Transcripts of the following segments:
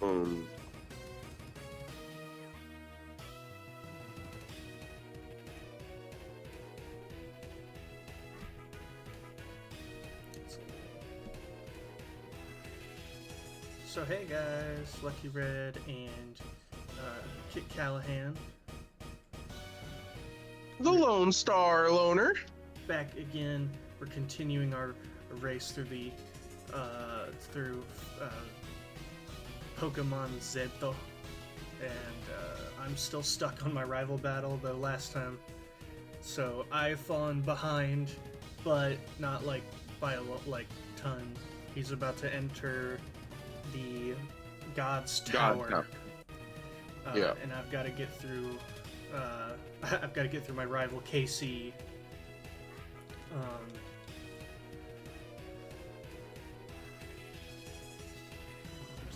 Um, So hey guys, Lucky Red and Kit Callahan the Lone Star Loner. back again. We're continuing our race through the Pokemon Zeto, and I'm still stuck on my rival battle the last time. So I've fallen behind, but not like by a ton. He's about to enter the God's Tower. Yeah. And I've got to get through. I've got to get through my rival KC.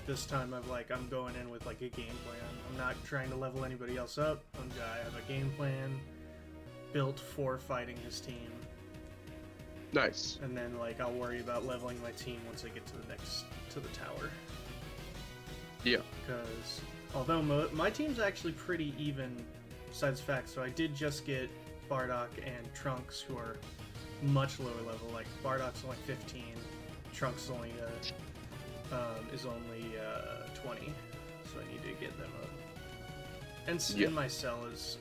This time I'm going in with like a game plan. I'm not trying to level anybody else up. I have a game plan built for fighting his team. Nice. And then I'll worry about leveling my team once I get to the tower. Yeah. Because although my team's actually pretty even, besides the fact, so I did just get Bardock and Trunks, who are much lower level. Like Bardock's only 15, Trunks is only 20, so I need to get them up. And my cell is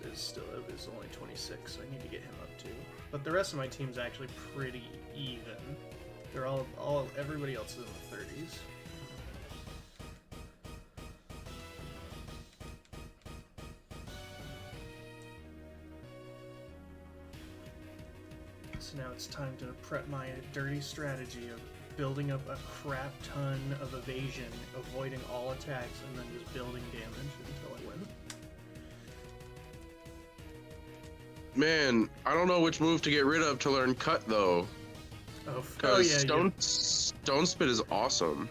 only 26, so I need to get him up too. But the rest of my team's actually pretty even. They're everybody else is in the 30s. So now it's time to prep my dirty strategy of building up a crap ton of evasion, avoiding all attacks, and then just building damage until I win. Man, I don't know which move to get rid of to learn Cut though. Because Stone Spit is awesome.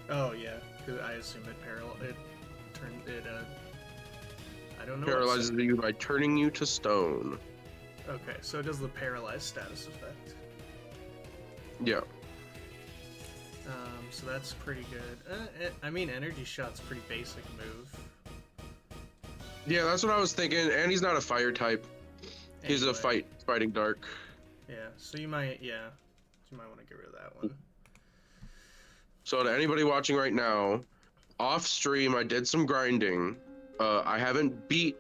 Oh yeah, because I assume I don't know. Paralyzes you by turning you to stone. Okay, so it does the paralyzed status effect. Yeah. So that's pretty good. I mean, Energy Shot's a pretty basic move. Yeah, that's what I was thinking. And he's not a fire type. He's a fighting dark. Yeah, so you might want to get rid of that one. So to anybody watching right now, off stream I did some grinding. I haven't beat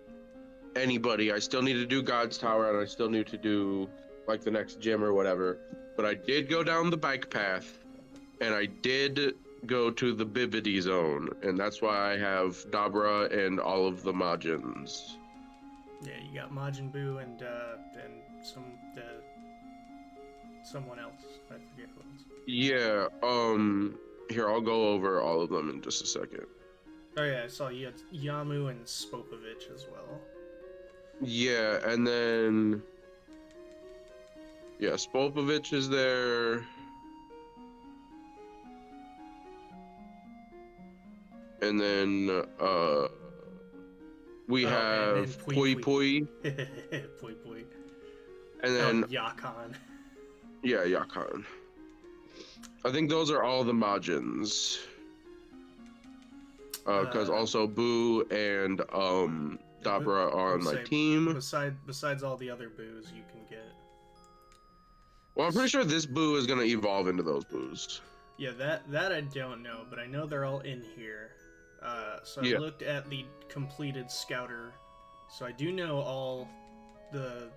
anybody. I still need to do God's Tower, and I still need to do like the next gym or whatever. But I did go down the bike path, and I did go to the Babidi zone, and that's why I have Dabra and all of the Majins. Yeah, you got Majin Buu and someone else. I forget who else. Yeah. Here, I'll go over all of them in just a second. Oh yeah, I saw you had Yamu and Spopovich as well. Yeah, and then Spopovich is there. And then we have Pui Pui. Pui Pui. And then Yakan. Yeah, Yakan. I think those are all the Majins. Because also Boo and Dabra are on my team. Besides all the other Boos you can get. Well, I'm pretty sure this Boo is gonna evolve into those Boos. Yeah, that I don't know, but I know they're all in here. So I looked at the completed Scouter, so I do know all the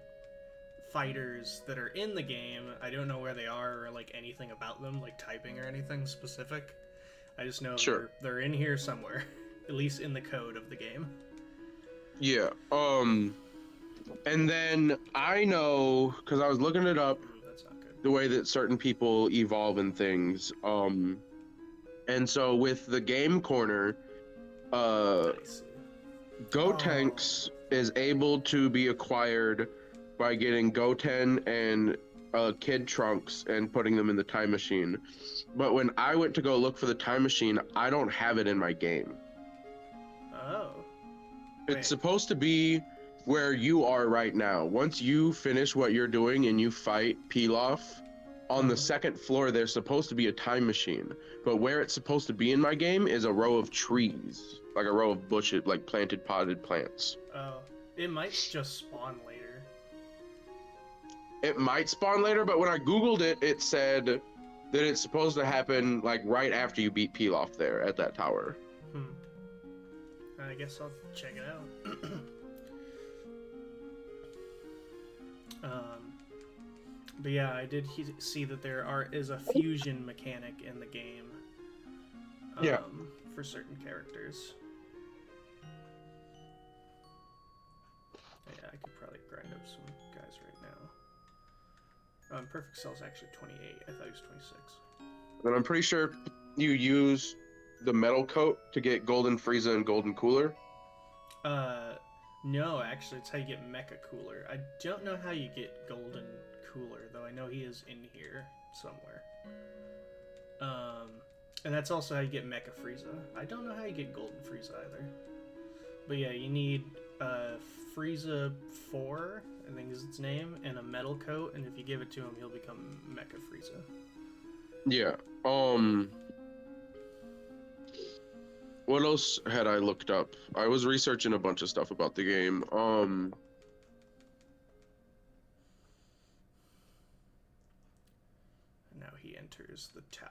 fighters that are in the game. I don't know where they are or like anything about them, like typing or anything specific. I just know they're in here somewhere, at least in the code of the game. Yeah. And then I know, because I was looking it up, that's not good. the way that certain people evolve in things. And so with the game corner, Gotenks is able to be acquired by getting Goten and Kid Trunks and putting them in the time machine. But when I went to go look for the time machine, I don't have it in my game. Oh. It's supposed to be where you are right now. Once you finish what you're doing and you fight Pilaf, On the second floor, there's supposed to be a time machine, but where it's supposed to be in my game is a row of trees, like a row of bushes, like planted potted plants. Oh, it might just spawn later. It might spawn later, but when I Googled it, it said that it's supposed to happen like right after you beat Pilaf there at that tower. I guess I'll check it out. But yeah, I did see that there is a fusion mechanic in the game. Yeah. For certain characters. Yeah, I could probably grind up some guys right now. Perfect Cell's actually 28. I thought he was 26. And I'm pretty sure you use the metal coat to get Golden Frieza and Golden Cooler. No, actually, it's how you get Mecha Cooler. I don't know how you get Golden Cooler, though I know he is in here somewhere. And that's also how you get Mecha Frieza. I don't know how you get Golden Frieza either. But yeah, you need Frieza 4, I think is its name, and a metal coat, and if you give it to him, he'll become Mecha Frieza. Yeah. What else had I looked up? I was researching a bunch of stuff about the game. And now he enters the tower.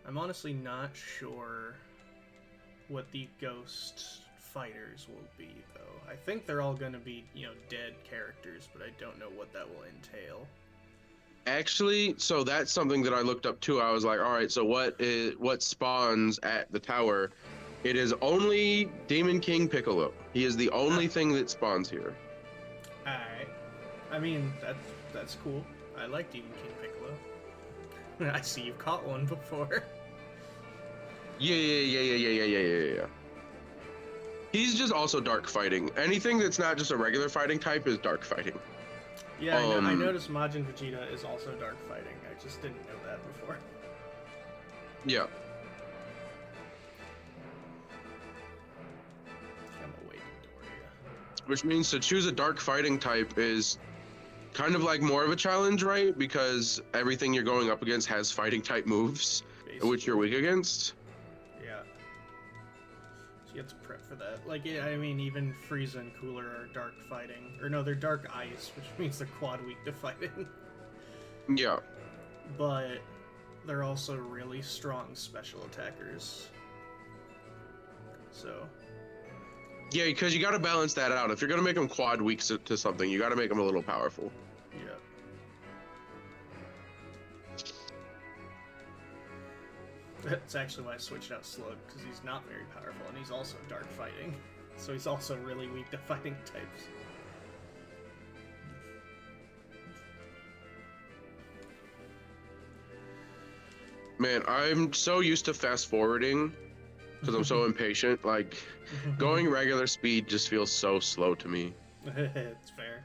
I'm honestly not sure what the ghost fighters will be, though. I think they're all gonna be, dead characters, but I don't know what that will entail. Actually, so that's something that I looked up too. I was like, all right, so what spawns at the tower? It is only Demon King Piccolo. He is the only thing that spawns here. Alright. I mean, that's cool. I like Demon King Piccolo. I see you've caught one before. Yeah. He's just also dark fighting. Anything that's not just a regular fighting type is dark fighting. Yeah, I noticed Majin Vegeta is also dark fighting. I just didn't know that before. Yeah. I'm awake, Doria. Which means to choose a dark fighting type is kind of like more of a challenge, right? Because everything you're going up against has fighting type moves, Basically. which you're weak against. Yeah. So you have to prep for that. Like, yeah, I mean, even Frieza and Cooler are dark fighting. Or no, they're dark ice, which means they're quad weak to fighting. Yeah. But they're also really strong special attackers. So. Yeah, because you got to balance that out. If you're going to make them quad weak to something, you got to make them a little powerful. Yeah. That's actually why I switched out Slug, because he's not very powerful, and he's also dark fighting. So he's also really weak to fighting types. Man, I'm so used to fast forwarding because I'm so impatient. Like, going regular speed just feels so slow to me. It's fair.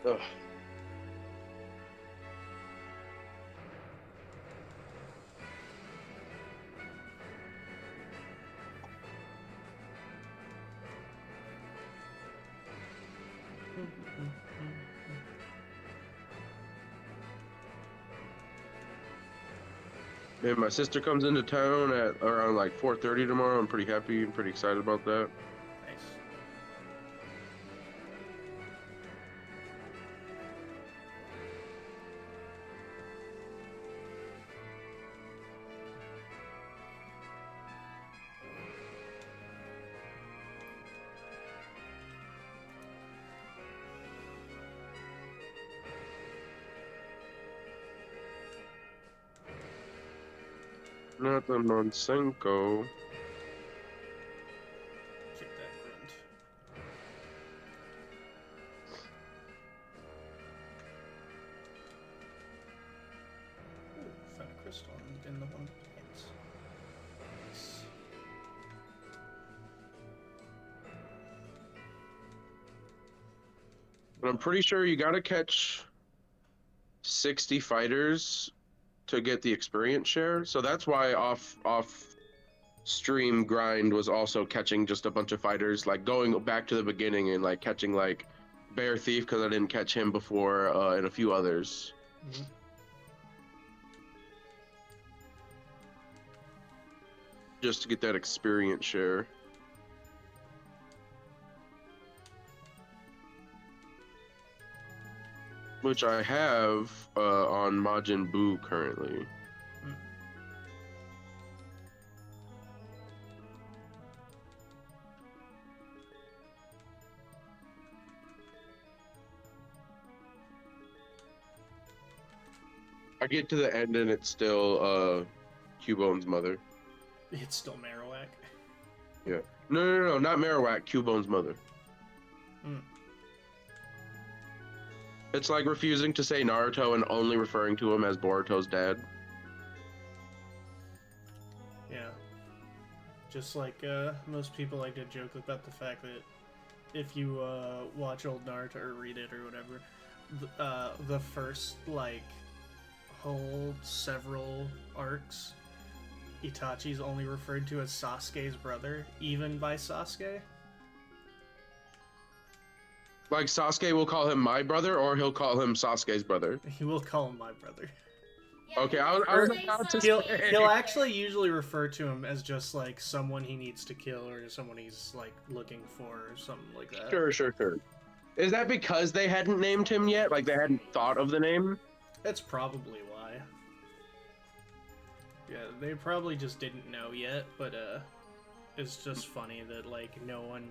Ugh. Man, my sister comes into town at around like 4:30 tomorrow. I'm pretty happy and pretty excited about that. Nice. Not the Monsenko. Kick that grunt. And I'm pretty sure you gotta catch 60 fighters to get the experience share. So that's why off stream grind was also catching just a bunch of fighters, like going back to the beginning and like catching like Bear Thief because I didn't catch him before, and a few others. Mm-hmm. Just to get that experience share. Which I have on Majin Buu currently. Mm. I get to the end and it's still Cubone's mother. It's still Marowak. Yeah. No, not Marowak, Cubone's mother. Mm. It's like refusing to say Naruto and only referring to him as Boruto's dad. Yeah. Just like most people like to joke about the fact that if you watch old Naruto or read it or whatever, the first like whole several arcs, Itachi's only referred to as Sasuke's brother, even by Sasuke. Like Sasuke will call him my brother, or he'll call him Sasuke's brother. He will call him my brother. Okay, I was about to say. He'll actually usually refer to him as just like someone he needs to kill or someone he's like looking for or something like that. Sure. Is that because they hadn't named him yet? Like they hadn't thought of the name? That's probably why. Yeah, they probably just didn't know yet, but it's just funny that like no one,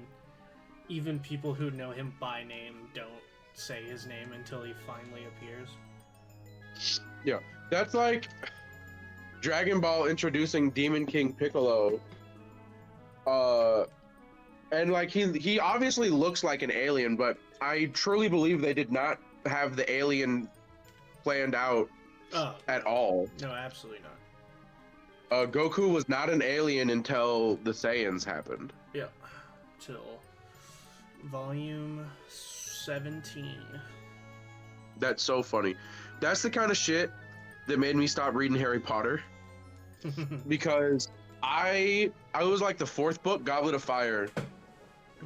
even people who know him by name, don't say his name until he finally appears. Yeah, that's like Dragon Ball introducing Demon King Piccolo. And like he obviously looks like an alien, but I truly believe they did not have the alien planned out at all. No, absolutely not. Goku was not an alien until the Saiyans happened. Yeah, till volume 17. That's so funny. That's the kind of shit that made me stop reading Harry Potter. Because I was like the fourth book, Goblet of Fire,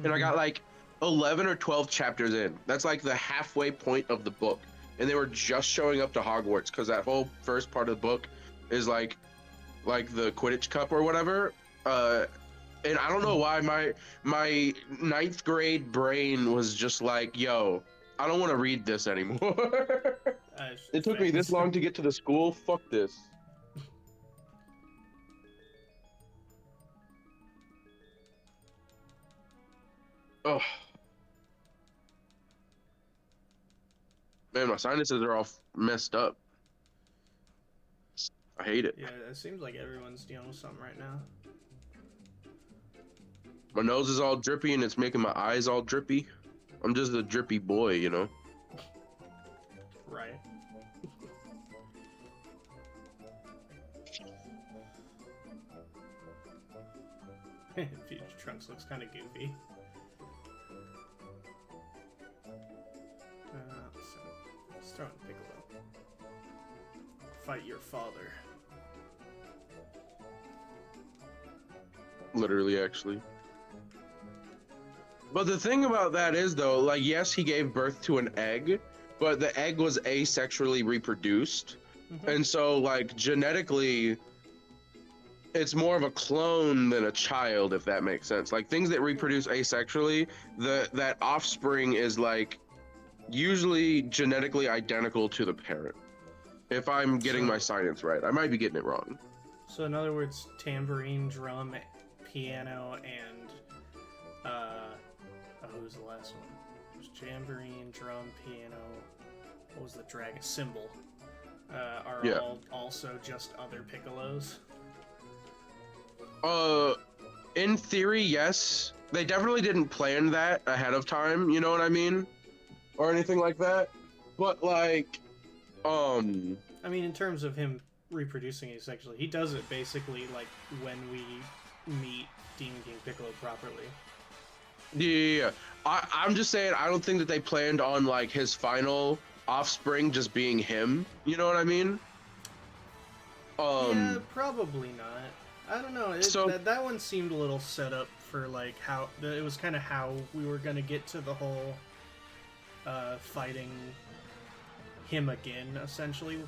and I got like 11 or 12 chapters in. That's like the halfway point of the book, and they were just showing up to Hogwarts because that whole first part of the book is like the Quidditch Cup or whatever. And I don't know why my ninth grade brain was just like, yo, I don't want to read this anymore. It took me this long to get to the school. Fuck this. Oh. Man, my sinuses are all messed up. I hate it. Yeah, it seems like everyone's dealing with something right now. My nose is all drippy and it's making my eyes all drippy. I'm just a drippy boy, you know? Right. Future Trunks looks kind of goofy. Let's throw in Piccolo. Fight your father. Literally, actually. But the thing about that is, though, like, yes, he gave birth to an egg, but the egg was asexually reproduced. Mm-hmm. And so, like, genetically, it's more of a clone than a child, if that makes sense. Like, things that reproduce asexually, that offspring is, like, usually genetically identical to the parent. If I'm getting my science right. I might be getting it wrong. So, in other words, tambourine, drum, piano, and who was the last one? It was tambourine, drum, piano. What was the dragon? Cymbal. Are all also just other Piccolos? In theory, yes. They definitely didn't plan that ahead of time, you know what I mean? Or anything like that. But like, I mean, in terms of him reproducing asexually, he does it basically like when we meet Demon King Piccolo properly. Yeah. I'm just saying, I don't think that they planned on like his final offspring just being him. You know what I mean? Yeah, probably not. I don't know. So That one seemed a little set up for like how it was kind of how we were gonna get to the whole fighting him again, essentially.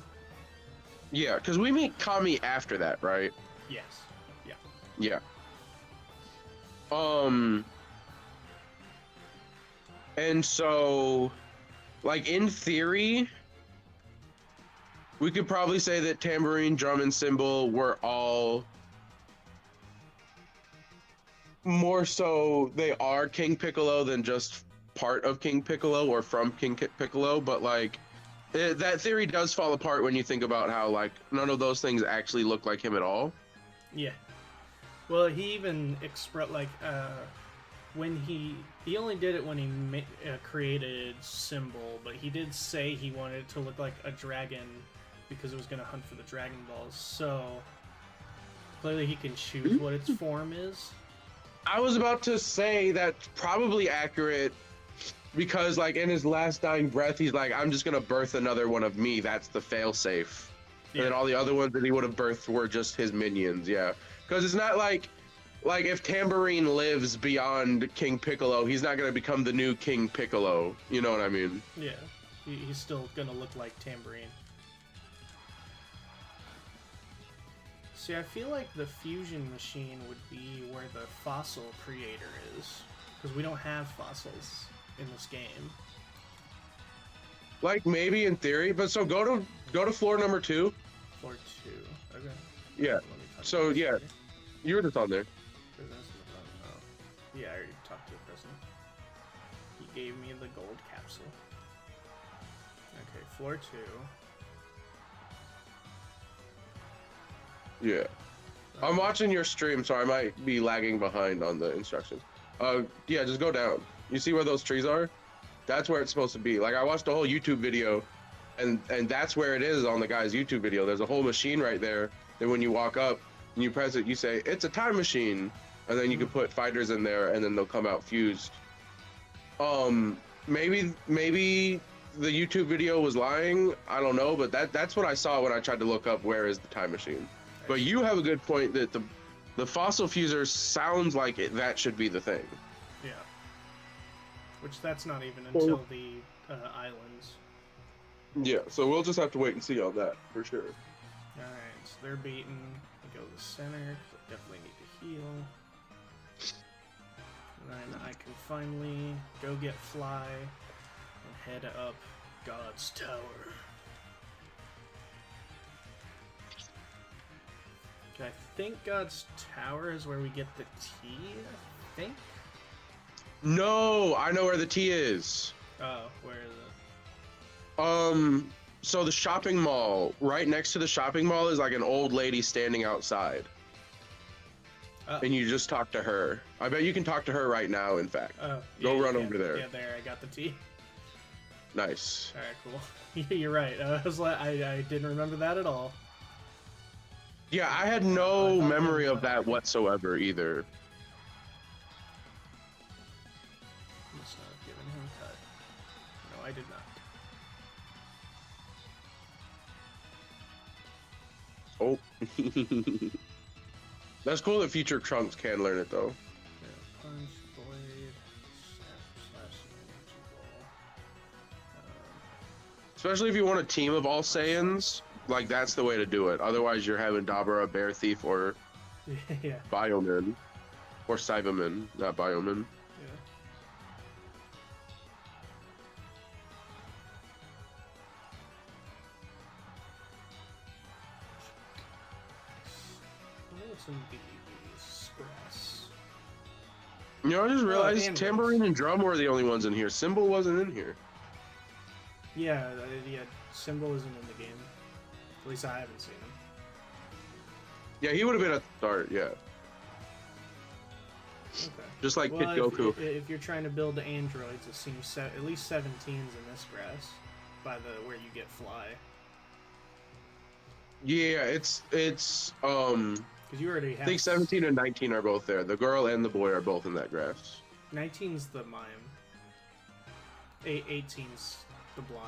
yeah, because we meet Kami after that, right? Yes. Yeah. Yeah. Um, and so, like in theory, we could probably say that tambourine, drum, and cymbal were all more so they are King Piccolo than just part of King Piccolo or from King Piccolo, but like that theory does fall apart when you think about how like none of those things actually look like him at all. Yeah. Well, he even expressed like when he only did it when he created Symbol, but he did say he wanted it to look like a dragon because it was going to hunt for the Dragon Balls. So clearly, he can choose what its form is. I was about to say that's probably accurate because like in his last dying breath, he's like, "I'm just gonna birth another one of me. That's the failsafe." Yeah. And then all the other ones that he would have birthed were just his minions. Yeah, because it's not like if Tambourine lives beyond King Piccolo, he's not gonna become the new King Piccolo. You know what I mean? Yeah, he's still gonna look like Tambourine. See, I feel like the fusion machine would be where the fossil creator is, because we don't have fossils in this game. Like maybe in theory, but so go to floor number 2. Floor 2. Okay. Yeah. So yeah, you were just on there. Oh. Yeah, I already talked to the president. He gave me the gold capsule. Okay, floor 2. Yeah. I'm watching your stream, so I might be lagging behind on the instructions. Yeah, just go down. You see where those trees are? That's where it's supposed to be. Like I watched a whole YouTube video, and that's where it is on the guy's YouTube video. There's a whole machine right there. Then when you walk up and you press it, you say it's a time machine, and then you can put fighters in there, and then they'll come out fused. Maybe the YouTube video was lying. I don't know, but that's what I saw when I tried to look up where is the time machine. But you have a good point that the fossil fuser sounds like that should be the thing. Yeah. Which that's not even until the islands. Yeah, so we'll just have to wait and see on that for sure. Alright, so they're beaten. We go to the center, because I definitely need to heal. And then I can finally go get Fly and head up God's Tower. I think God's Tower is where we get the tea, I think? No, I know where the T is. Oh, where is it? So the shopping mall, right next to the shopping mall is like an old lady standing outside. Oh. And you just talk to her. I bet you can talk to her right now, in fact. Oh, Go run over there. Yeah, there, I got the tea. Nice. Alright, cool. You're right. I was like, I didn't remember that at all. Yeah, I had no memory of that whatsoever either. Must not have given him cut. No, I did Oh. not. That's cool that future Trunks can learn it though. Yeah, punch, blade, slash, energy ball. Especially if you want a team of all Saiyans, like that's the way to do it. Otherwise you're having Dabura, Bear Thief, or Yeah. Bioman. Or Cyberman, not Bioman. Yeah. What's in these grass? You know, I just realized and Tambourine and Drum were the only ones in here. Symbol wasn't in here. Yeah, Symbol isn't in the game. At least I haven't seen him. Yeah, he would have been at the start, yeah. Okay. Just like Well, Kid Goku. if you're trying to build androids, it seems at least 17's in this grass, by the where you get Fly. Yeah, it's Because you already have. I think 17 and 19 are both there. The girl and the boy are both in that grass. 19's the mime. 18's the blonde.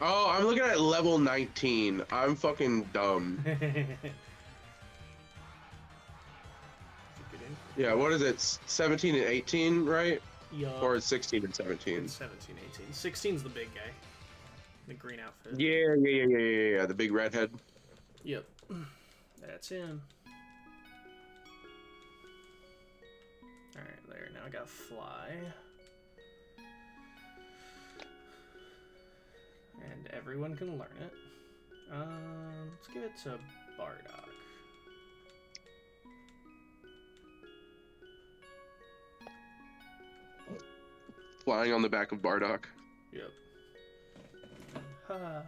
Oh, I'm looking at level 19. I'm fucking dumb. Yeah, what is it? 17 and 18, right? Yup. Or it's 16 and 17? It's 17, 18. 16's the big guy. The green outfit. Yeah. The big redhead. Yep. That's him. Alright, there. Now I gotta fly. And everyone can learn it. Let's give it to Bardock. Flying on the back of Bardock. Yep. Ha.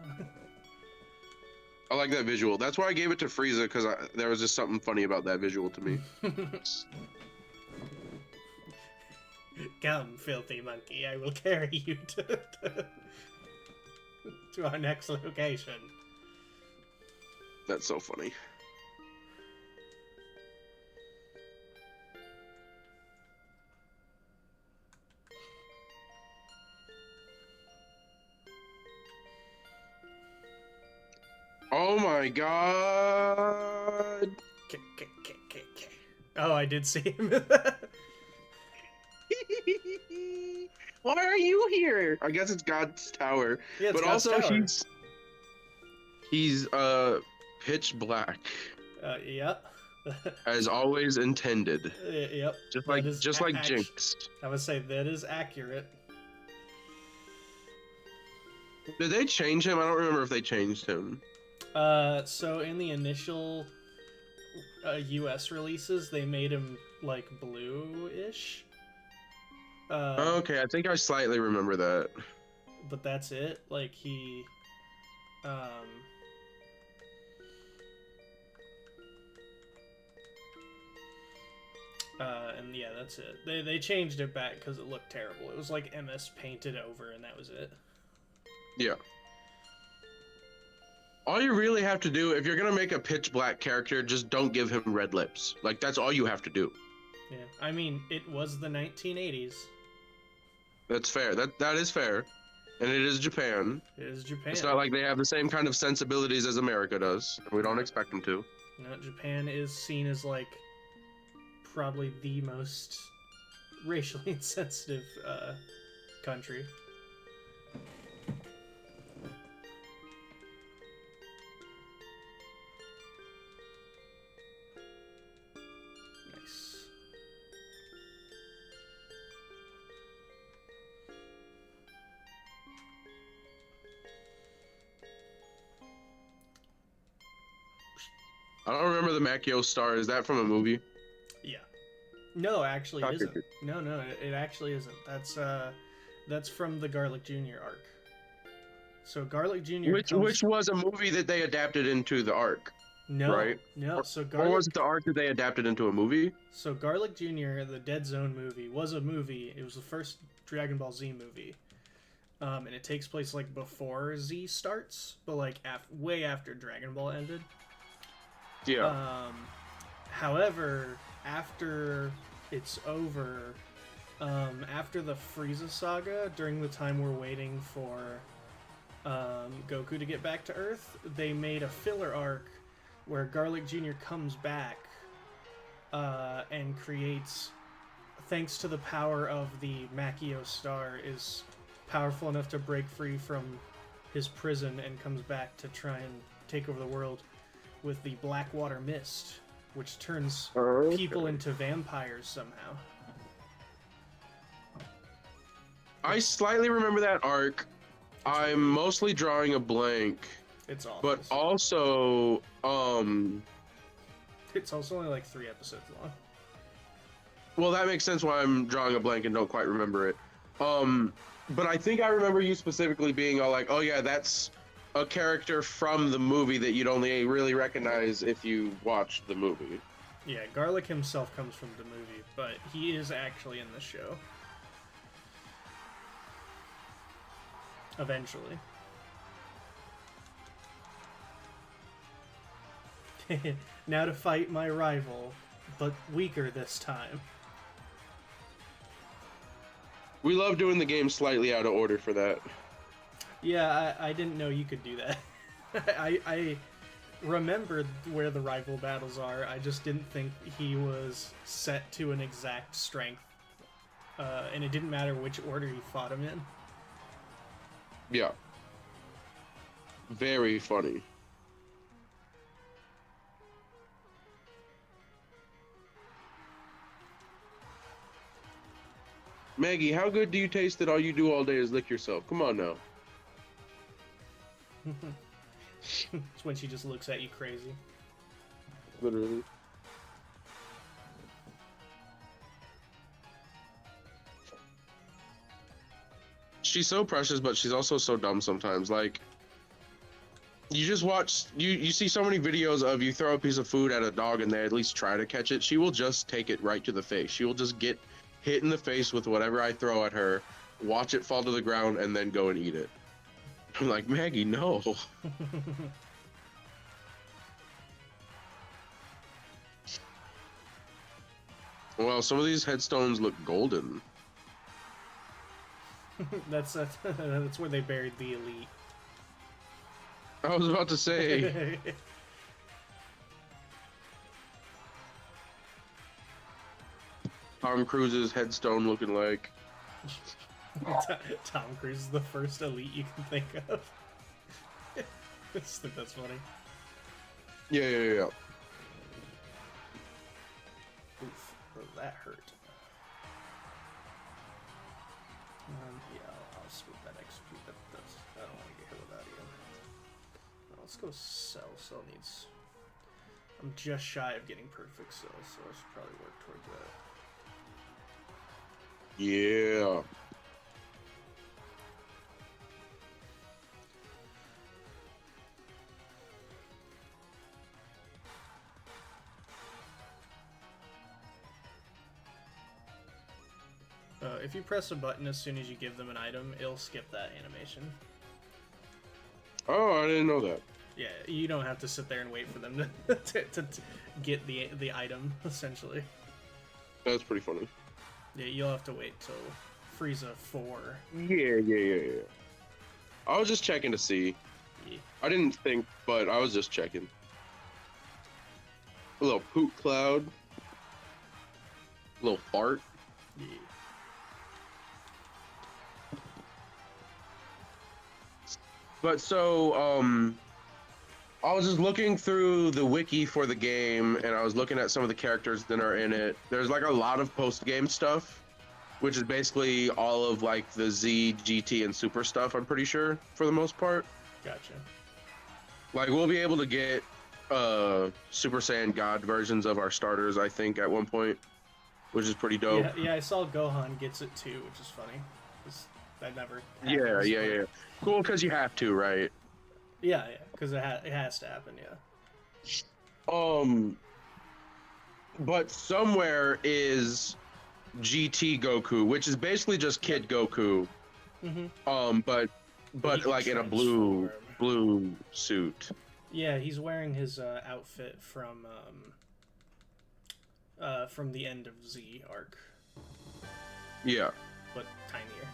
I like that visual. That's why I gave it to Frieza, because there was just something funny about that visual to me. Come, filthy monkey, I will carry you to our next location. That's so funny. Oh my god! Oh, I did see him. Why are you here? I guess it's God's tower. Yeah, it's but God's also tower. he's pitch black. Yep. As always intended. Yep. Just like Jinx. I would say that is accurate. Did they change him? I don't remember if they changed him. So in the initial US releases, they made him like blue-ish. Okay, I think I slightly remember that. But that's it. Like he and yeah, that's it. They changed it back because it looked terrible. It was like MS painted over, and that was it. Yeah. All you really have to do, if you're gonna make a pitch black character, just don't give him red lips. Like, that's all you have to do. Yeah, I mean, it was the 1980s. That's fair. That is fair. And it is Japan. It is Japan. It's not like they have the same kind of sensibilities as America does. We don't expect them to. No, Japan is seen as like probably the most racially insensitive country. Nice. I don't remember the Makio star. Is that from a movie? Yeah. No, actually it Okay. isn't. No, it actually isn't. That's from the Garlic Jr. arc. So Garlic Jr. Which was a movie that they adapted into the arc. No, right? no. Or was it the arc that they adapted into a movie? So Garlic Jr., the Dead Zone movie, was a movie. It was the first Dragon Ball Z movie. And it takes place like before Z starts, but like way after Dragon Ball ended. Yeah. However, after it's over, after the Frieza saga, during the time we're waiting for Goku to get back to Earth, they made a filler arc where Garlic Jr. comes back and creates, thanks to the power of the Makio star, is powerful enough to break free from his prison and comes back to try and take over the world with the Blackwater Mist, which turns people into vampires somehow. I slightly remember that arc. I'm mostly drawing a blank. It's awful. But also, it's also only like 3 episodes long. Well, that makes sense why I'm drawing a blank and don't quite remember it. But I think I remember you specifically being all like, oh yeah, that's a character from the movie that you'd only really recognize if you watched the movie. Yeah, Garlic himself comes from the movie, but he is actually in the show. Eventually. Now to fight my rival, but weaker this time. We love doing the game slightly out of order for that. Yeah, I didn't know you could do that. I remembered where the rival battles are. I just didn't think he was set to an exact strength. And it didn't matter which order you fought him in. Yeah. Very funny. Maggie, how good do you taste that all you do all day is lick yourself? Come on now. It's when she just looks at you crazy. Literally. She's so precious, but she's also so dumb sometimes. Like, you just watch, you see so many videos of you throw a piece of food at a dog and they at least try to catch it. She will just take it right to the face. She will just get hit in the face with whatever I throw at her, watch it fall to the ground, and then go and eat it. I'm like, Maggie, no. Well, some of these headstones look golden. That's where they buried the elite. I was about to say. Tom Cruise's headstone looking like. Tom Cruise is the first elite you can think of. I just think that's funny. Yeah. Oof, bro, that hurt. Yeah, I'll swoop that execute. I don't want to get hit with that again. Let's go Cell. Cell needs. I'm just shy of getting perfect Cell, so I should probably work towards that. Yeah. If you press a button as soon as you give them an item, it'll skip that animation. Oh, I didn't know that. Yeah, you don't have to sit there and wait for them to get the item, essentially. That's pretty funny. Yeah, you'll have to wait till Frieza 4. Yeah. I was just checking to see. Yeah. I didn't think, but I was just checking. A little poop cloud. A little fart. Yeah. But so, I was just looking through the wiki for the game, and I was looking at some of the characters that are in it. There's like a lot of post-game stuff, which is basically all of like the Z, GT, and Super stuff, I'm pretty sure, for the most part. Gotcha. Like, we'll be able to get Super Saiyan God versions of our starters, I think, at one point, which is pretty dope. Yeah, I saw Gohan gets it too, which is funny. That never happens, Yeah. Cool, because you have to, right? Yeah, because it has to happen, yeah. But somewhere is GT Goku, which is basically just Kid Goku. Mm-hmm. But like in a blue suit. Yeah, he's wearing his outfit from the end of Z arc. Yeah. But tinier.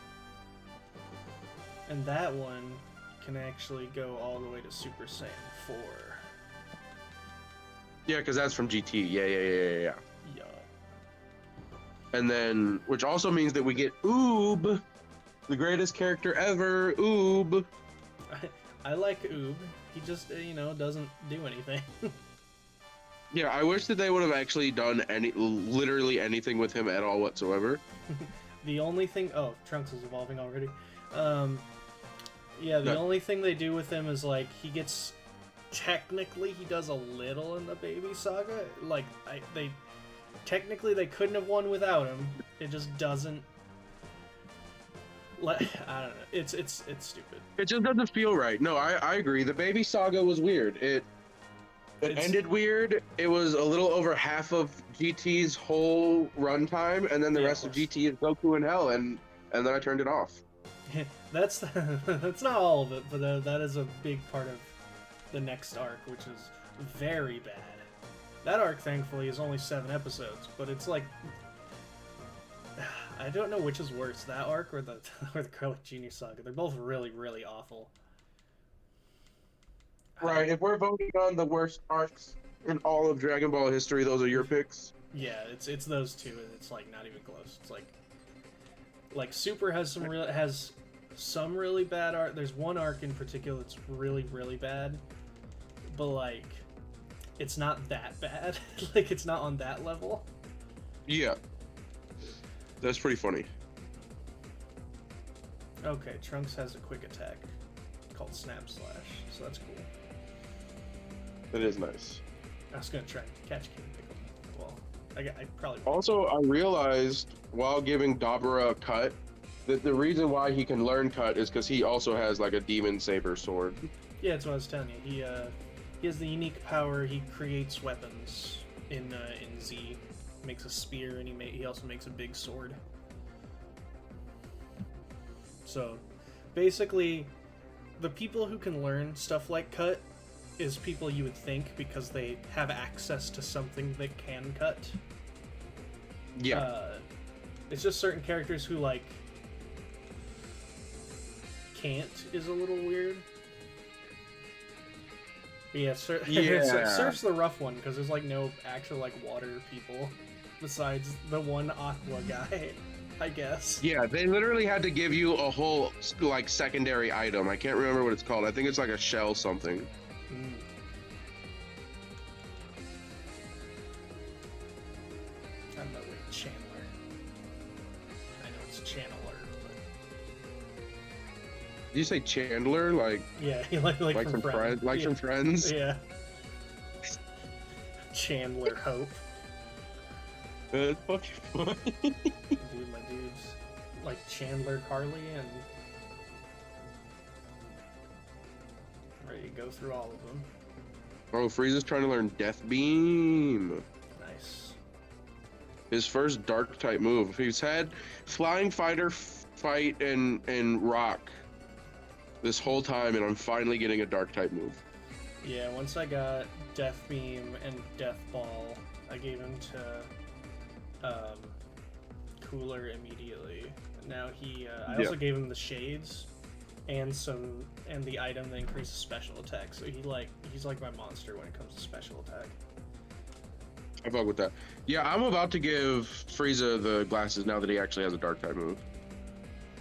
And that one can actually go all the way to Super Saiyan 4. Yeah, because that's from GT. Yeah. Yeah. And then, which also means that we get Oob, the greatest character ever, Oob. I like Oob. He just, doesn't do anything. Yeah, I wish that they would have actually done literally anything with him at all whatsoever. The only thing... Oh, Trunks is evolving already. Yeah, the only thing they do with him is, like, he gets... Technically, he does a little in the Baby Saga. Like, technically, they couldn't have won without him. It just doesn't... I don't know. It's stupid. It just doesn't feel right. No, I agree. The Baby Saga was weird. It ended weird. It was a little over half of GT's whole runtime, and then the rest of GT is Goku in hell, and then I turned it off. That's not all of it, but that is a big part of the next arc, which is very bad. That arc, thankfully, is only 7 episodes, but it's like... I don't know which is worse, that arc or the Garlic Jr. Saga. They're both really, really awful. Right, if we're voting on the worst arcs in all of Dragon Ball history, those are your picks? Yeah, it's those two, and it's like not even close. It's like Super has some really bad art. There's one arc in particular that's really, really bad, but like it's not that bad. Like it's not on that level. Yeah. That's pretty funny. Okay, Trunks has a quick attack called Snap Slash, so that's cool. That is nice. I was gonna try and catch King Pickle. Well, I probably won't. Also, I realized while giving Dabura a cut that the reason why he can learn cut is because he also has like a demon saber sword. Yeah, that's what I was telling you. He has the unique power. He creates weapons in Z. Makes a spear, and he also makes a big sword. So, basically, the people who can learn stuff like cut is people you would think because they have access to something that can cut. Yeah. It's just certain characters who like can't is a little weird. But yeah, Surf's the rough one because there's like no actual like water people besides the one Aqua guy, I guess. Yeah, they literally had to give you a whole like secondary item. I can't remember what it's called. I think it's like a shell something. Mm. I'm not with Chandler. I know it's Channeler, but Did you say Chandler? Like yeah, like from Friends. Like yeah. from Friends? Yeah. Chandler Hope. That's fucking funny. Dude, my dude's like Chandler Carly and ready to go through all of them. Oh, Frieza's trying to learn Death Beam. Nice. His first dark type move. He's had Flying Fighter, Fight, and Rock this whole time, and I'm finally getting a dark type move. Yeah, once I got Death Beam and Death Ball, I gave him to Cooler immediately. Now I also gave him the shades and the item that increases special attack. So he's like my monster when it comes to special attack. I fuck with that. Yeah, I'm about to give Frieza the glasses now that he actually has a dark type move.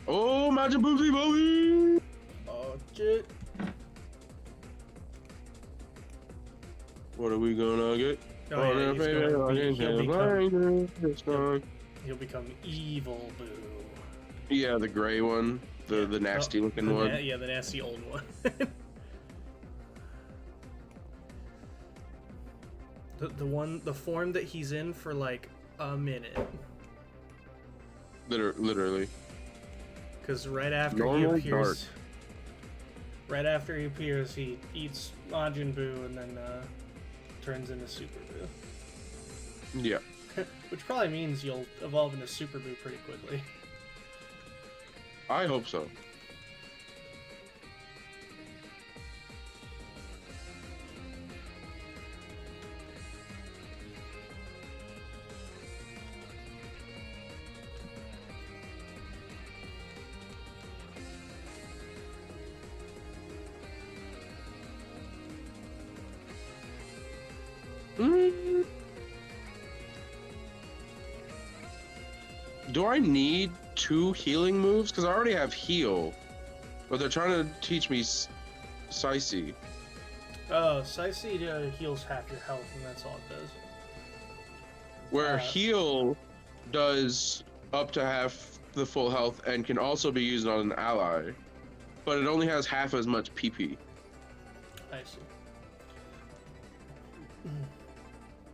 Oh, Majin Buu Z Oh shit. What are we gonna get? Oh, yeah, he'll become Evil Boo. Yeah, the gray one. The nasty looking one. Yeah, the nasty old one. the form that he's in for like a minute. Literally. Because right after he appears, he eats Majin Buu and then turns into Super Buu. Yeah. Which probably means you'll evolve into Super Buu pretty quickly. I hope so. Do I need 2 healing moves? Because I already have heal. But they're trying to teach me Saisi. Oh, Saisi heals half your health, and that's all it does. Where heal does up to half the full health and can also be used on an ally. But it only has half as much PP. I see.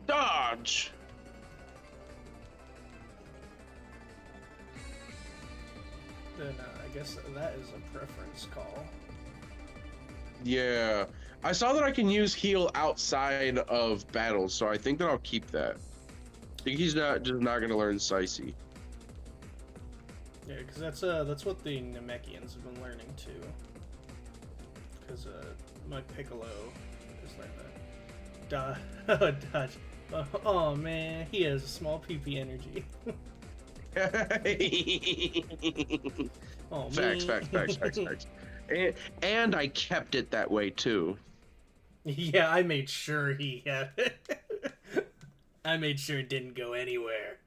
Dodge! Then I guess that is a preference call. Yeah. I saw that I can use heal outside of battles, so I think that I'll keep that. I think he's just not gonna learn Saisi. Yeah, because that's what the Namekians have been learning too. Because my Piccolo is like that. Dodge. Oh man, he has a small PP energy. Oh Facts, me. facts, facts, facts, facts. And I kept it that way too. Yeah, I made sure he had it. I made sure it didn't go anywhere.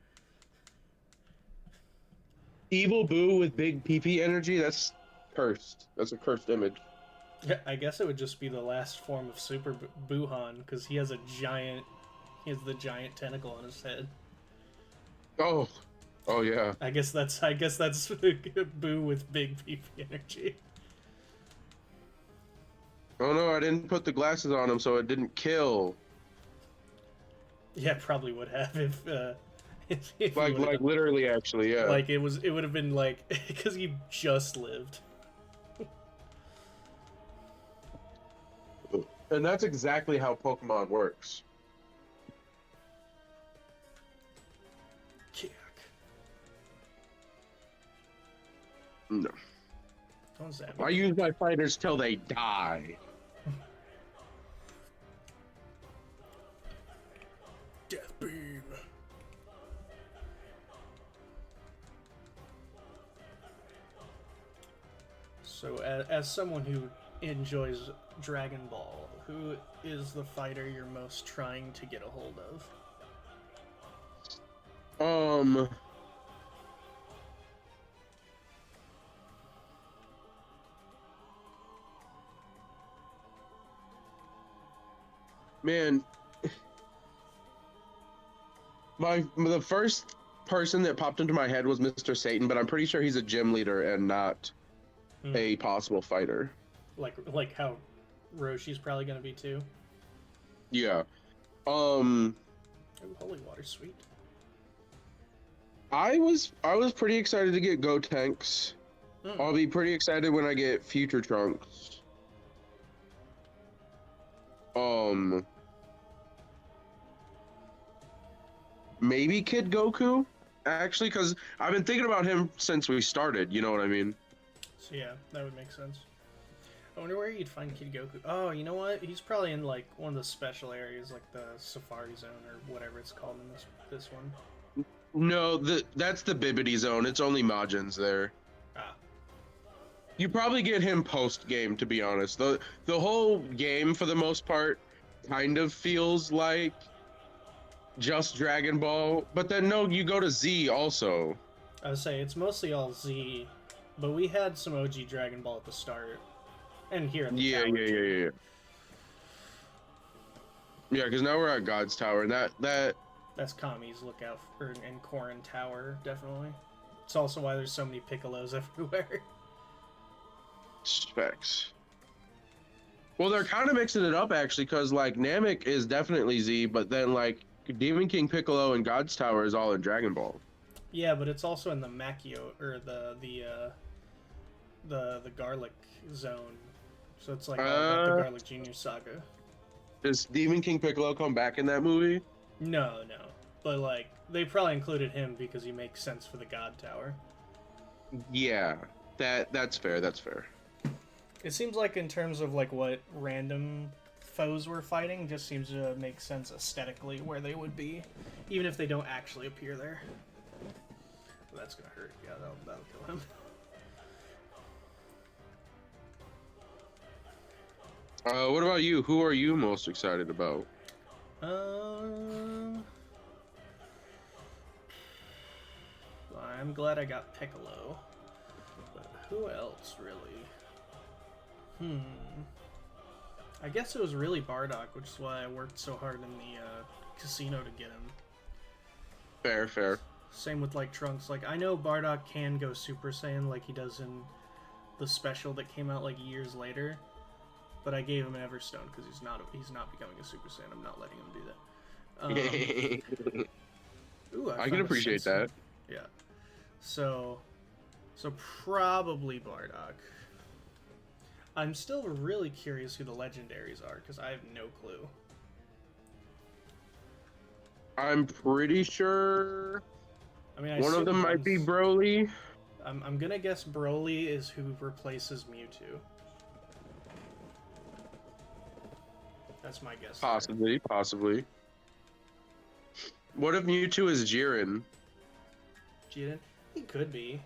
Evil Boo with big PP energy, that's cursed. That's a cursed image. Yeah, I guess it would just be the last form of Super Buhan because he has a giant. He has the giant tentacle on his head. Oh, oh yeah. I guess that's. Boo with big PP energy. Oh no, I didn't put the glasses on him, so it didn't kill. Yeah, probably would have if he Like, would have like done. literally, actually, yeah. Like it would have been like because he just lived. And that's exactly how Pokemon works. Kick. No. What's that? I use my fighters till they die. Death beam. So, as someone who enjoys Dragon Ball, who is the fighter you're most trying to get a hold of? Man, the first person that popped into my head was Mr. Satan, but I'm pretty sure he's a gym leader and not a possible fighter. Like how Roshi's probably gonna be too. Yeah. Oh, holy water, sweet. I was pretty excited to get Go Tanks. I'll be pretty excited when I get Future Trunks. Maybe Kid Goku, actually, because I've been thinking about him since we started. You know what I mean? So yeah, that would make sense. I wonder where you'd find Kid Goku. Oh, you know what? He's probably in like one of the special areas, like the Safari Zone or whatever it's called in this one. No, that's the Babidi zone. It's only Majins there. Ah. You probably get him post game, to be honest. The whole game, for the most part, kind of feels like just Dragon Ball, but then no, you go to Z also. I would say it's mostly all Z, but we had some OG Dragon Ball at the start, and here at the Yeah, tower yeah, too. yeah, yeah. Yeah, because now we're at God's Tower, and That's Kami's lookout and Korin Tower, definitely. It's also why there's so many Piccolos everywhere. specs. Well, they're kind of mixing it up actually, because like Namek is definitely Z, but then like Demon King Piccolo and God's Tower is all in Dragon Ball. Yeah, but it's also in the Makio or the Garlic zone, so it's like all about the Garlic Junior saga. Does Demon King Piccolo come back in that movie? No, but like they probably included him because he makes sense for the God Tower. Yeah, that's fair. That's fair. It seems like in terms of like what random foes we're fighting, just seems to make sense aesthetically where they would be, even if they don't actually appear there. Well, that's gonna hurt. Yeah, that'll kill him. What about you? Who are you most excited about? I'm glad I got Piccolo, but who else really? I guess it was really Bardock, which is why I worked so hard in the casino to get him. Fair, fair. Same with like Trunks. Like I know Bardock can go Super Saiyan like he does in the special that came out like years later, but I gave him Everstone because he's not becoming a Super Saiyan. I'm not letting him do that. Ooh, I can appreciate that. Yeah. So probably Bardock. I'm still really curious who the legendaries are because I have no clue. I'm pretty sure. I mean, One of them might be Broly. I'm gonna guess Broly is who replaces Mewtwo. That's my guess. Possibly, possibly. What if Mewtwo is Jiren? Jiren? He could be.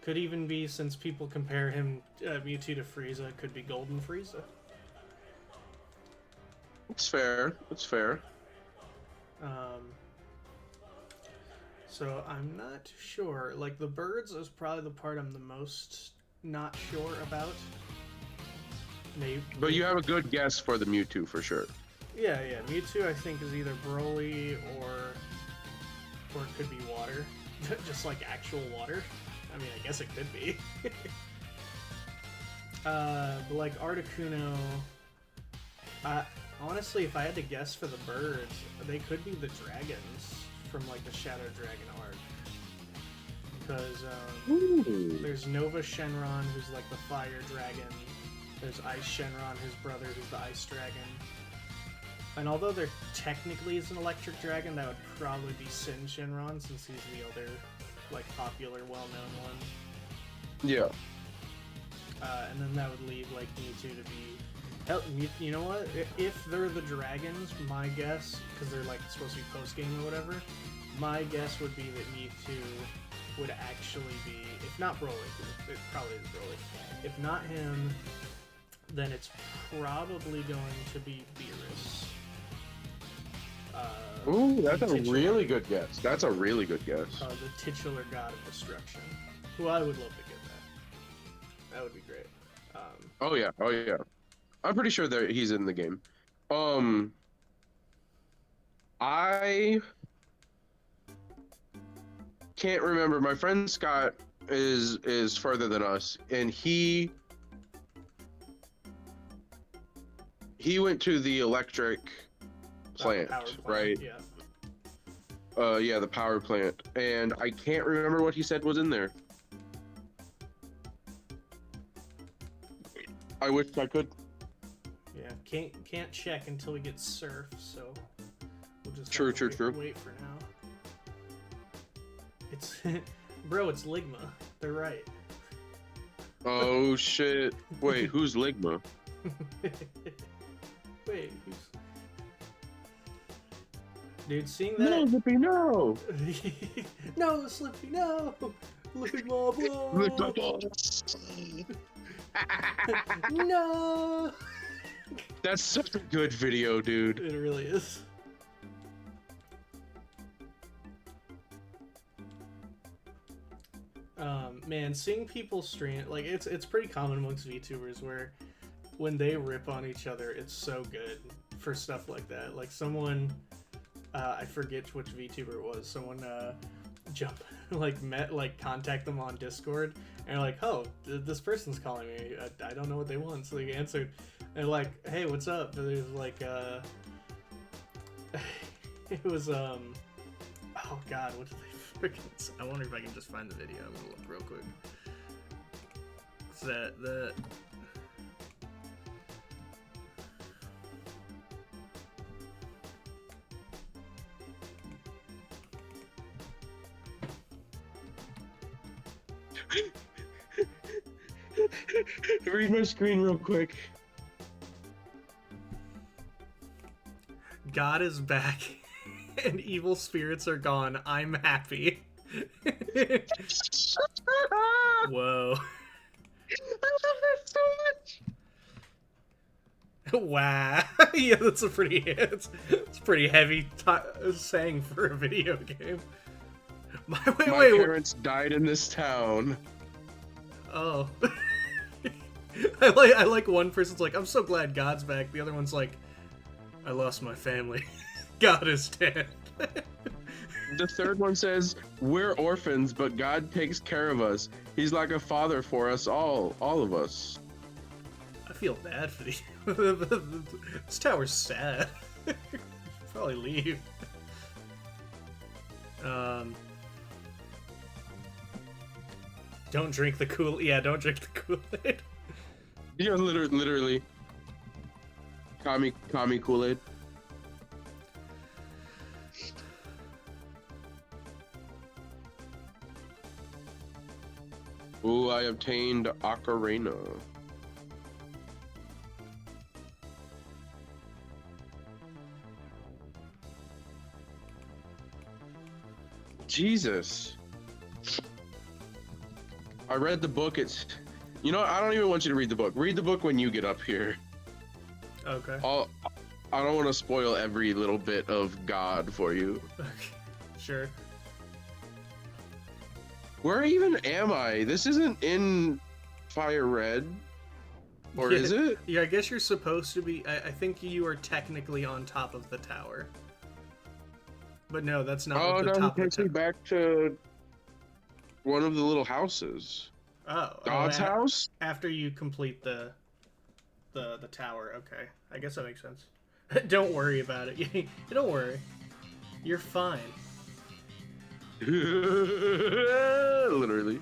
Could even be, since people compare him, Mewtwo to Frieza, could be Golden Frieza. It's fair. It's fair. So I'm not too sure. Like, the birds is probably the part I'm the most not sure about. Maybe. But you have a good guess for the Mewtwo for sure. Yeah. Mewtwo, I think, is either Broly or it could be water. Just like actual water. I mean, I guess it could be. But like Articuno, honestly, if I had to guess for the birds, they could be the dragons from like the Shadow Dragon arc. Because there's Nova Shenron, who's like the fire dragon. There's Ice Shenron, his brother, who's the ice dragon. And although there technically is an electric dragon, that would probably be Sin Shenron, since he's the other like popular, well-known one. Yeah. And then that would leave like Mewtwo to be. Hell, you know what? If they're the dragons, my guess, because they're like supposed to be post game or whatever, my guess would be that Mewtwo would actually be, if not Broly, it probably is Broly. If not him, then it's probably going to be Beerus. Ooh, that's a really good guess. That's a really good guess. The titular god of destruction. Who I would love to get that. That would be great. Oh yeah. I'm pretty sure that he's in the game. I can't remember. My friend Scott is further than us, and he went to the electric plant, power plant, right? Yeah. Yeah, the power plant, and I can't remember what he said was in there. I wish I could. Yeah, can't check until we get surf, so we'll just True. wait for now. It's bro, it's Ligma. They're right. Oh shit! Wait, who's Ligma? Wait, who's... Dude, seeing that... No, Zippy, no! No, Slippy, no! Ligma, no! That's such a good video, dude. It really is. Man, seeing people stream, like, it's pretty common amongst VTubers where when they rip on each other, it's so good for stuff like that. Like, someone, I forget which VTuber it was, someone, contact them on Discord, and like, oh, this person's calling me, I don't know what they want, so they answered, and like, hey, what's up? And there's like, it was, oh god, what did they freaking say? I wonder if I can just find the video. I'm gonna look real quick. It's that Read my screen real quick. God is back and evil spirits are gone. I'm happy. Whoa. I love that so much. Wow. Yeah, that's a pretty it's pretty heavy saying for a video game. My parents died in this town. Oh. I like one person's like, I'm so glad God's back. The other one's like, I lost my family. God is dead. The third one says, we're orphans, but God takes care of us. He's like a father for us all of us. I feel bad for these. This tower's sad. Probably leave. Don't drink the Kool-Aid. Yeah, don't drink the Kool-Aid. Yeah, literally. Kami Kool-Aid. Ooh, I obtained Ocarina. Jesus. I read the book. It's, you know, I don't even want you to read the book. Read the book when you get up here. Okay. I don't want to spoil every little bit of God for you. Okay. Sure. Where even am I? This isn't in Fire Red. Or is it? Yeah, I guess you're supposed to be. I think you are technically on top of the tower. But no, that's not Oh, what the no, he top of takes the me tower. back to one of the little houses. God's house? After you complete the tower. Okay, I guess that makes sense. Don't worry about it. Don't worry. You're fine. Literally.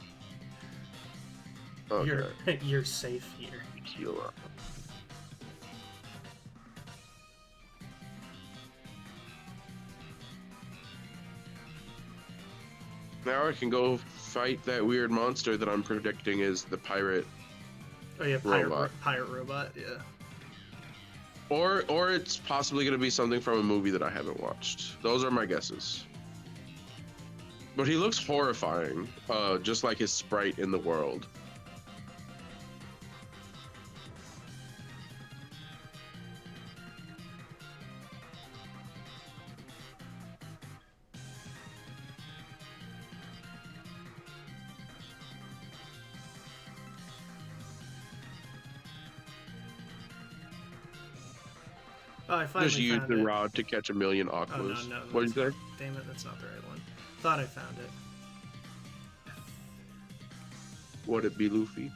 Okay. You're safe here. Heal up. Now I can go fight that weird monster that I'm predicting is the pirate. Oh yeah, pirate robot. Yeah. Or it's possibly going to be something from a movie that I haven't watched. Those are my guesses. But he looks horrifying, just like his sprite in the world. Oh, I finally Just use found the it. rod to catch a million aquas. Oh no, What did you say? Damn it, that's not the right one. Thought I found it. Would it be Luffy?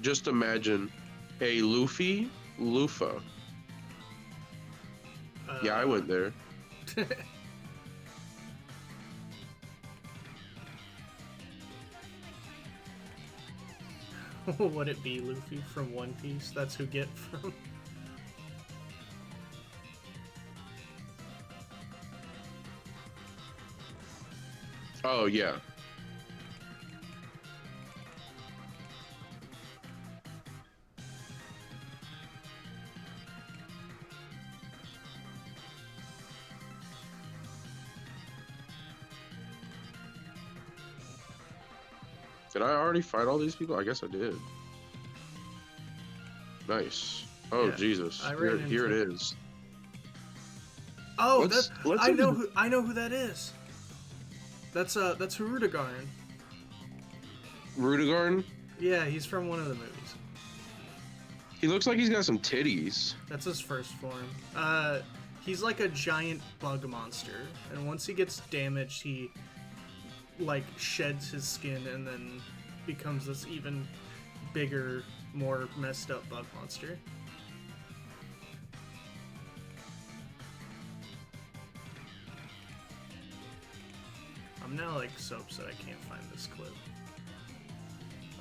Just imagine a Luffy Lufa. Yeah, I went there. Would it be Luffy from One Piece? That's who get from. Oh, yeah. Did I already fight all these people? I guess I did. Nice. Oh, Yeah, Jesus. Here it is. Oh, I know who that is. That's Hirudegarn. Rudigarn? Yeah, he's from one of the movies. He looks like he's got some titties. That's his first form. He's like a giant bug monster, and once he gets damaged, he like sheds his skin and then becomes this even bigger, more messed up bug monster. I'm now like so upset I can't find this clip.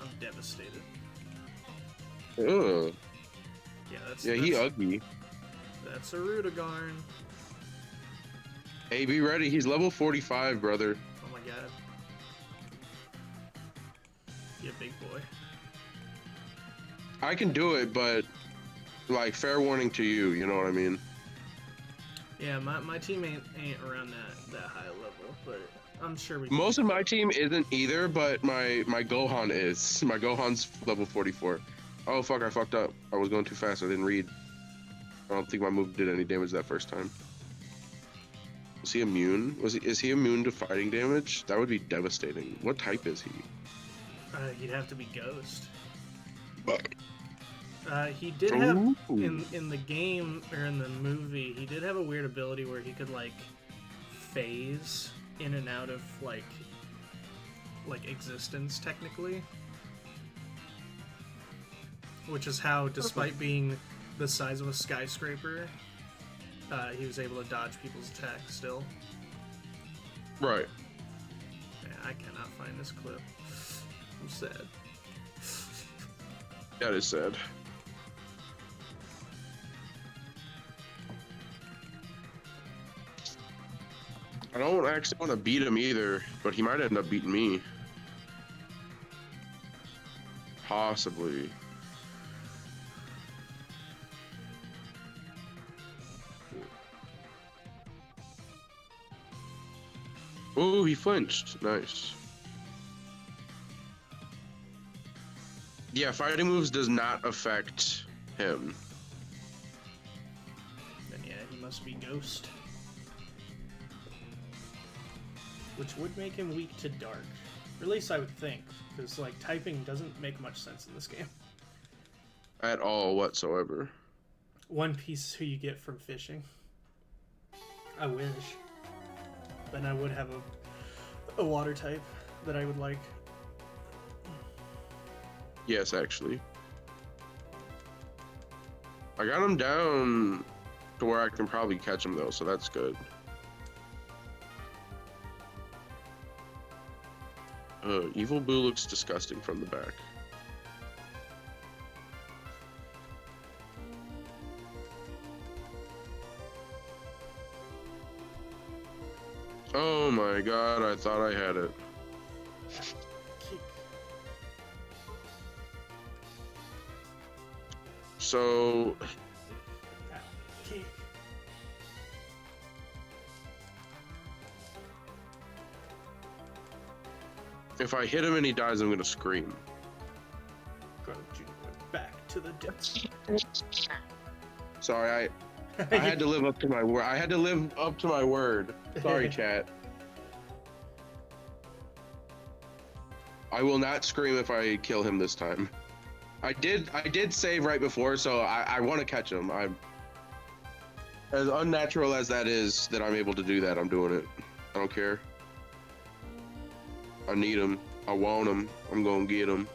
I'm devastated. Ugh. Yeah, he ugly. That's a Rudigarn. Hey, be ready. He's level 45, brother. Oh my god. Yeah, big boy. I can do it, but like fair warning to you, you know what I mean? Yeah, my team ain't around that high level, but I'm sure we can. Most of my team isn't either, but my Gohan is. My Gohan's level 44. Oh fuck, I fucked up. I was going too fast. I didn't read. I don't think my move did any damage that first time. Was he immune? Is he immune to fighting damage? That would be devastating. What type is he? He'd have to be Ghost. He did have in the game or in the movie, he did have a weird ability where he could like phase in and out of like existence technically, which is how, despite being the size of a skyscraper, he was able to dodge people's attacks still. Right. Man, I cannot find this clip. I'm sad. That is sad. don't actually want to beat him either, but he might end up beating me. Possibly. Oh, he flinched. Nice. Yeah, fighting moves does not affect him. Then yeah, he must be Ghost. Which would make him weak to Dark. Or at least I would think, because like typing doesn't make much sense in this game. At all whatsoever. One Piece who you get from fishing. I wish. Then I would have a water type that I would like. Yes, actually. I got him down to where I can probably catch him though, so that's good. Evil Boo looks disgusting from the back. Oh my god, I thought I had it. Kick. So... Kick. if I hit him and he dies, I'm gonna scream. Groju went back to the depths. Sorry, I had to live up to my word. I had to live up to my word. Sorry, chat. I will not scream if I kill him this time. I did save right before, so I want to catch him. As unnatural as that is, that I'm able to do that, I'm doing it. I don't care. I need him. I want him. I'm gonna get him.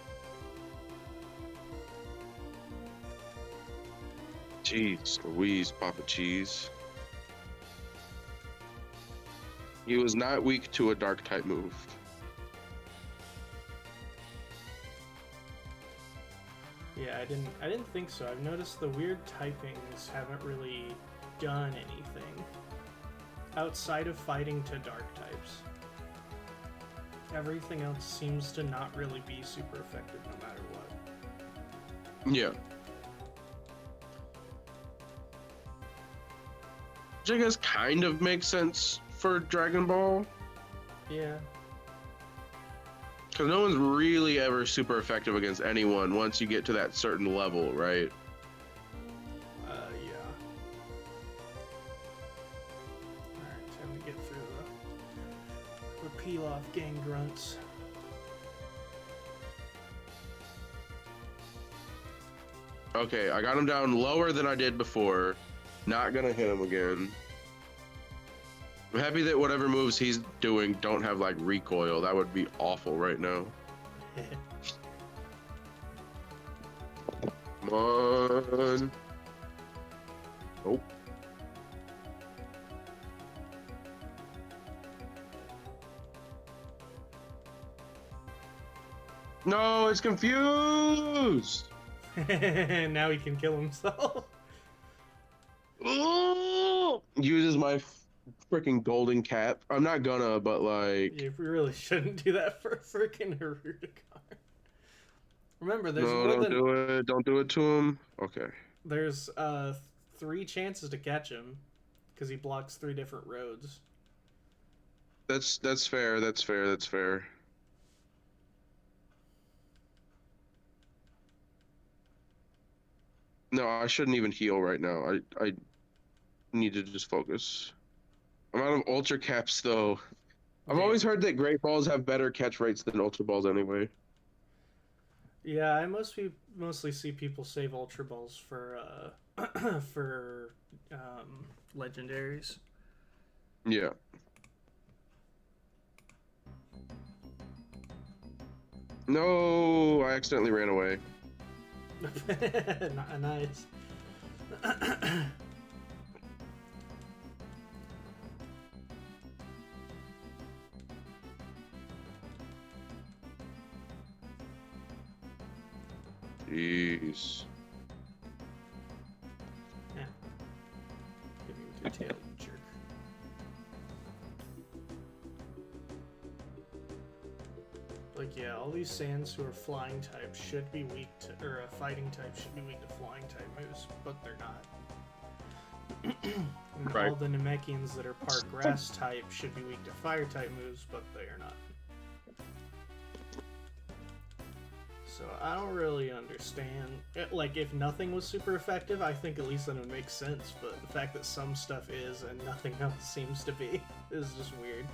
Jeez Louise, Papa Cheese. He was not weak to a dark type move. Yeah, I didn't think so. I've noticed the weird typings haven't really done anything outside of fighting to dark types. Everything else seems to not really be super effective no matter what. Yeah. Which I guess kind of makes sense for Dragon Ball. Yeah. Because no one's really ever super effective against anyone once you get to that certain level, right? Yeah. Alright, time to get through the peel off gang grunts. Okay, I got him down lower than I did before. Not gonna hit him again. I'm happy that whatever moves he's doing don't have like recoil. That would be awful right now. Come on. Nope. No, it's confused. Now he can kill himself. Oh! Uses my freaking golden cap. I'm not gonna, but like. You really shouldn't do that for a freaking Haruka card. Remember, there's No, more don't than do it. Don't do it to him. Okay. there's 3 chances to catch him because he blocks 3 different roads. That's fair. That's fair. That's fair. No, I shouldn't even heal right now. I need to just focus. I'm out of ultra caps though. I've always heard that great balls have better catch rates than ultra balls anyway. Yeah, I mostly see people save Ultra Balls for for legendaries. Yeah. No, I accidentally ran away. Nice. Jeez. Yeah. Give me with your tail, you jerk. yeah, all these Sands who are flying types should be weak to, or fighting types should be weak to flying type moves, but they're not. And Right. all the Namekians that are part grass type should be weak to fire type moves, but they are not. So I don't really understand. Like, if nothing was super effective, I think at least then it would make sense, but the fact that some stuff is and nothing else seems to be is just weird.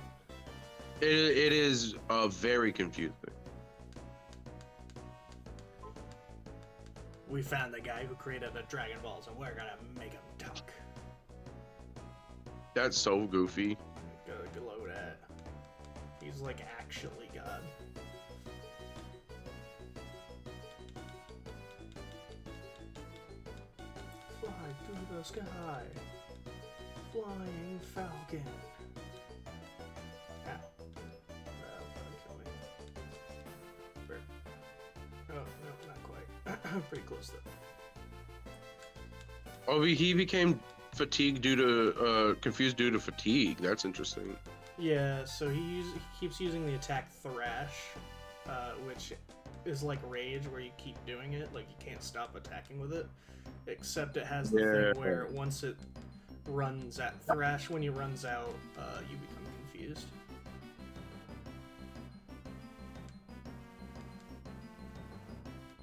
It is very confusing. We found the guy who created the Dragon Balls, and we're gonna make him talk. That's so goofy. Gotta glow that. He's like actually God. Fly through the sky, flying falcon. Ow. That'll probably kill me. Oh, no, not quite. Pretty close though. Oh, he became fatigued due to confused due to fatigue. That's interesting. Yeah, so he keeps using the attack Thrash, which is like Rage, where you keep doing it, like you can't stop attacking with it. Except it has the thing where once it runs at Thrash, when he runs out, you become confused.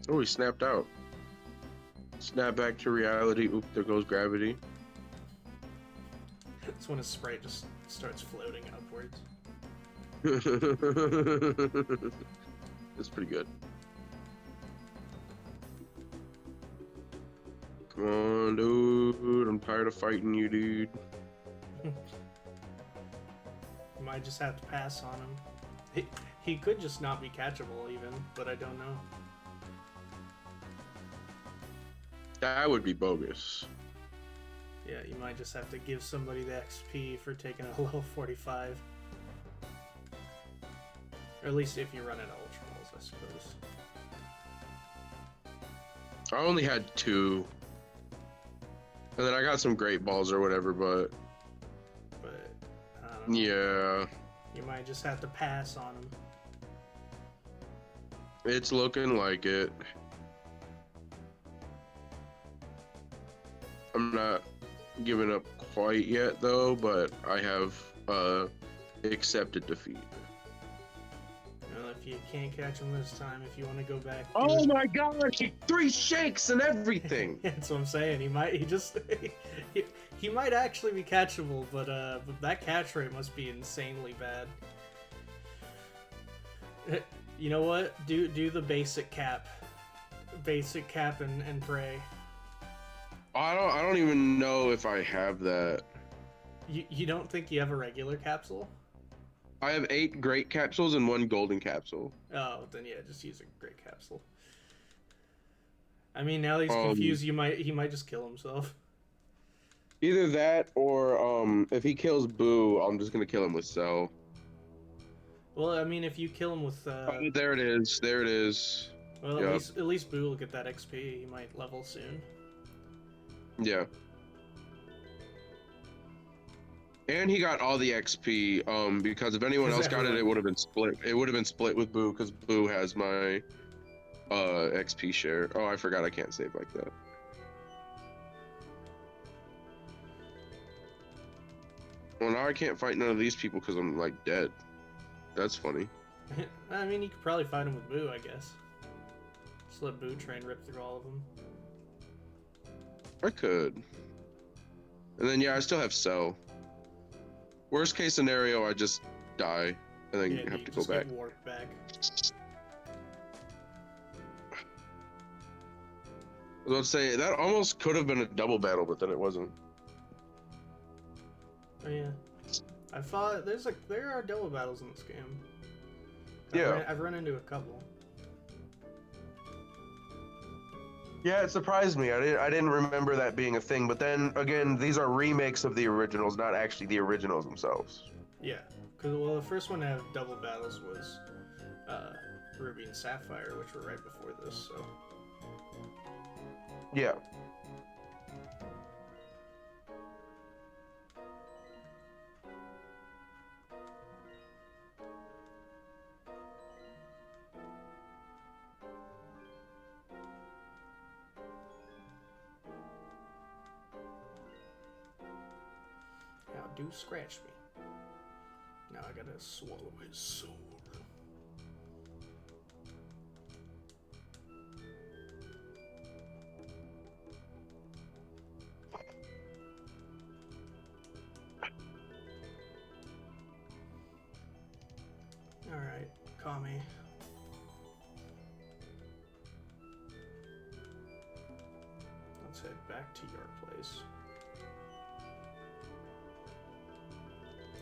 Oh, he snapped out. Snap back to reality. Oop, there goes gravity. It's when his sprite just starts floating upwards. That's pretty good. Come on, dude. I'm tired of fighting you, dude. You might just have to pass on him. He could just not be catchable even, but I don't know. That would be bogus. Yeah, you might just have to give somebody the XP for taking a level 45. Or at least if you run into Ultra Balls, I suppose. I only had 2. And then I got some great balls or whatever, but I don't know. yeah. You might just have to pass on him. It's looking like it. I'm not giving up quite yet though, but I have accepted defeat. Well, if you can't catch him this time, if you want to go back. Oh my gosh, 3 shakes and everything. That's what I'm saying. He might actually be catchable, but that catch rate must be insanely bad. You know what? Do the basic cap and pray. I don't even know if I have that. You don't think you have a regular capsule? I have 8 great capsules and 1 golden capsule. Oh, then yeah, just use a great capsule. I mean, now that he's confused, he might just kill himself. Either that or if he kills Boo, I'm just gonna kill him with Cell. Well, I mean, if you kill him with Oh, there it is. There it is. well, Yep. at least Boo will get that XP. He might level soon. Yeah. And he got all the XP, because if anyone else got it, it would have been split. It would have been split with Boo, because Boo has my XP share. Oh, I forgot I can't save like that. Well, now I can't fight none of these people because I'm like dead. That's funny. I mean, you could probably fight him with Boo, I guess. Just let Boo train rip through all of them. I could. And then yeah, I still have Cell. Worst case scenario, I just die and then have to go back. Get warped back. I was about to say that almost could have been a double battle, but then it wasn't. Oh yeah, I thought there are double battles in this game. Yeah, I've run into a couple. Yeah, it surprised me. I didn't remember that being a thing. But then again, these are remakes of the originals, not actually the originals themselves. Yeah, because well, the first one to have double battles was Ruby and Sapphire, which were right before this. So Yeah. do scratch me. Now I gotta swallow his soul. Alright, Kami. Let's head back to your place.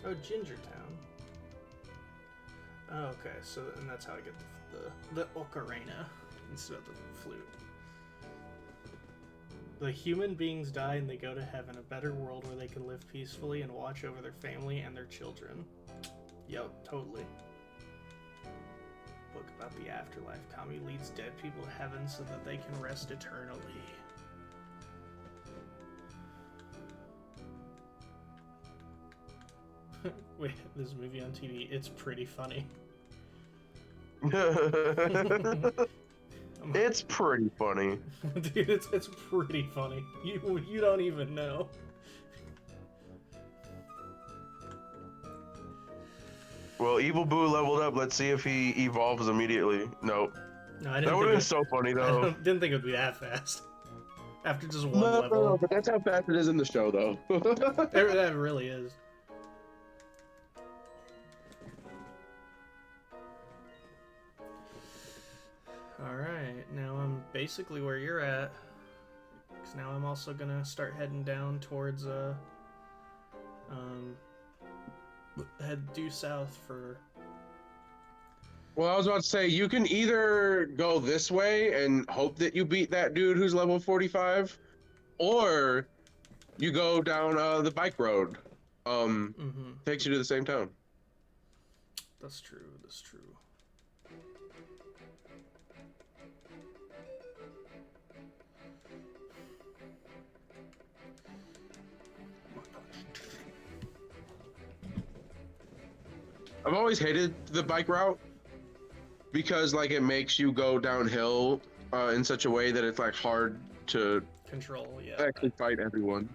Oh, Gingertown. Oh, okay, so and that's how I get the ocarina instead of the flute. The human beings die and they go to heaven, a better world where they can live peacefully and watch over their family and their children. Yep, totally. Book about the afterlife. Kami leads dead people to heaven so that they can rest eternally. Wait, this movie on TV, it's pretty funny. It's pretty funny. Dude, it's pretty funny. You don't even know. Well, Evil Boo leveled up. Let's see if he evolves immediately. Nope. No, I didn't. That would have been so funny, though. Didn't think it would be that fast. After just one No, level. but that's how fast it is in the show, though. That really is. Alright, now I'm basically where you're at. Because now I'm also gonna start heading down towards, head due south for... Well, I was about to say, you can either go this way and hope that you beat that dude who's level 45, or you go down the bike road. Takes you to the same town. That's true, that's true. I've always hated the bike route because like it makes you go downhill in such a way that it's like hard to control, yeah. Actually fight everyone.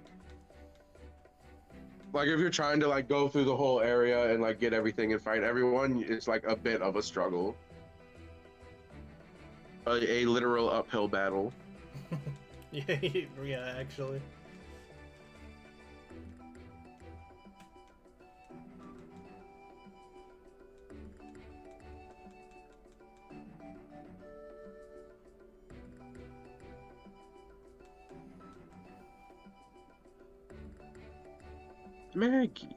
Like if you're trying to like go through the whole area and like get everything and fight everyone, it's like a bit of a struggle. A literal uphill battle. yeah, actually. Maggie.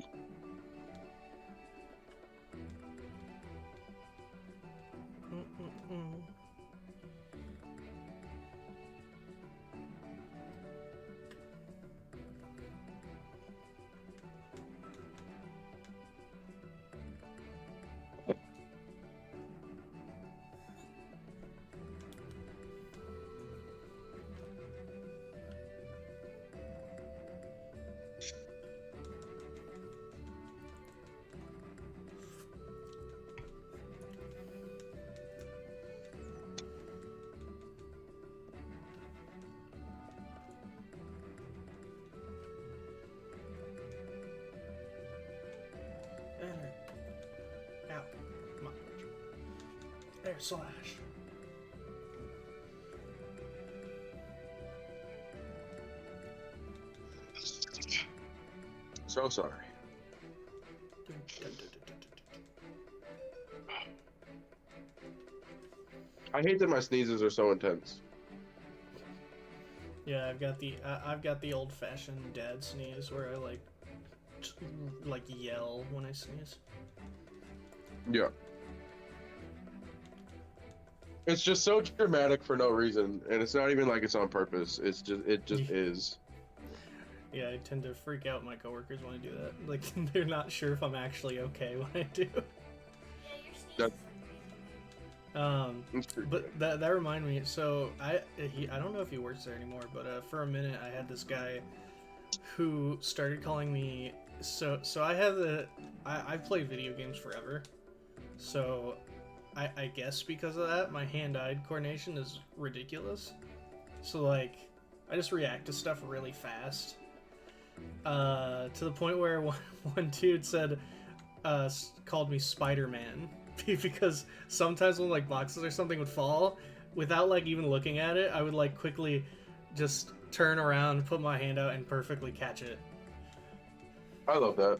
Ow. Come on. There, slash. So sorry. I hate that my sneezes are so intense. Yeah, I've got the old-fashioned dad sneeze where I like yell when I sneeze. Yeah. It's just so dramatic for no reason, and it's not even like it's on purpose. It just is. Yeah, I tend to freak out my coworkers when I do that. Like they're not sure if I'm actually okay when I do. But that reminded me. So I don't know if he works there anymore, but for a minute I had this guy who started calling me. So I have I've played video games forever, so I guess because of that my hand-eye coordination is ridiculous. So like I just react to stuff really fast. To the point where one dude said, called me Spider-Man because sometimes when like boxes or something would fall, without like even looking at it, I would like quickly just turn around, put my hand out, and perfectly catch it. I love that.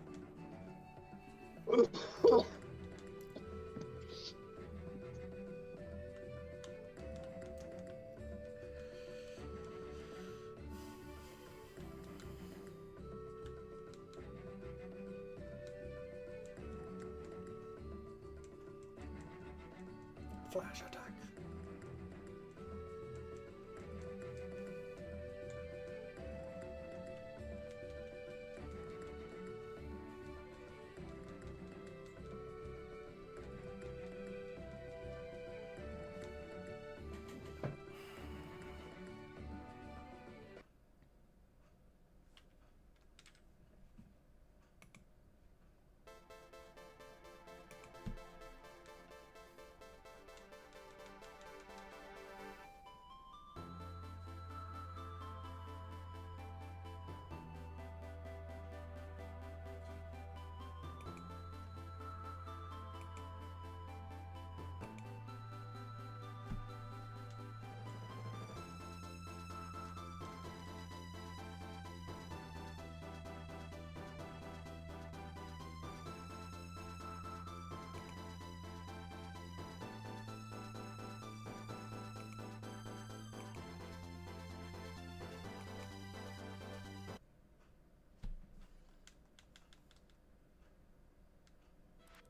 Flash attack.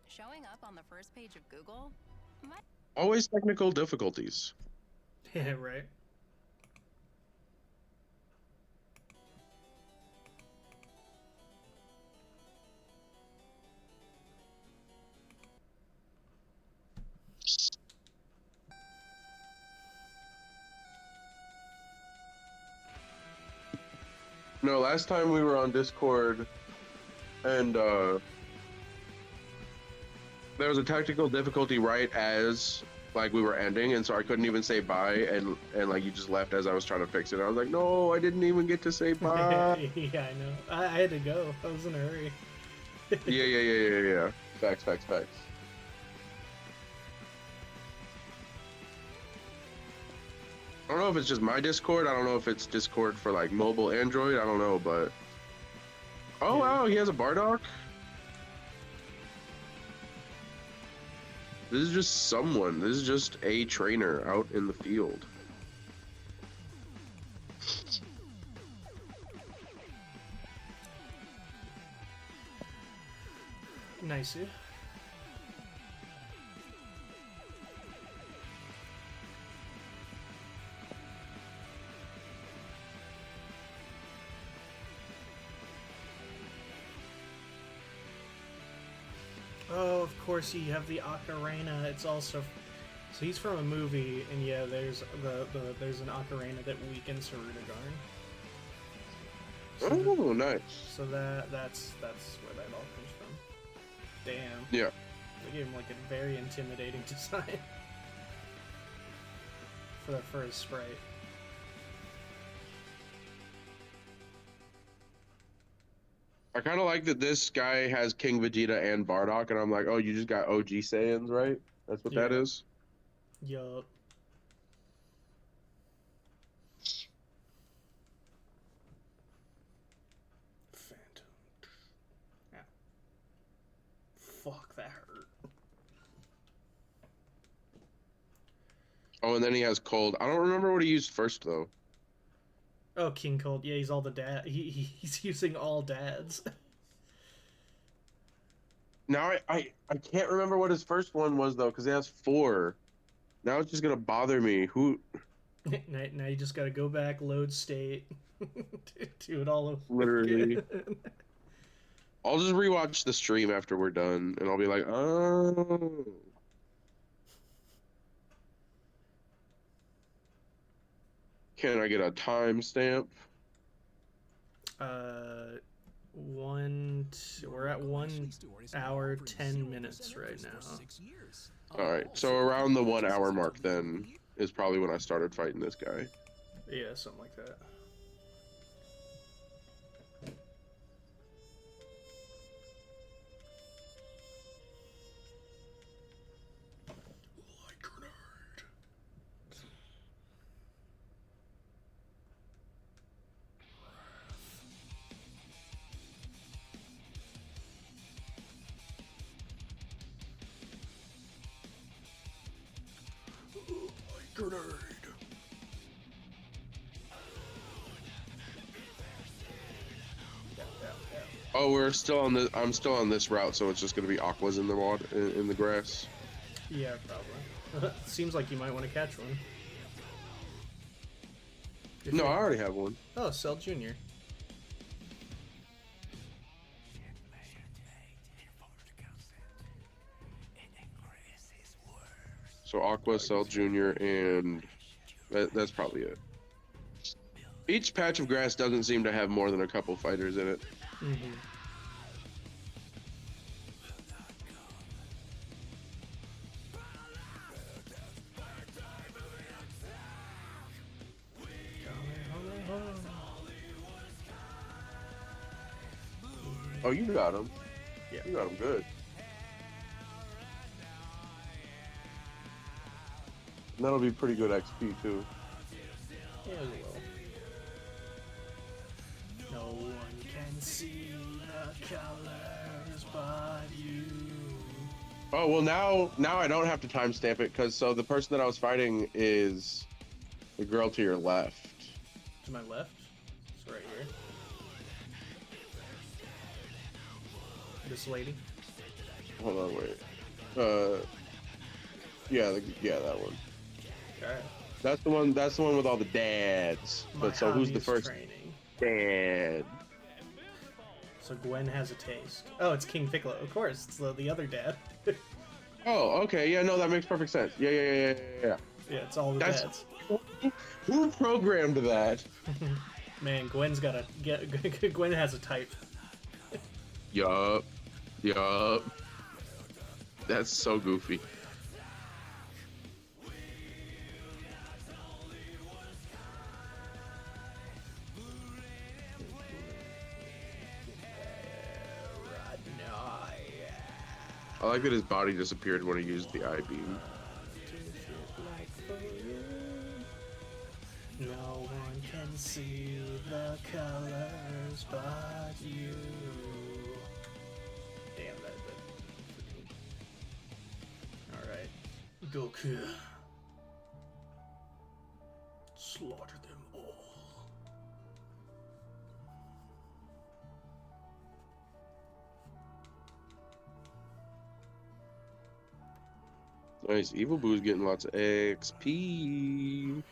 Showing up on the first page of Google? Always technical difficulties. Yeah, right. No, last time we were on Discord and there was a technical difficulty right as like we were ending, and so I couldn't even say bye, and like you just left as I was trying to fix it. I was like, no, I didn't even get to say bye. Yeah, I know. I had to go. I was in a hurry. Yeah. Facts. I don't know if it's just my Discord. I don't know if it's Discord for like mobile Android. I don't know, but oh wow, he has a Bardock. This is just someone. This is just a trainer out in the field. Nice. Oh, of course you have the ocarina. It's also so he's from a movie, and yeah, there's there's an ocarina that weakens Sarudagarn. Oh, nice. So that's where that all comes from. Damn. Yeah. They gave him like a very intimidating design for his sprite. I kind of like that this guy has King Vegeta and Bardock, and I'm like, oh, you just got OG Saiyans, right? That's what that is? Yup. Phantom. Yeah. Fuck, that hurt. Oh, and then he has Cold. I don't remember what he used first, though. Oh, King Cold. Yeah, he's all the dad. He's using all dads. Now I can't remember what his first one was, though, because he has 4. Now it's just gonna bother me. Who? Now you just gotta go back, load state, do it all over Literally. again. I'll just rewatch the stream after we're done, and I'll be like, oh. Can I get a timestamp? We're at 1 hour 10 minutes right now. All right, so around the 1 hour mark then is probably when I started fighting this guy. Yeah, something like that. Grenade. Oh, we're still on the. I'm still on this route, so it's just gonna be aquas in the water, in the grass. Yeah, probably. Seems like you might want to catch one. No, I already have one. Oh, Cell Junior. So Aqua, Cell Junior, and that's probably it. Each patch of grass doesn't seem to have more than a couple fighters in it. Mm-hmm. Oh, you got him. Yeah. You got him good. And that'll be pretty good XP too. Yeah, it will. No one can see the colors but you. Oh well, now I don't have to timestamp it because so the person that I was fighting is the girl to your left. To my left? It's right here. This lady? Hold on, wait. Yeah, that one. Alright. That's the one. That's the one with all the dads. My But so who's hobby the is first training. dad? So Gwen has a taste. Oh, it's King Piccolo. Of course, it's the other dad. Oh, okay. Yeah, no, that makes perfect sense. Yeah. Yeah, it's all the That's- dads. Who programmed that? Man, Gwen's got a Gwen has a type. Yup. That's so goofy. I like that his body disappeared when he used the I-beam. No one can see the colors but you. Damn that. Alright. Goku. Slaughter them all. Nice. Evil Boo's getting lots of XP.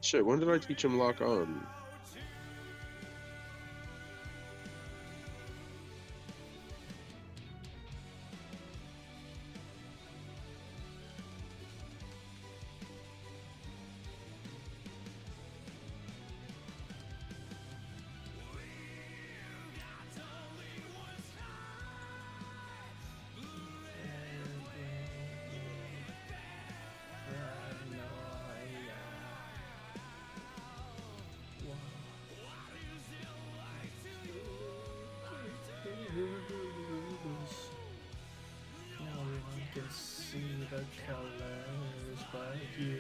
Shit, when did I teach him lock on? No one can see the colors but you.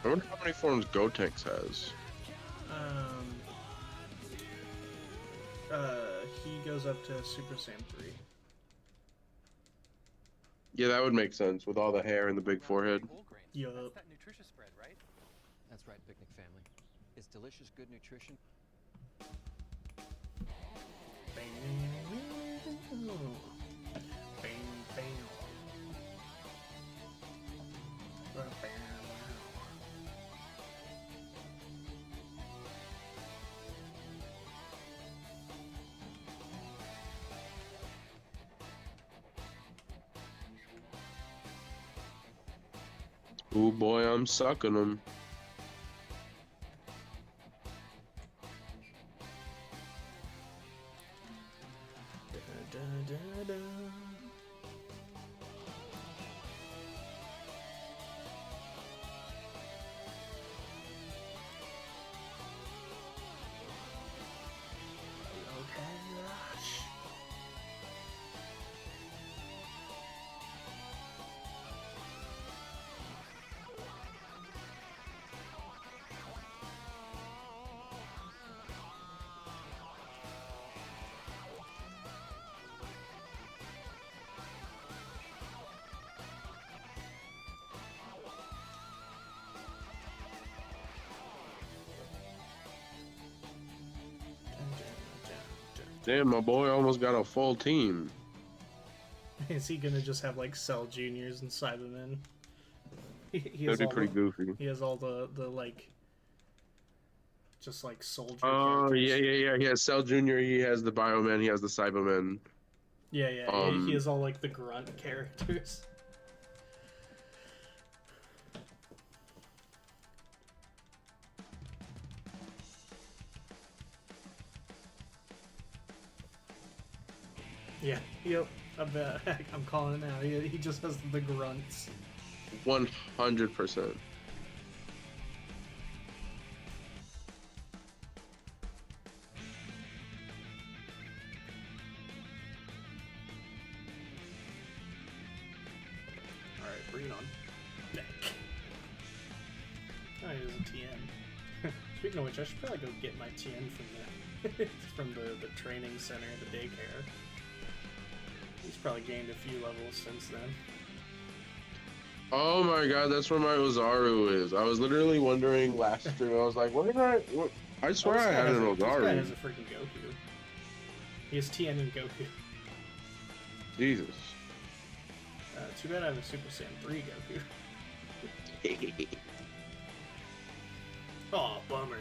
I wonder how many forms Gotenks has. He goes up to Super Saiyan 3. Yeah, that would make sense with all the hair and the big forehead. Yup. That's that nutritious spread, right? That's right, picnic family. It's delicious, good nutrition. Ooh boy, I'm sucking them. Da-da. Okay, Rush. Damn, my boy almost got a full team. Is he gonna just have like Cell Juniors and Cybermen? He has That'd be all pretty the, goofy. He has all the like, just like soldier Oh, characters. yeah. He has Cell Jr., he has the Bioman, he has the Cyberman. Yeah. He has all like the grunt characters. Yeah, yep. I bet. I'm calling it now. He just has the grunts. 100%. Alright, bring it on. Neck. Oh, he has a TN. Speaking of which, I should probably go get my TN from the training center, the daycare. He's probably gained a few levels since then. Oh my god, that's where my Ozaru is. I was literally wondering last stream, I was like, I swear This I guy had has an This guy Ozaru. has a freaking Goku. He has TN and Goku. Jesus. Too bad I have a Super Saiyan 3 Goku. Aw, bummer.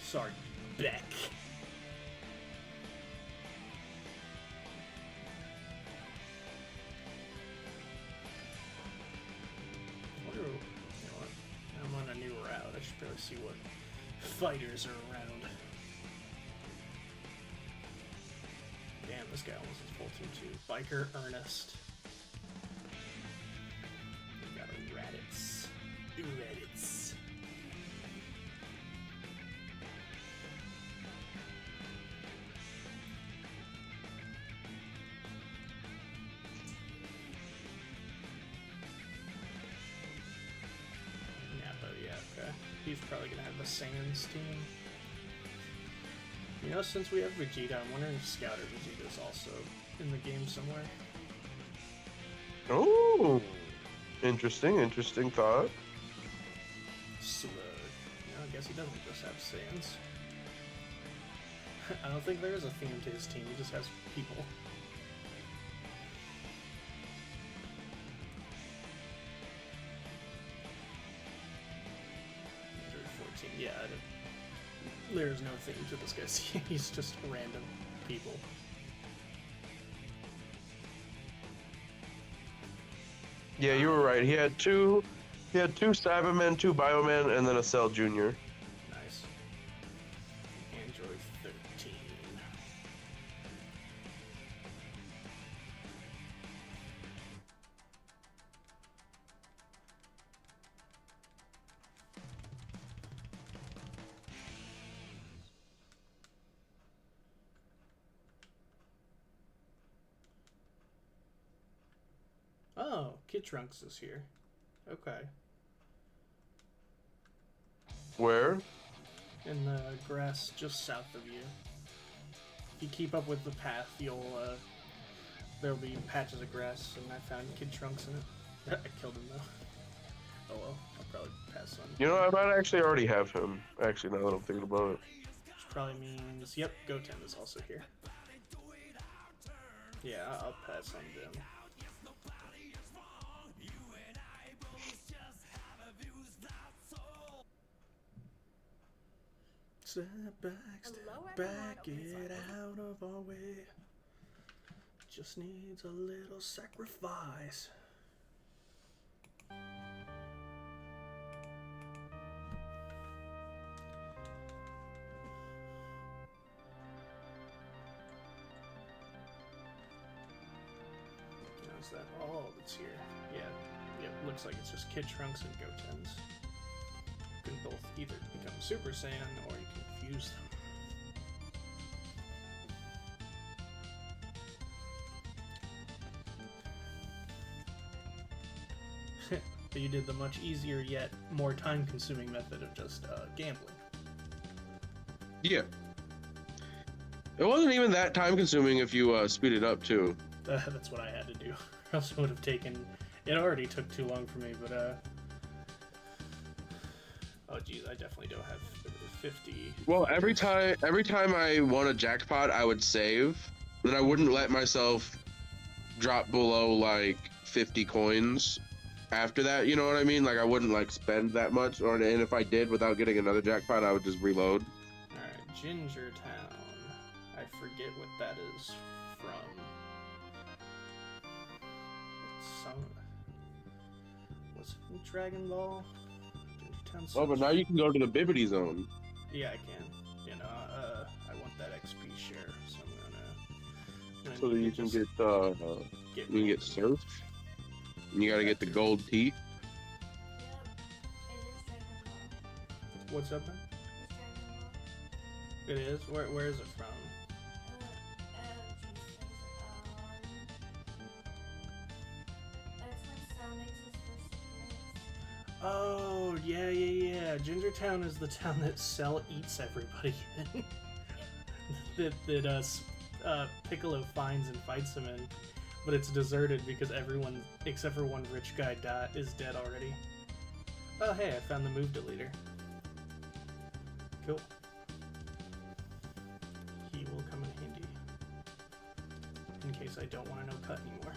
Sorry, Beck. You know what? I'm on a new route. I should probably see what fighters are around. Damn, this guy almost has full team too. Biker Ernest. We got a Raditz. Raditz. Nappa, yeah, okay. He's probably gonna have the Sans team. You know, since we have Vegeta, I'm wondering if Scouter Vegeta's also in the game somewhere. Oh, interesting thought. Slug. No, I guess he doesn't just have Sans. I don't think there is a theme to his team, he just has people. Android 14, yeah, there is no theme to this guy's team, he's just random people. Yeah, you were right. He had two Cybermen, two Biomen, and then a Cell Jr. Nice. Android 13. Oh, Kid Trunks is here. Okay. Where? In the grass just south of you. If you keep up with the path, there'll be patches of grass, and I found Kid Trunks in it. I killed him though. Oh well, I'll probably pass on. You know, I might actually already have him. Actually, now that I'm thinking about it. Which probably means, yep, Goten is also here. Yeah, I'll pass on them. Step back, get out of our way. Just needs a little sacrifice. Is that all that's here? Yeah. Yep, looks like it's just Kid Trunks and Gotenks. You can both either become Super Saiyan or you can fuse them. But you did the much easier yet more time-consuming method of just gambling. Yeah. It wasn't even that time consuming if you speed it up too. That's what I had to do. Or else it would have taken. It already took too long for me, but oh geez, I definitely don't have 50. Well, every time I won a jackpot, I would save. Then I wouldn't let myself drop below like 50 coins after that. You know what I mean? Like I wouldn't like spend that much on it. And if I did without getting another jackpot, I would just reload. All right, Ginger Town. I forget what that is from. It's some. Was it from Dragon Ball? Ginger Town. Oh, but now you can go to the Babidi zone. Yeah, I can. You know, I want that XP share, so I'm gonna So that you can get you can get surf. And you gotta get the gold teeth. What's up, man? It is? Where is it from? Oh, yeah. Ginger Town is the town that Cell eats everybody in. that Piccolo finds and fights him in. But it's deserted because everyone, except for one rich guy, is dead already. Oh, hey, I found the move deleter. Cool. He will come in handy. In case I don't want to know cut anymore.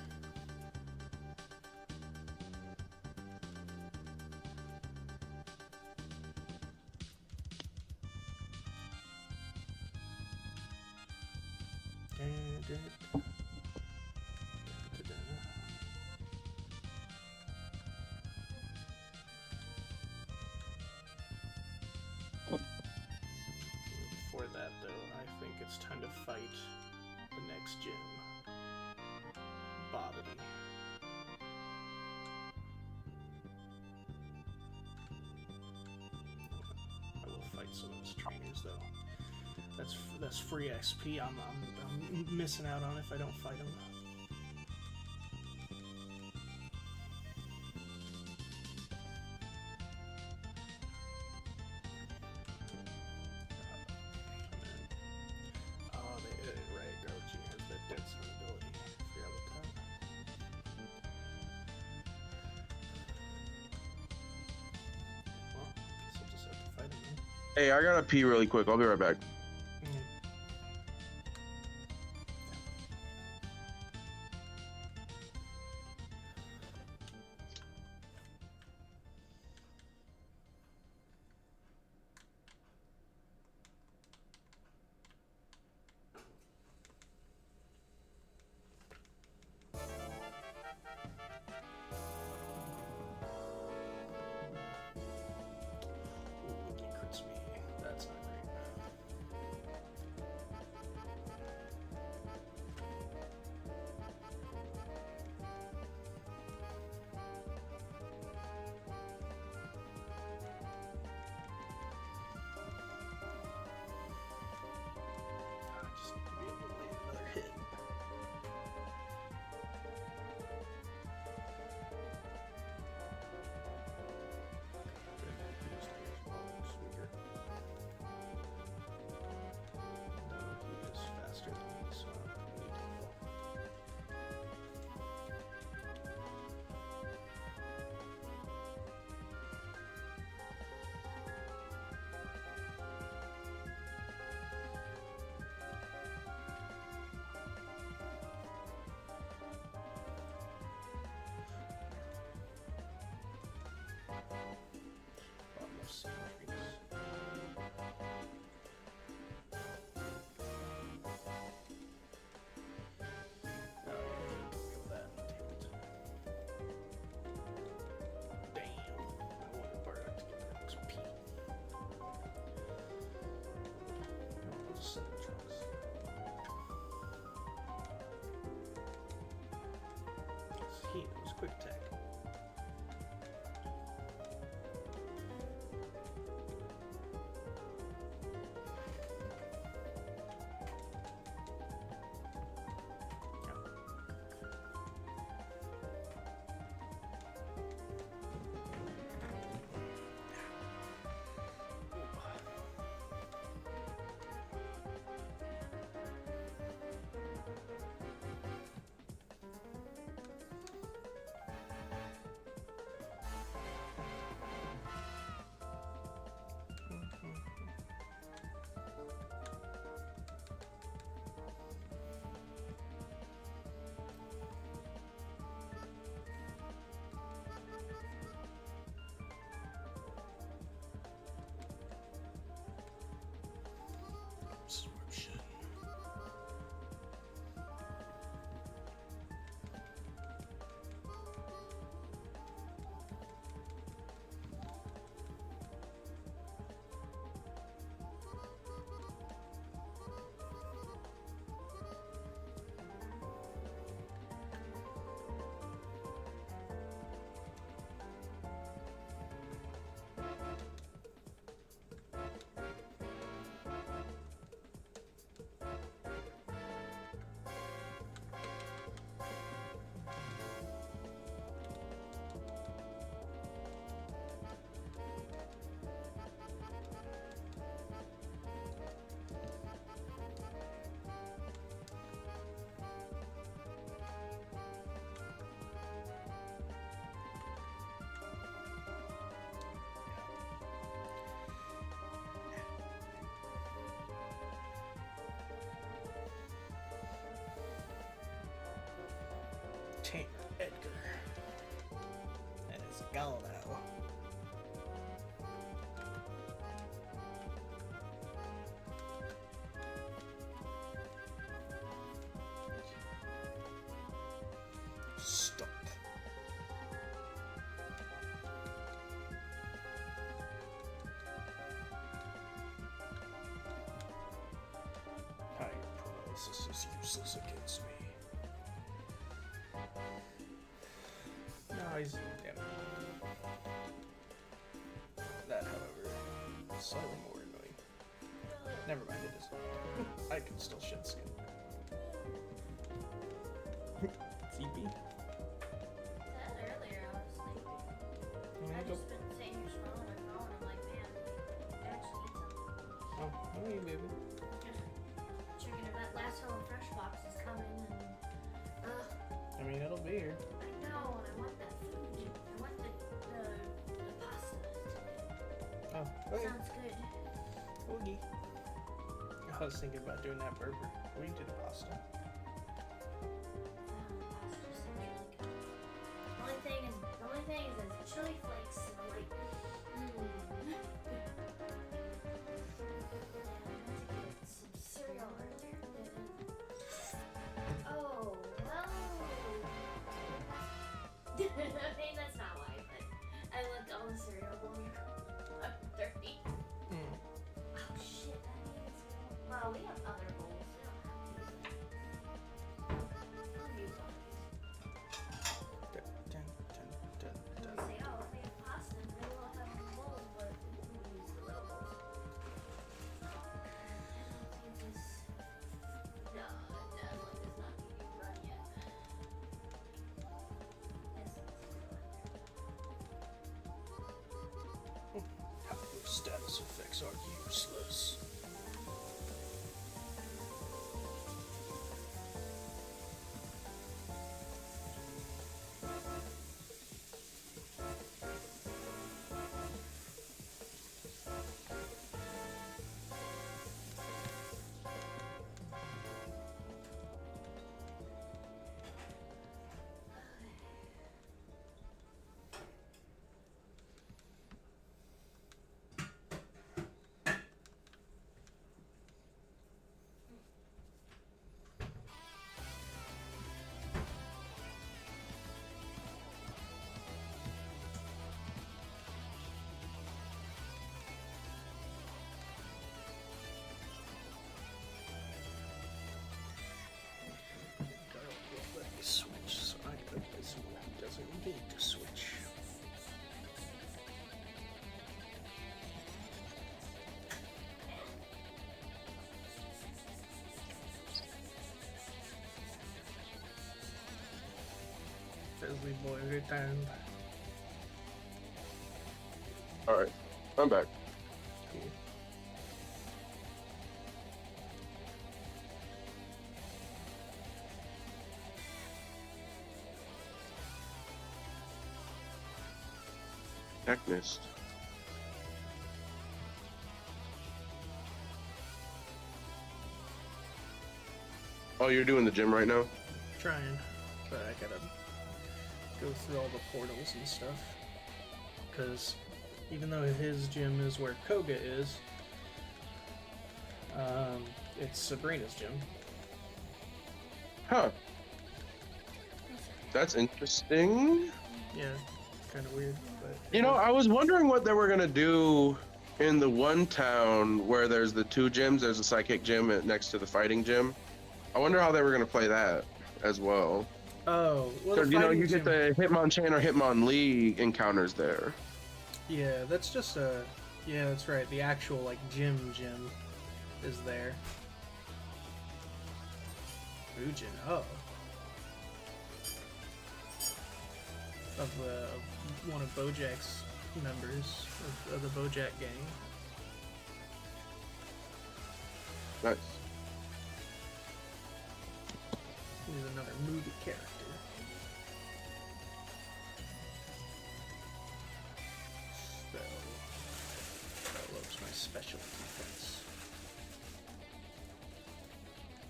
For that, though, I think it's time to fight the next gym. Babidi. I will fight some of his trainers, though. That's free XP I'm missing out on if I don't fight him. Hey, I gotta pee really quick. I'll be right back. That's not great. Tamer Edgar. And it's gone now. Stop. Higher paralysis is useless against me. No, he's damn. That, however, is slightly more annoying. Never mind, it isn't. I can still shed skin. TP? Said earlier I was sleepy. I just been sitting here scrolling my phone. I'm like, man, I actually eat something. Oh, hey, baby. Checking if that last Hello Fresh box is coming, and I mean, it'll be here. I know, and I want that food. I want the pasta today. Oh, okay. Sounds good. Oogie. I was thinking about doing that burger. We did pasta. Pasta's so really good. The only thing is there's chili flakes, and I'm like, some cereal earlier. Oh, well. I mean, that's not why, but I looked all the cereal bowls. I'm 30. Oh shit, that means. Well, we have other bowls. We don't have to use them. I'll use one of these. They say, oh, we have pasta, and we will have bowls, but we can use the little bowls. I don't think this. No, that one does not need to be run yet. This one's still under. Status effects are useless. Switch, so I gotta play someone who doesn't need to switch. Grizzly boy returned. Alright, I'm back. Cool. Heck missed. Oh, you're doing the gym right now? Trying, but I gotta go through all the portals and stuff. Because even though his gym is where Koga is, it's Sabrina's gym. Huh. That's interesting. Yeah, kind of weird, but You know, I was wondering what they were gonna do in the one town where there's the two gyms. There's a psychic gym next to the fighting gym. I wonder how they were gonna play that as well. oh, well, Because you know, you gym, get the Hitmonchan or Hitmonlee encounters there. yeah, that's just a, yeah, that's right. The actual like gym is there. Fujin, oh, of one of Bojack's members of the Bojack gang. Nice. He's another movie character. Spell. That loves my special defense.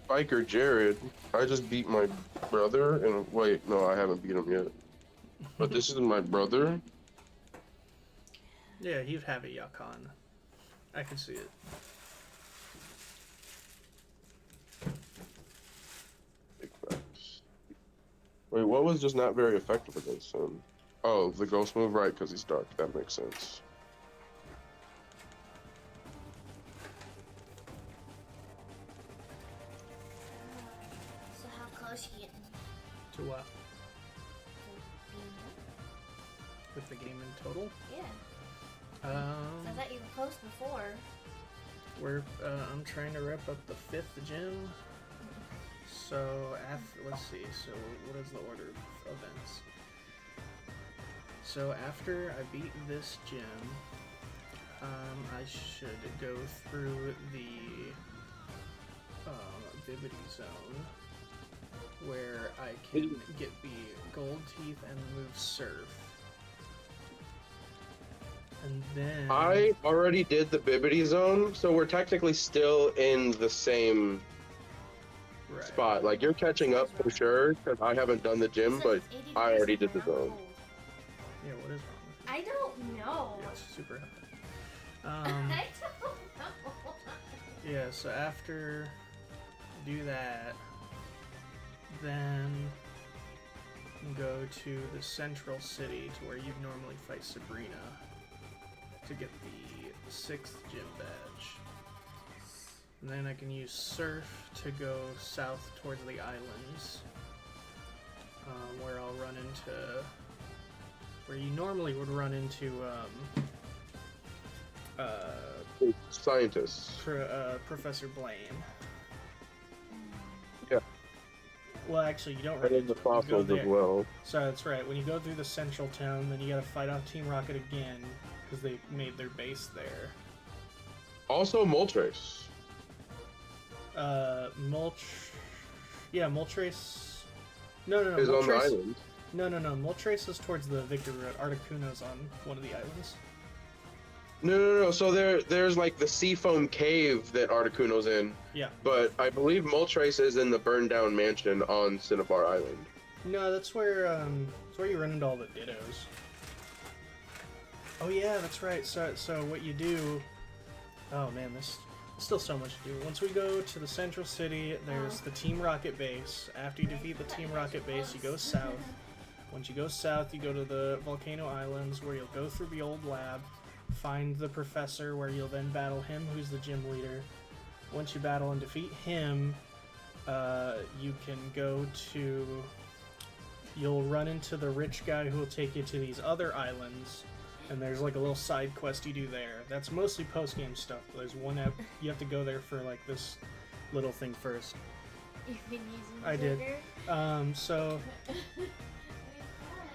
Biker Jared. I just beat my brother, and wait, no, I haven't beat him yet. But this is my brother. Yeah, he'd have a Yukon. I can see it. Big facts. Wait, what was just not very effective against him? Oh, the ghost move, right? Because he's dark. That makes sense. So how close you getting To what? to being done? With the game in total? Yeah. So I thought you were close before. I'm trying to wrap up the 5th gym. So let's see. So what is the order of events? So after I beat this gym, I should go through the Babidi zone, where I can get the gold teeth and move surf. And then I already did the Babidi zone, so we're technically still in the same right. spot. Like, you're catching up for sure, because I haven't done the gym, but I already did the zone. Yeah, what is wrong with it? I don't know. Yeah, it's super hot. I don't know. Yeah, so after do that, then go to the central city to where you'd normally fight Sabrina to get the 6th gym badge. And then I can use Surf to go south towards the islands, where I'll run into where you normally would run into Scientists. Professor Blaine. Yeah. Well, actually, you don't And run then into the him. You go fossils there. as well. So that's right. When you go through the central town, then you gotta fight off Team Rocket again because they made their base there. Also, Moltres. Moltres. No, Is on the Moltres. island. No. Moltres is towards the Victory Road. Articuno's on one of the islands. No. So there's like the Seafoam Cave that Articuno's in. Yeah. But I believe Moltres is in the burned down mansion on Cinnabar Island. No, that's where you run into all the Dittos. Oh yeah, that's right. So what you do? Oh man, there's still so much to do. Once we go to the central city, there's the Team Rocket base. After you defeat the Team Rocket base, you go south. Once you go south, you go to the Volcano Islands, where you'll go through the old lab, find the professor, where you'll then battle him, who's the gym leader. Once you battle and defeat him, you can go to... You'll run into the rich guy who will take you to these other islands, and there's like a little side quest you do there. That's mostly post-game stuff, but there's one app you have to go there for like this little thing first. You've been using I did.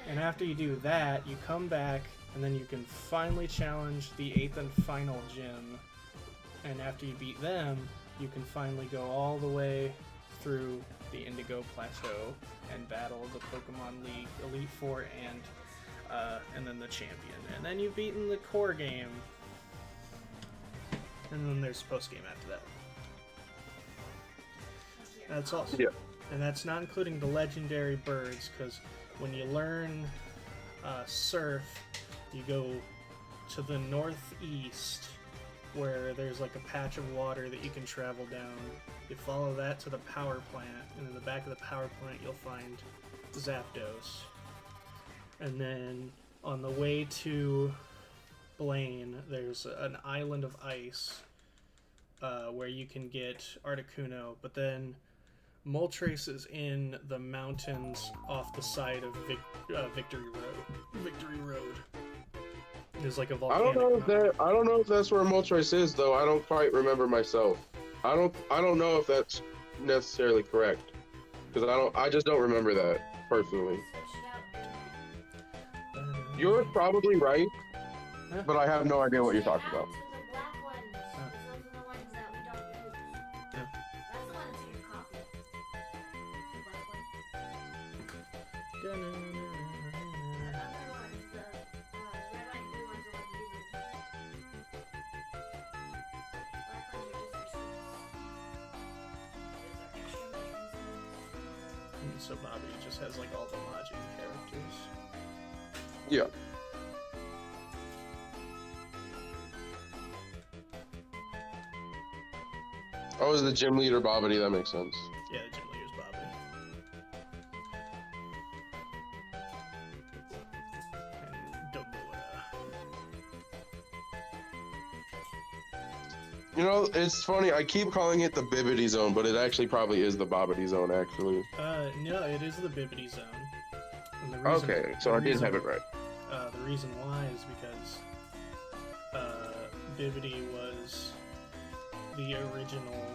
And after you do that, you come back, and then you can finally challenge the 8th and final gym. And after you beat them, you can finally go all the way through the Indigo Plateau and battle the Pokemon League Elite Four and then the champion. And then you've beaten the core game. And then there's post game after that. That's awesome. Yeah. And that's not including the legendary birds, because when you learn Surf, you go to the northeast, where there's like a patch of water that you can travel down. You follow that to the power plant, and in the back of the power plant you'll find Zapdos. And then on the way to Blaine, there's an island of ice where you can get Articuno, but then Moltres is in the mountains off the side of Victory Road. Victory Road. There's like a volcanic I don't know if that's where Moltres is, though. I don't quite remember myself. I don't know if that's necessarily correct, because I just don't remember that personally. You're probably right, but I have no idea what you're talking about. so Babidi just has like all the Majin characters. Yeah. Oh, is the gym leader Babidi? That makes sense. Yeah, the gym leader's Babidi. And Domura. You know, it's funny. I keep calling it the Babidi zone, but it actually probably is the Babidi zone, actually. No, it is the Babidi zone. And the reason, Okay, so I did have it right. The reason why is because Babidi was the original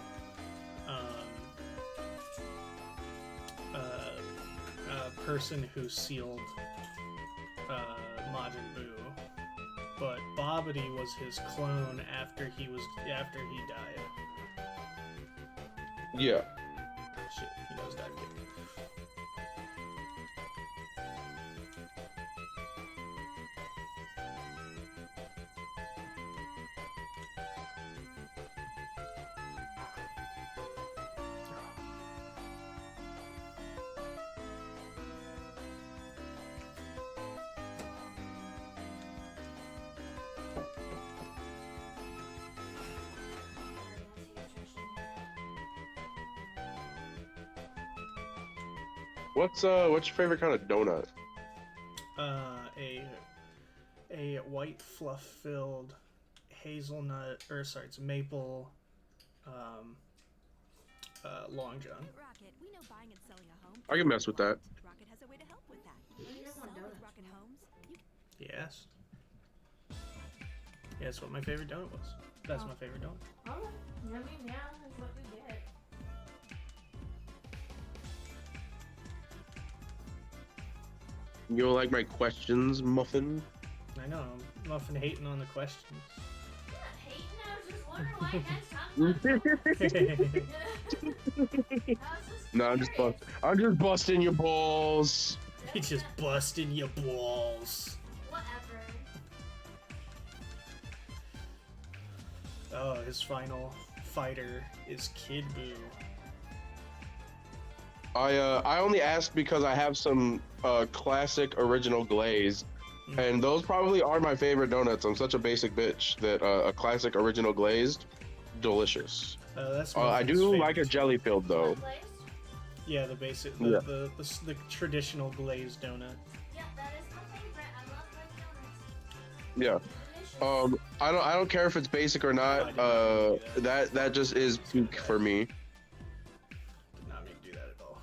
person who sealed Majin Buu, but Babidi was his clone after he died. Yeah. Shit, he knows that kid. What's your favorite kind of donut? A white fluff-filled hazelnut, or sorry, it's maple, long john. Rocket, we know buying and selling a home. I can mess with that. Rocket has a way to help with that. You just want So with donuts. Rocket Homes, you Yes. Yeah, that's what my favorite donut was. That's my favorite donut. Oh, I mean, yeah, that's what we get. You don't like my questions, Muffin? I know, I'm often hating on the questions. I'm not hating, I was just wondering why you guys talk No, I'm just busting your balls. He's just busting your balls. Whatever. Oh, his final fighter is Kid Buu. I only asked because I have some classic original glaze, and those probably are my favorite donuts. I'm such a basic bitch that a classic original glazed, delicious. That's I do Muffin's like a favorite. jelly filled though. What place? Yeah, the basic, Yeah. the traditional glazed donut. Yeah, that is my favorite. I love glazed donuts. Yeah. Delicious. I don't care if it's basic or not. That just is peak for me. Did not mean to do that at all.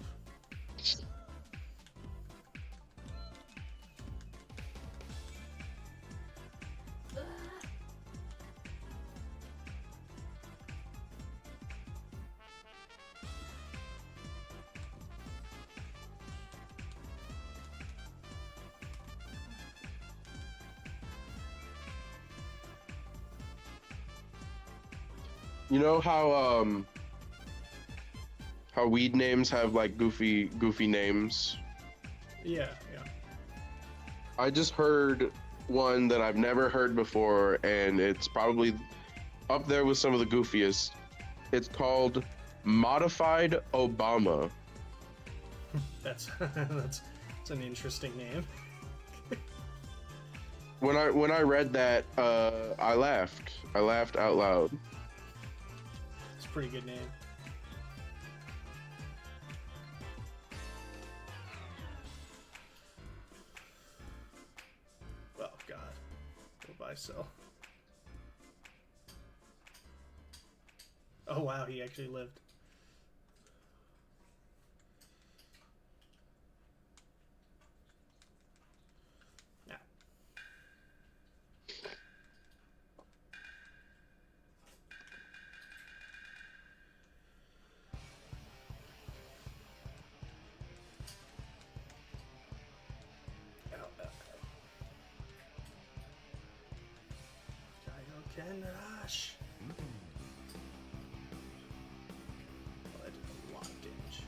You know how weed names have like goofy names? Yeah, yeah. I just heard one that I've never heard before, and it's probably up there with some of the goofiest. It's called Modified Obama. That's that's an interesting name. When I read that, I laughed. I laughed out loud. It's a pretty good name. Oh God. Go buy sell. Oh wow, he actually lived. Yeah. Kaioken Rush. Oh, I did a lot of damage.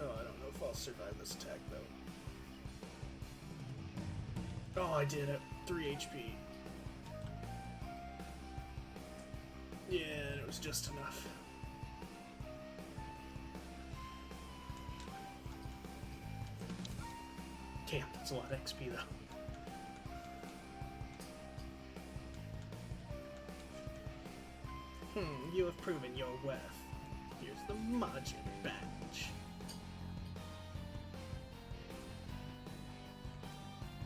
Oh, I don't know if I'll survive this attack though. Oh, I did it. 3 HP. Yeah, and it was just enough. Damn, that's a lot of XP though. You have proven your worth. Here's the margin badge.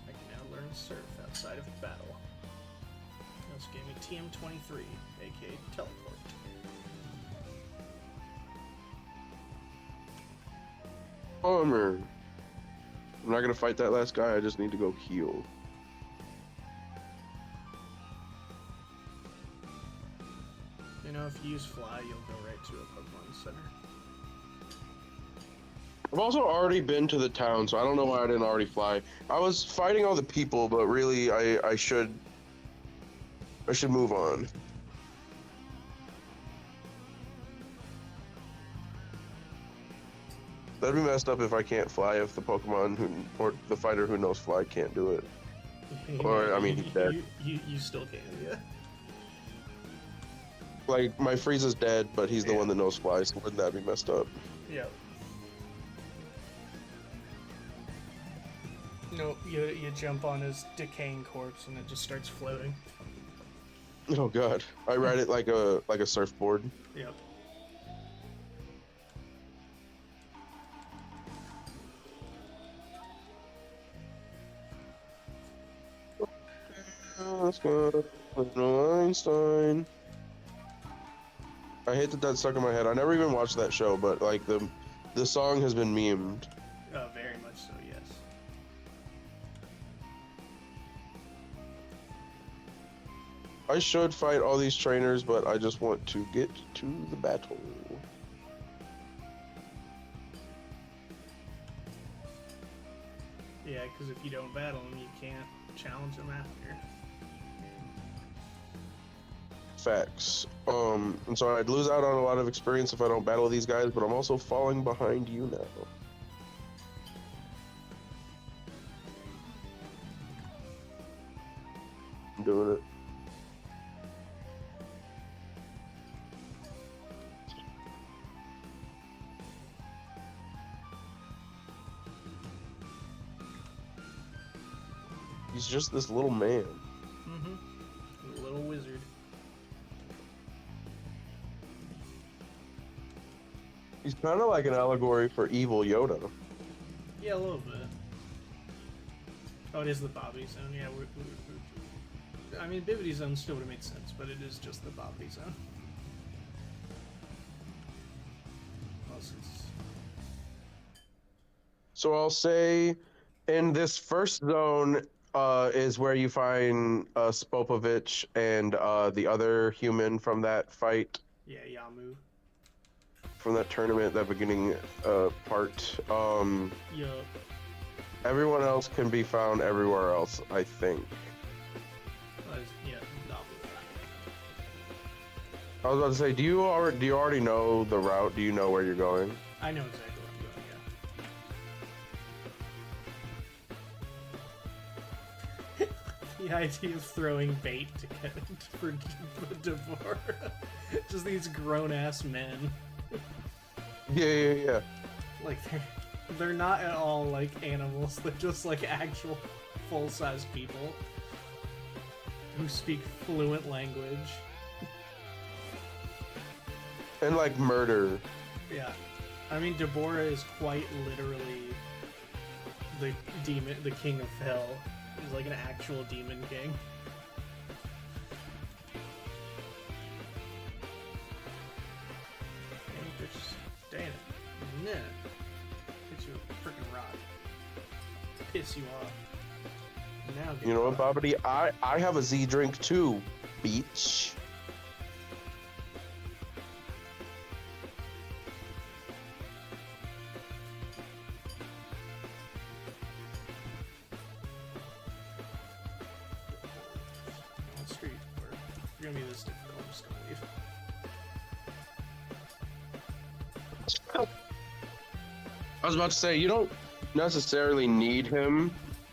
I can now learn surf outside of battle. This gave me TM23, aka teleport. Bummer. I'm not gonna fight that last guy, I just need to go heal. You know, if you use fly, you'll go right to a Pokemon Center. I've also already been to the town, so I don't know why I didn't already fly. I was fighting all the people, but really, I should move on. That'd be messed up if I can't fly, if the Pokemon or the fighter who knows fly can't do it. Or, I mean, he's dead. You still can, yeah. Like, my Frieza's dead, but he's the one that knows fly, so wouldn't that be messed up? Yeah. No, you jump on his decaying corpse and it just starts floating. Oh god. I ride it like a surfboard. Yep. Let's go. Einstein. I hate that that's stuck in my head. I never even watched that show, but like the song has been memed. Oh, very much so, yes. I should fight all these trainers, but I just want to get to the battle. Yeah, because if you don't battle him, you can't challenge him after. Facts. And so I'd lose out on a lot of experience if I don't battle these guys, but I'm also falling behind you now. I'm doing it. He's just this little man. Mm-hmm. Little wizard. He's kind of like an allegory for evil Yoda. Yeah, a little bit. Oh, it is the Babidi zone. Yeah, I mean, Babidi zone still would have made sense, but it is just the Babidi zone. Well, So I'll say, in this first zone, is where you find Spopovich and the other human from that fight, yeah, Yamu. from that tournament, that beginning part. Yup. Everyone else can be found everywhere else, I think. Yeah, Nabu. I was about to say, do you already know the route? Do you know where you're going? I know exactly where I'm going, yeah. The idea of throwing bait to get for Devora. Just these grown-ass men. Yeah. Like, they're not at all like animals. They're just like actual full-size people who speak fluent language. And like murder. Yeah. I mean, Deborah is quite literally the demon, the king of hell. He's like an actual demon king. Damn it. Nah. Hit you with a freaking rock. Piss you off. Now get You know what, fucked. Babidi? I have a Z drink too, bitch. On the street, or if you're gonna be this difficult, I'm just gonna leave. I was about to say, you don't necessarily need him.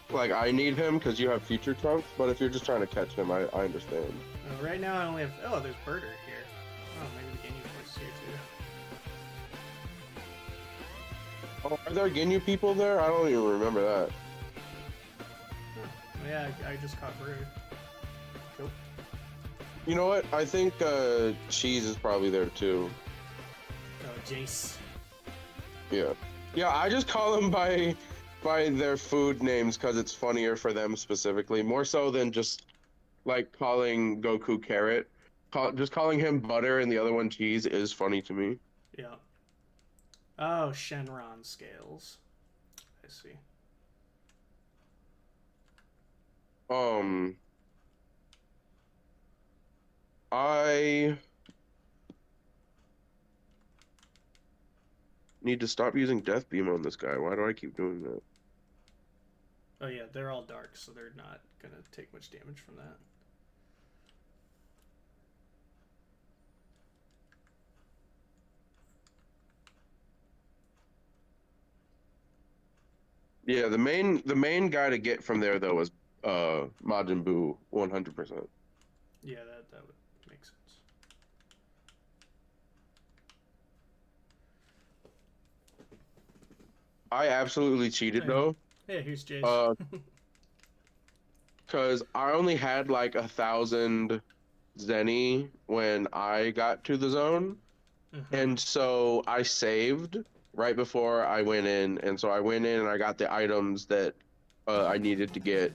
Like, I need him because you have future trunks, but if you're just trying to catch him, I understand. Right now I only have... Oh, there's Birder here. Oh, maybe the Ginyu Force is here too. Oh, are there Ginyu people there? I don't even remember that. Yeah, I just caught Brood. Cool. You know what? I think Cheese is probably there too. Oh, Jace. Yeah. Yeah, I just call them by their food names because it's funnier for them specifically, more so than just like calling Goku Carrot. Just calling him Butter and the other one Cheese is funny to me. Yeah. Oh, Shenron scales. I see. I need to stop using Death Beam on this guy. Why do I keep doing that? Oh yeah, they're all dark, so they're not gonna take much damage from that. Yeah, the main guy to get from there though was Majin Buu 100%. Yeah, that would make sense. I absolutely cheated though. Hey, here's Jace. Cause I only had like 1,000 Zenny when I got to the zone, and so I saved right before I went in, and so I went in and I got the items that I needed to get,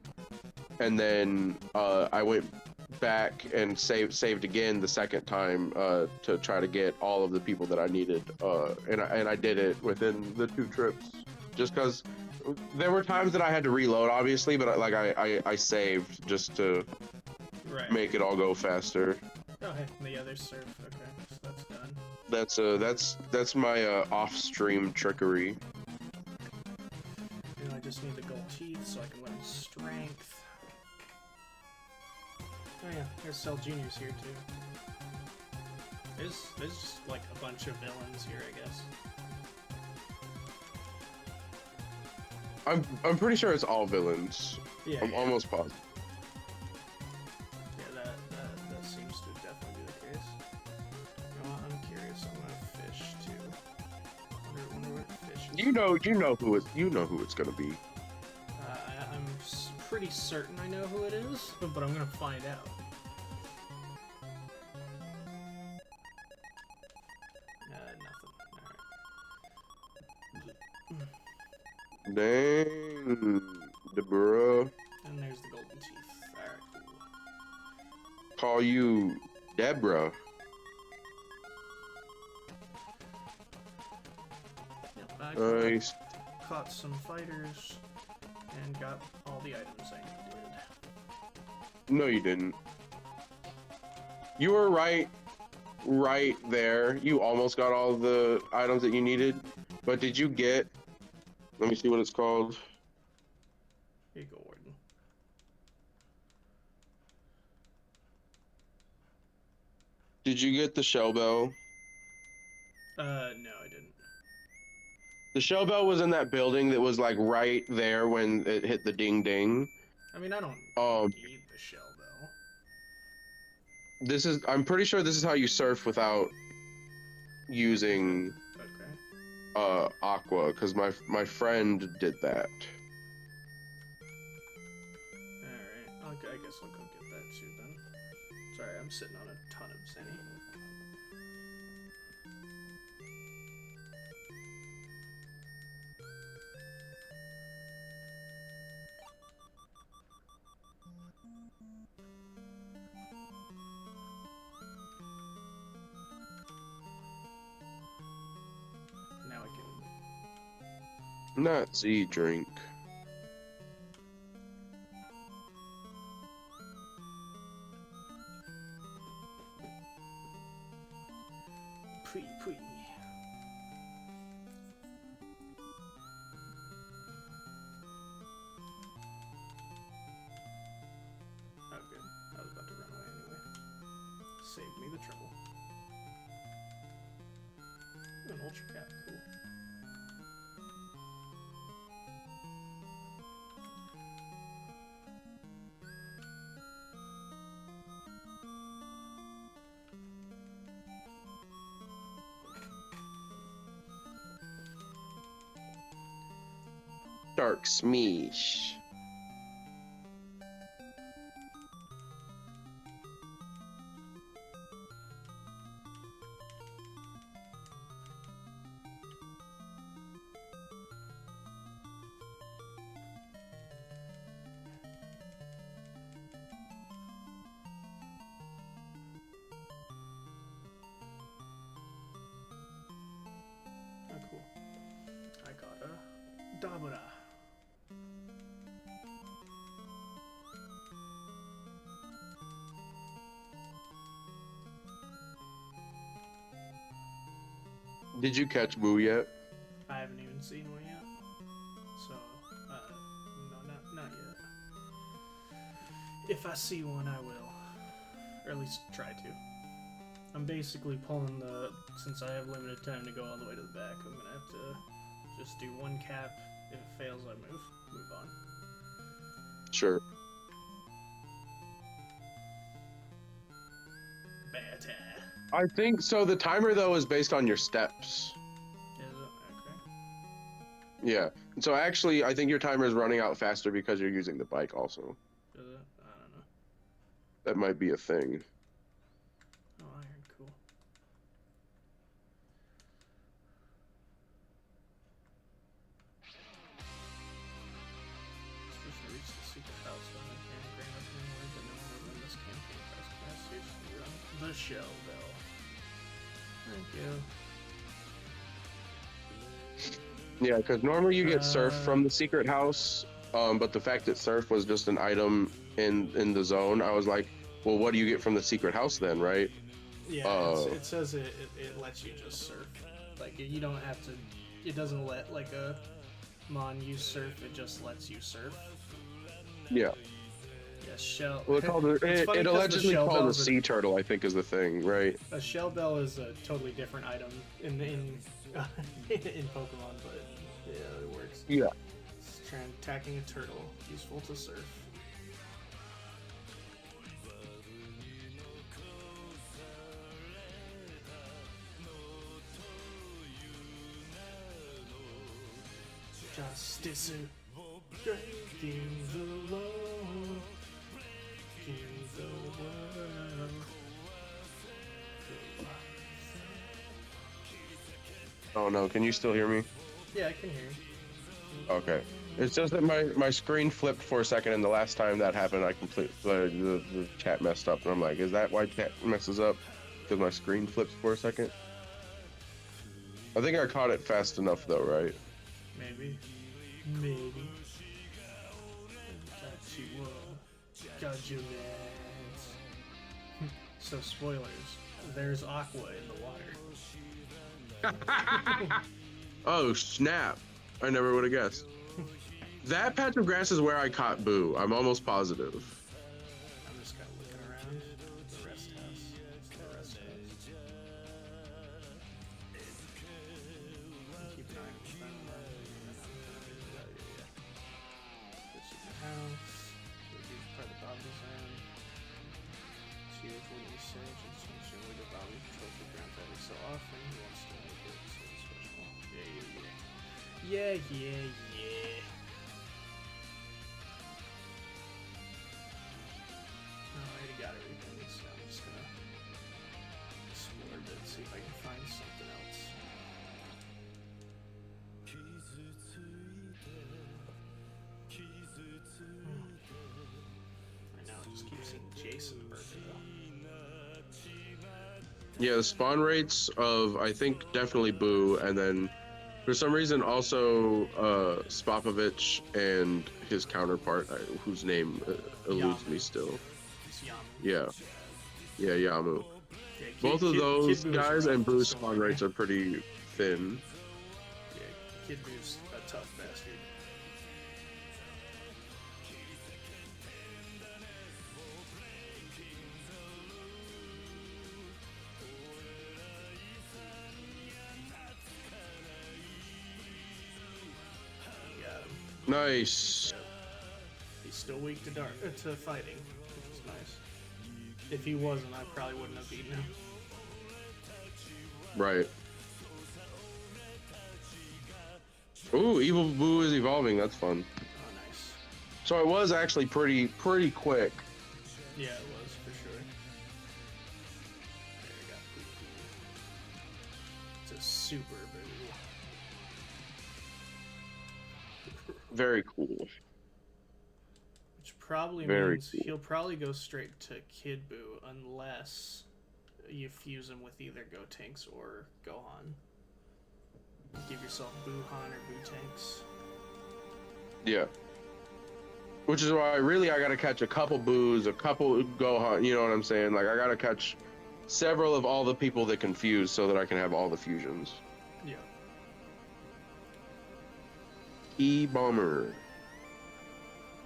and then I went back and saved again the second time to try to get all of the people that I needed, and I did it within the 2 trips, just because there were times that I had to reload, obviously, but like I saved just to make it all go faster. Oh hey, yeah, there's Surf. Okay, so that's done. That's my off-stream trickery. And I just need the gold teeth so I can learn strength. Oh yeah, there's Cell Junior's here too. There's just like a bunch of villains here, I guess. I'm pretty sure it's all villains. Yeah, I'm almost positive. Yeah, that seems to definitely be the case. You know what, I'm curious. I'm gonna fish too. Wonder what fish is. You know who it's gonna be. I'm pretty certain I know who it is, but I'm gonna find out. Nothing. Alright. Dang, Deborah. And there's the golden teeth. Alright, cool. Call you Deborah. Yep, I Nice. caught some fighters and got all the items I needed. No, you didn't. You were right there. You almost got all the items that you needed, but did you get? Let me see what it's called. Here you go, Warden. Did you get the shell bell? No, I didn't. The shell bell was in that building that was like right there when it hit the ding ding. I mean, I don't need the shell bell. I'm pretty sure this is how you surf without using aqua, because my friend did that. Alright, I guess I'll go get that too then. Sorry, I'm sitting on a ton of Zenny. Now I can... Not Z drink. Pui. Oh, good. I was about to run away anyway. Saved me the trouble. Ooh, an ultra cat. Cool. Dark Smeesh. Kadabra. Did you catch Boo yet? I haven't even seen one yet. So, no, not yet. If I see one, I will. Or at least try to. I'm basically pulling the... Since I have limited time to go all the way to the back, I'm gonna have to just do one cap. If it fails, I move on. Sure. Better. I think so. The timer though is based on your steps. Is it? Okay. Yeah. So actually, I think your timer is running out faster because you're using the bike also. Is it? I don't know. That might be a thing. Oh, iron, cool. Supposed to reach the secret house when I can grant up any word that no one will win this campaign. Press message run the shell bell. Thank you. Yeah, because normally you get surf from the secret house, but the fact that surf was just an item in the zone, I was like, well, what do you get from the secret house then, right? Yeah, it says it lets you just surf. Like, you don't have to... It doesn't let, like, a mon use surf, it just lets you surf. Yeah. Yeah, shell... Well, it allegedly called a sea turtle, I think, is the thing, right? A shell bell is a totally different item in in Pokemon, but yeah, it works. Yeah. It's attacking a turtle, useful to surf. Justice, kings alone, kings of the world. Oh no, can you still hear me? Yeah, I can hear you. Okay. It's just that my screen flipped for a second, and the last time that happened, I the chat messed up, and I'm like, is that why chat messes up? Because my screen flips for a second? I think I caught it fast enough though, right? Maybe. Got you, got you, man. So, spoilers. There's Aqua in the water. Oh, snap. I never would have guessed. That patch of grass is where I caught Boo. I'm almost positive. I'm just kind of looking around. The rest house. The rest house. Keep an eye on the front of the house. We'll use part of Bobby's end. See if we can search and see we get Bobby control for ground every so often. He wants to make it so special. Yeah. I already got everything, so I'm just gonna explore a bit, see if I can find something else. Right now I just keep seeing Jason Bertha. Yeah, the spawn rates of, I think, definitely Boo, and then for some reason also Spopovich and his counterpart, whose name eludes me still. It's Yamu. Yeah. Yeah, Yamu. Yeah, Both of those Kid Buu is guys rough and to Boo's swim spawn through. rates are pretty thin. Yeah, Kid Boo's a tough bastard. You got him. Nice. Yep. He's still weak to to fighting, which is nice. If he wasn't, I probably wouldn't have beaten him. Right. Ooh, Evil Boo is evolving. That's fun. Oh, nice. So it was actually pretty quick. Yeah, it was, for sure. There, I got Poo-Poo. It's a super Boo. Very cool. Which probably Very means cool. he'll probably go straight to Kid Buu unless you fuse him with either Gotenks or Gohan. Give yourself Buuhan or Bootanks. Yeah. Which is why really I gotta catch a couple boos, a couple Gohan, you know what I'm saying? Like I gotta catch several of all the people that can fuse so that I can have all the fusions. Yeah. E-bomber.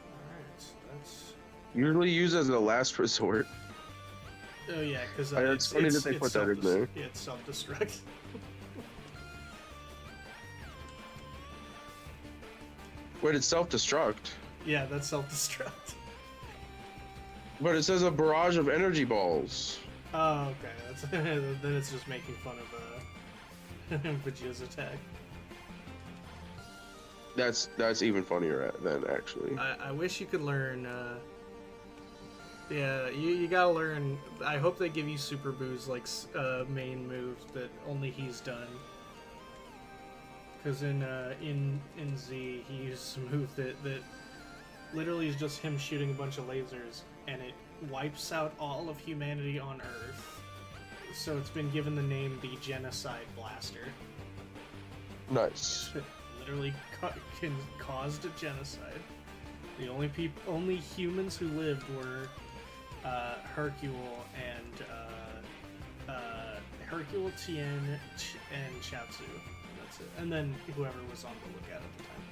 Alright, so that's... Usually used as a last resort. Oh yeah, because It's funny that they put that in there. It's self-destruct. Wait, it's self-destruct. Yeah, that's self-destruct. But it says a barrage of energy balls. Oh, okay. That's then it's just making fun of Vegeta's attack. That's even funnier then, actually. I wish you could learn. Yeah, you gotta learn. I hope they give you Super Boo's like main move that only he's done. Because in Z he used a move that literally is just him shooting a bunch of lasers and it wipes out all of humanity on Earth. So it's been given the name the Genocide Blaster. Nice. Literally caused a genocide. The only humans who lived were Hercule and Hercule, Tien, and Chaozu. That's it. And then whoever was on the lookout at the time.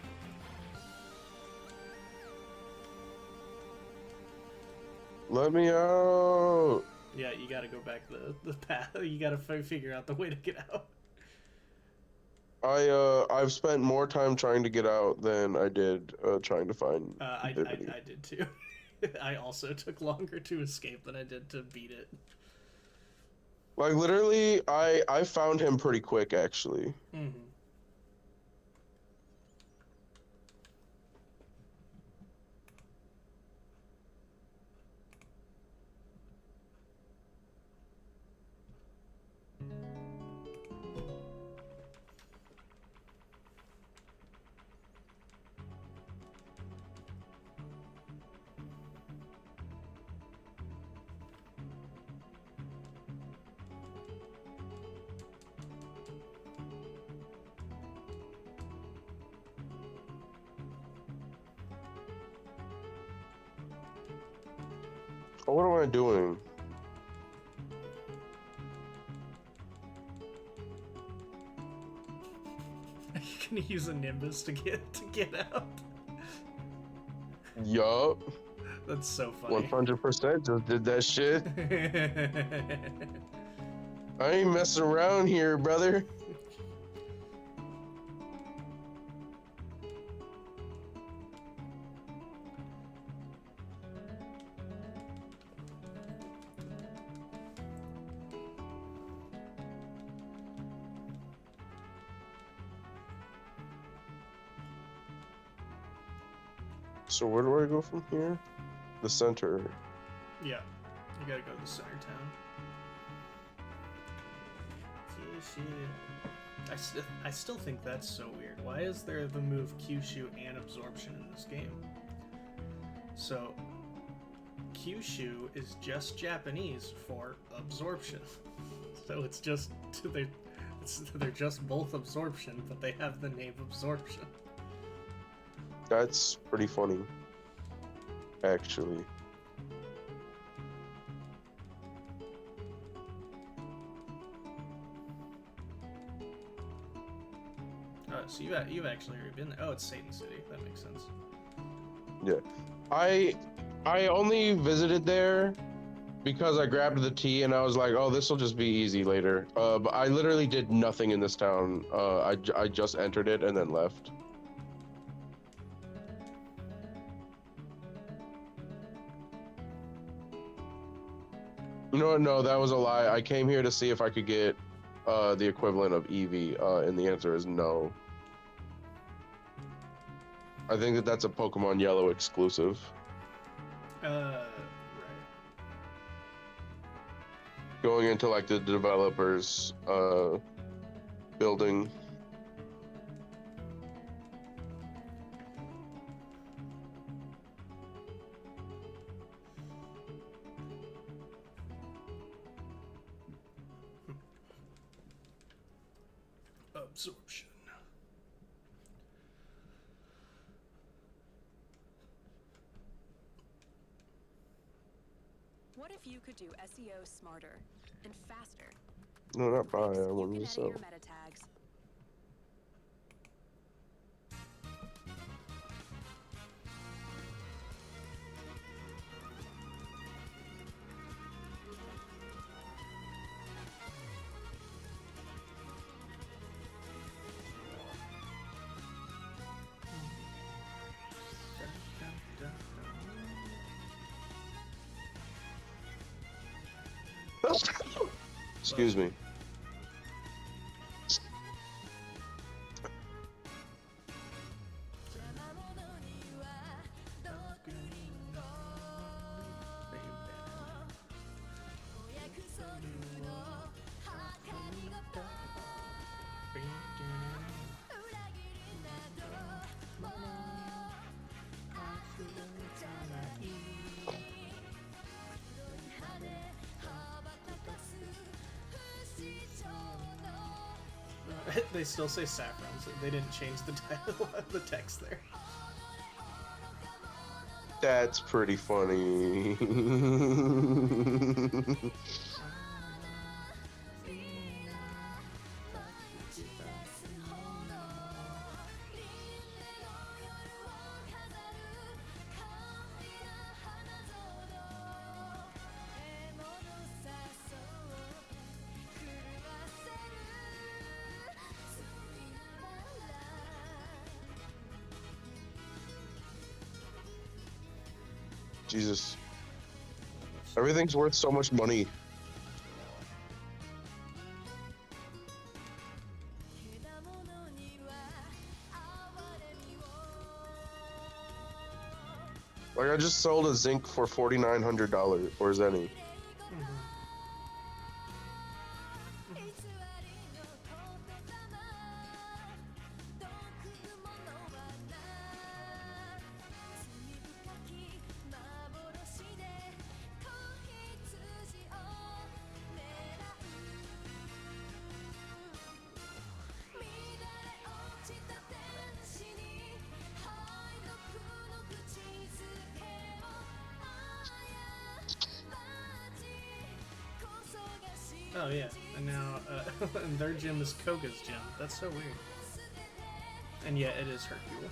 Let me out. Yeah, you gotta go back the path. You gotta figure out the way to get out. I've spent more time trying to get out than I did trying to find Babidi. I did too. I also took longer to escape than I did to beat it. Like literally, I found him pretty quick actually. Mm-hmm. Oh, what am I doing? Are you gonna use a Nimbus to get out? Yup. That's so funny. 100% just did that shit. I ain't messing around here, brother. So where do I go from here? The center. Yeah, you gotta go to the center town. I still think that's so weird. Why is there the move Kyushu and absorption in this game? So, Kyushu is just Japanese for absorption. So it's just they're just both absorption, but they have the name absorption. That's pretty funny, actually. Oh, so you've actually already been there. Oh, it's Satan City. That makes sense. Yeah, I only visited there because I grabbed the tea and I was like, oh, this will just be easy later. But I literally did nothing in this town. I just entered it and then left. You know what? No, that was a lie. I came here to see if I could get the equivalent of Eevee, and the answer is no. I think that's a Pokemon Yellow exclusive. Right. Going into like the developers building. Absorption. if you could do SEO smarter and faster? No, not buy. I You want can to edit sell. your meta tags. Excuse me. They still say saffron, so they didn't change the title of the text there. That's pretty funny. Jesus. Everything's worth so much money. Like, I just sold a zinc for $4,900, or Zenny. Oh yeah, and now and their gym is Koga's gym. That's so weird. And yeah, it is Hercule,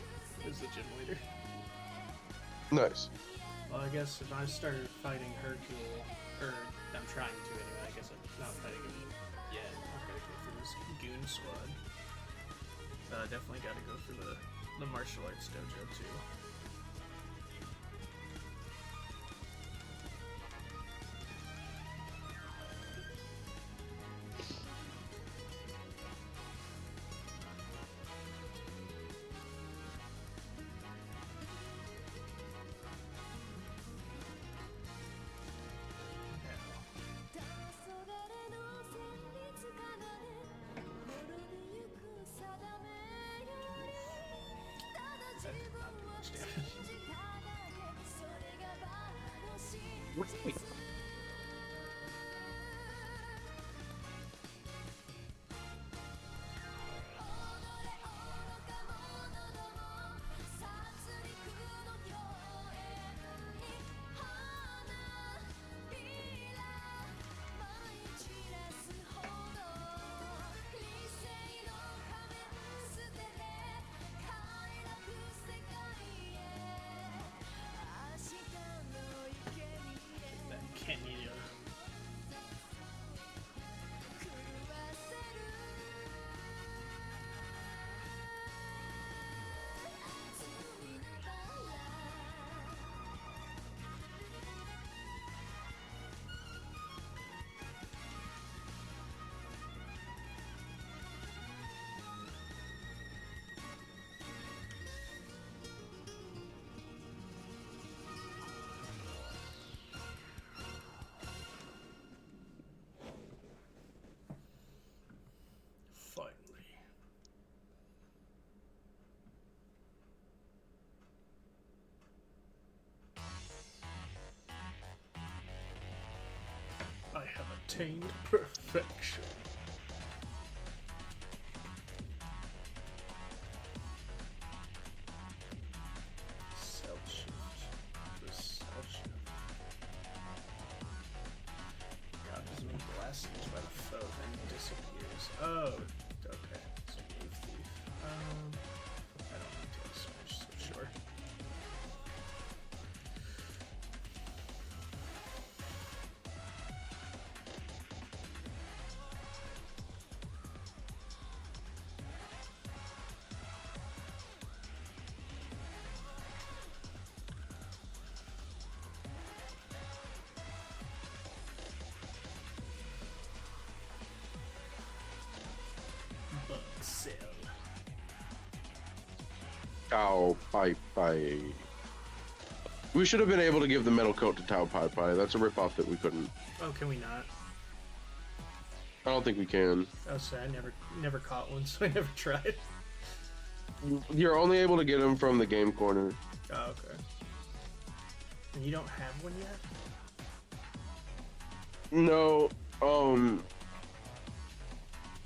is the gym leader. Nice. Well, I guess if I started fighting Hercule, or I'm trying to anyway, I guess I'm not fighting him yet. I'm gonna go through this goon squad. Definitely gotta go for the martial arts dojo too. Kenya. Finally. I have attained perfection. Cell shift. The cell shift. I don't need to switch, so sure. Bug cell. Tao Pai Pai. We should have been able to give the metal coat to Tao Pai Pai. That's a ripoff that we couldn't. Oh, can we not? I don't think we can. Oh, so I never caught one, so I never tried. You're only able to get them from the game corner. Oh, okay. And you don't have one yet? No,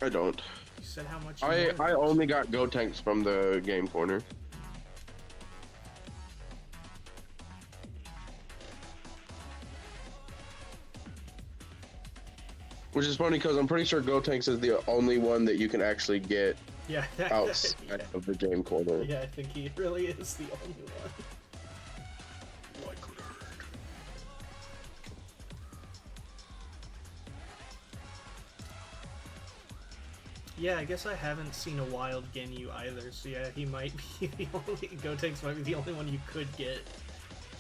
I don't. You said how much you I wanted. only got Go Tanks from the game corner. Which is funny because I'm pretty sure Go Tanks is the only one that you can actually get Yeah. outside Yeah. of the game corner. Yeah, I think he really is the only one. Yeah, I guess I haven't seen a wild Ginyu either, so yeah, he might be the only... Gotenks might be the only one you could get.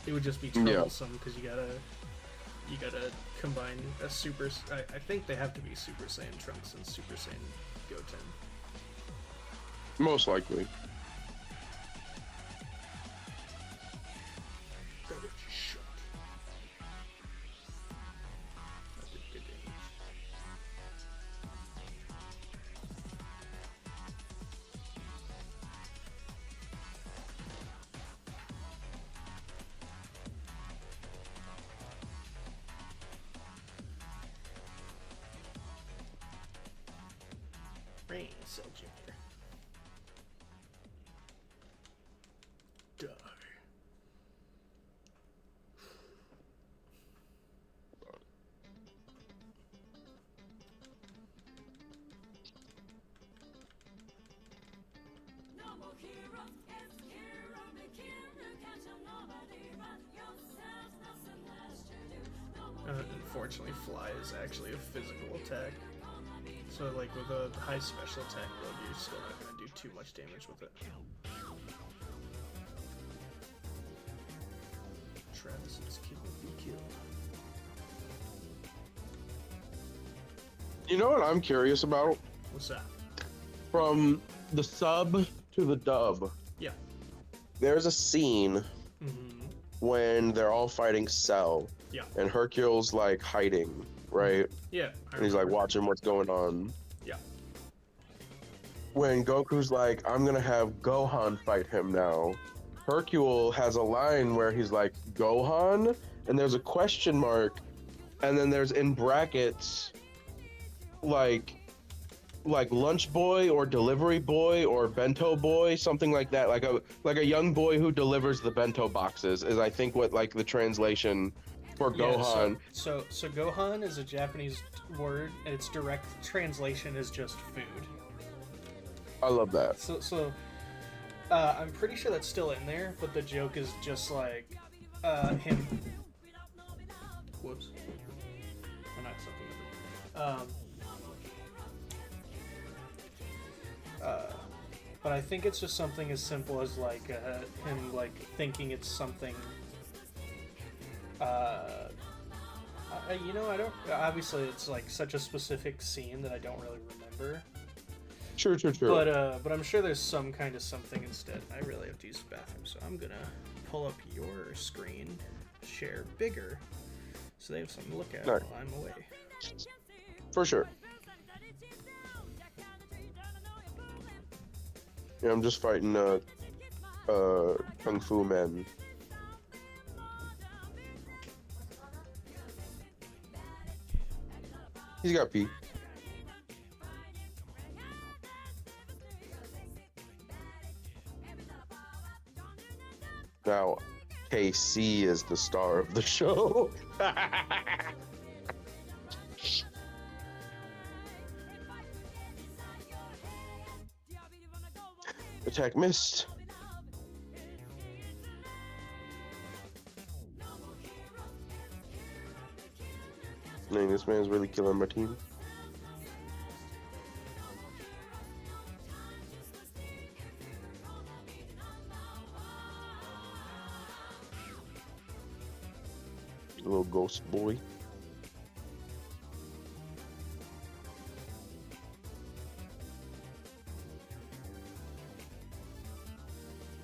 It would just be troublesome, because you gotta combine a Super... I think they have to be Super Saiyan Trunks and Super Saiyan Goten. Most likely. Rain Cell Junior. Die. Unfortunately, Fly is actually a physical attack. So, like, with a high special attack build, you're still not going to do too much damage with it. Travis's kid will be killed. You know what I'm curious about? What's that? From the sub to the dub, Yeah. there's a scene Mm-hmm. when they're all fighting Cell. Yeah. And Hercule's like hiding, right? Yeah. And he's like watching what's going on. Yeah. When Goku's like, I'm gonna have Gohan fight him now, Hercule has a line where he's like, Gohan? And there's a question mark, and then there's in brackets, like lunch boy or delivery boy or bento boy, something like that. Like a young boy who delivers the bento boxes is I think what like the translation for Gohan. So Gohan is a Japanese word, and its direct translation is just food. I love that. So I'm pretty sure that's still in there, but the joke is just like him. Whoops. I knocked something over. But I think it's just something as simple as like him like thinking it's something. You know, I don't. Obviously, it's like such a specific scene that I don't really remember. True. But I'm sure there's some kind of something instead. I really have to use the bathroom, so I'm gonna pull up your screen, share bigger, so they have something to look at while I'm away. For sure. Yeah, I'm just fighting Kung Fu Man. He's got P. Now, KC is the star of the show. Attack missed. Dang, this man's really killing my team. Little ghost boy.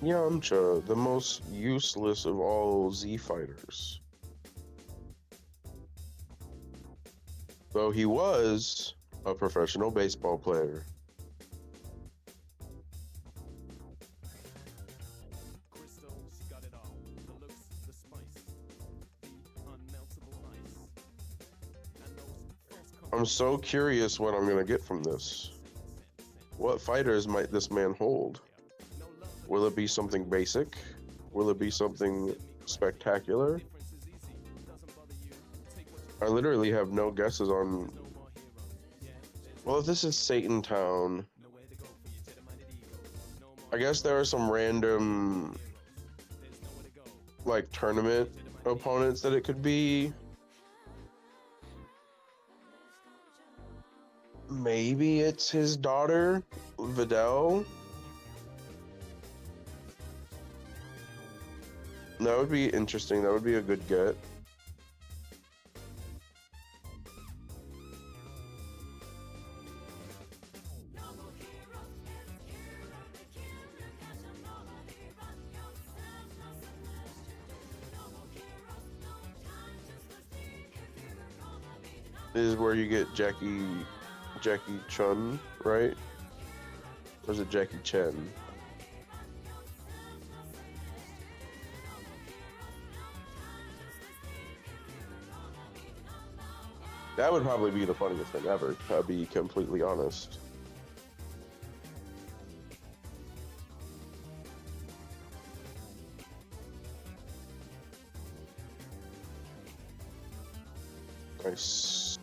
Yamcha, the most useless of all Z fighters. Though he was a professional baseball player. Crystal's got it all. The looks, the spice, the unmeltable ice. And those false I'm so curious what I'm gonna get from this. What fighters might this man hold? Will it be something basic? Will it be something spectacular? I literally have no guesses on... Well, if this is Satan Town, I guess there are some random, like, tournament opponents that it could be. Maybe it's his daughter, Videl. That would be interesting. That would be a good get. This is where you get Jackie Chun, right? Or is it Jackie Chen? That would probably be the funniest thing ever, to be completely honest. Nice.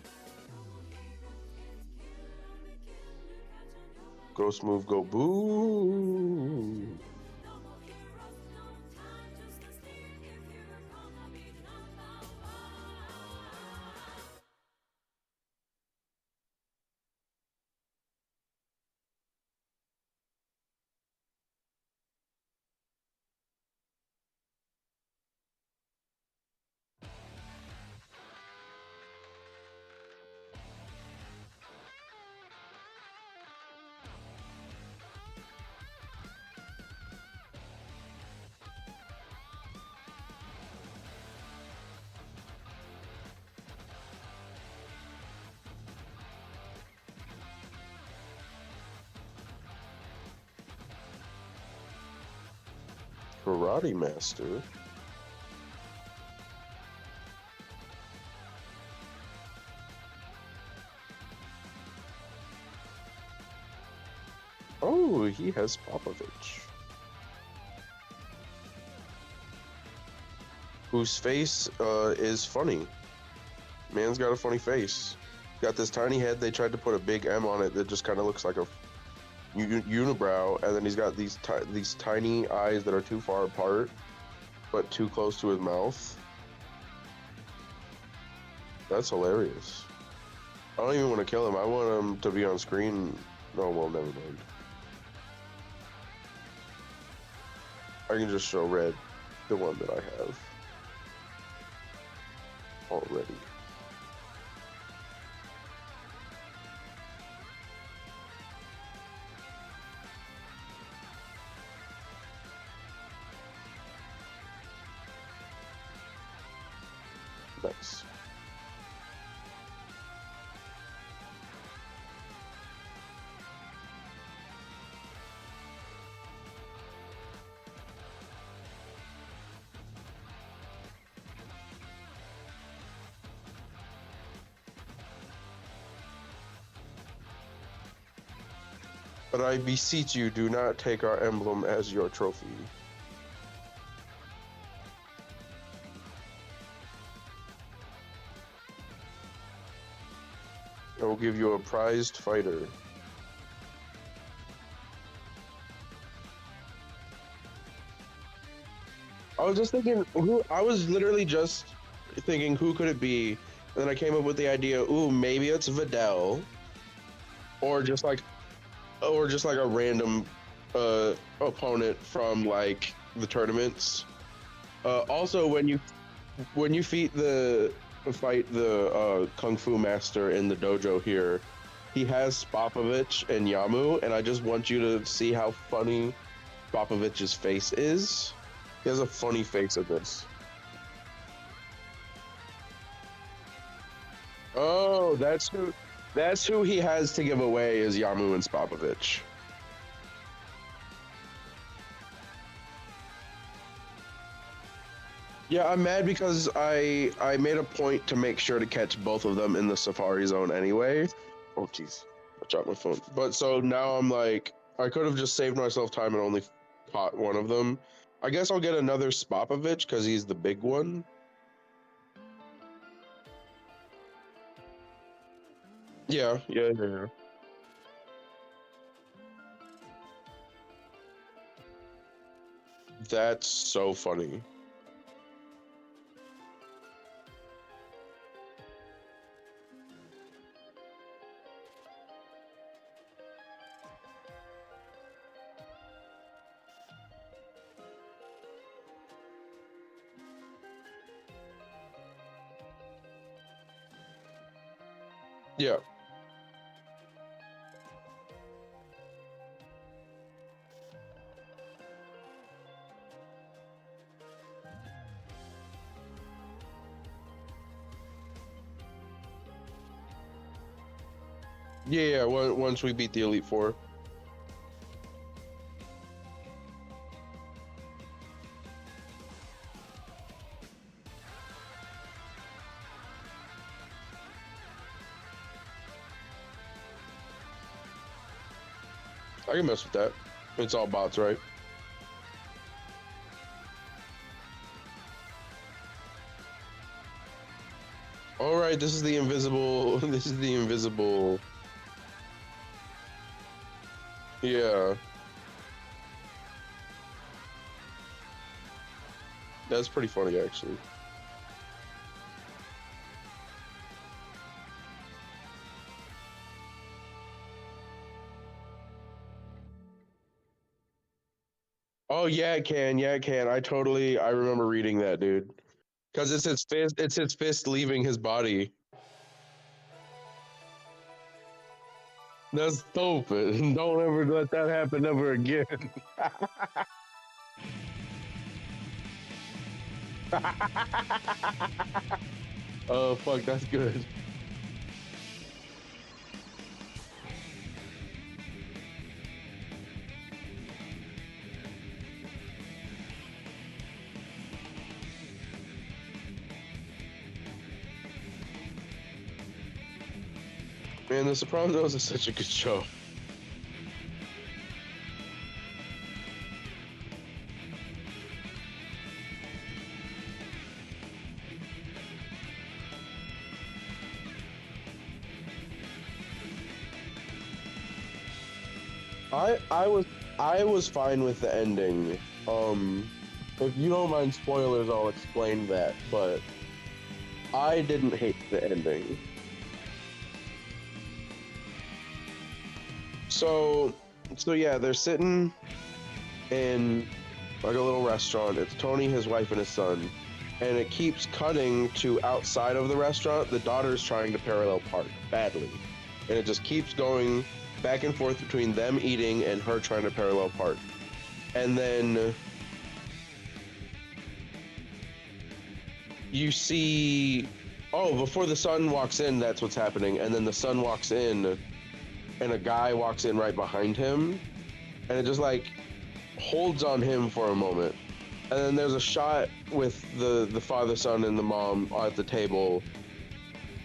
Ghost move, go boo. Karate Master. Oh, he has Popovich. Whose face is funny. Man's got a funny face. Got this tiny head. They tried to put a big M on it that just kind of looks like a unibrow, and then he's got these tiny eyes that are too far apart, but too close to his mouth. That's hilarious. I don't even want to kill him. I want him to be on screen. No, well, never mind. I can just show Red the one that I have already. Nice. But I beseech you, do not take our emblem as your trophy. I will give you a prized fighter. I was just thinking who. I was literally just thinking who could it be, and then I came up with the idea. Ooh, maybe it's Videl, or just like, or just like a random opponent from like the tournaments. Also, when you fight the kung fu master in the dojo here, he has Spopovich and Yamu, and I just want you to see how funny Spopovich's face is. He has a funny face of this. Oh, that's who. That's who he has to give away is Yamu and Spopovich. Yeah, I'm mad because I made a point to make sure to catch both of them in the Safari Zone anyway. Oh jeez, I dropped my phone. But so now I'm like, I could have just saved myself time and only caught one of them. I guess I'll get another Spopovich because he's the big one. Yeah. That's so funny. Yeah. Yeah. Once we beat the Elite Four. I can mess with that. It's all bots, right? All right, this is the invisible. This is the invisible. Yeah, that's pretty funny actually. Oh yeah, it can. Yeah, it can. I remember reading that, dude. Because it's his fist. It's his fist leaving his body. That's stupid. Don't ever let that happen ever again. Oh fuck, that's good. Man, The Sopranos is such a good show. I was fine with the ending. If you don't mind spoilers, I'll explain that. But I didn't hate the ending. So, so yeah, they're sitting in like a little restaurant. It's Tony, his wife, and his son, and it keeps cutting to outside of the restaurant. The daughter's trying to parallel park badly, and it just keeps going back and forth between them eating and her trying to parallel park. And then you see, oh, before the son walks in, that's what's happening. And then the son walks in, and a guy walks in right behind him, and it just like holds on him for a moment. And then there's a shot with the father, son, and the mom at the table,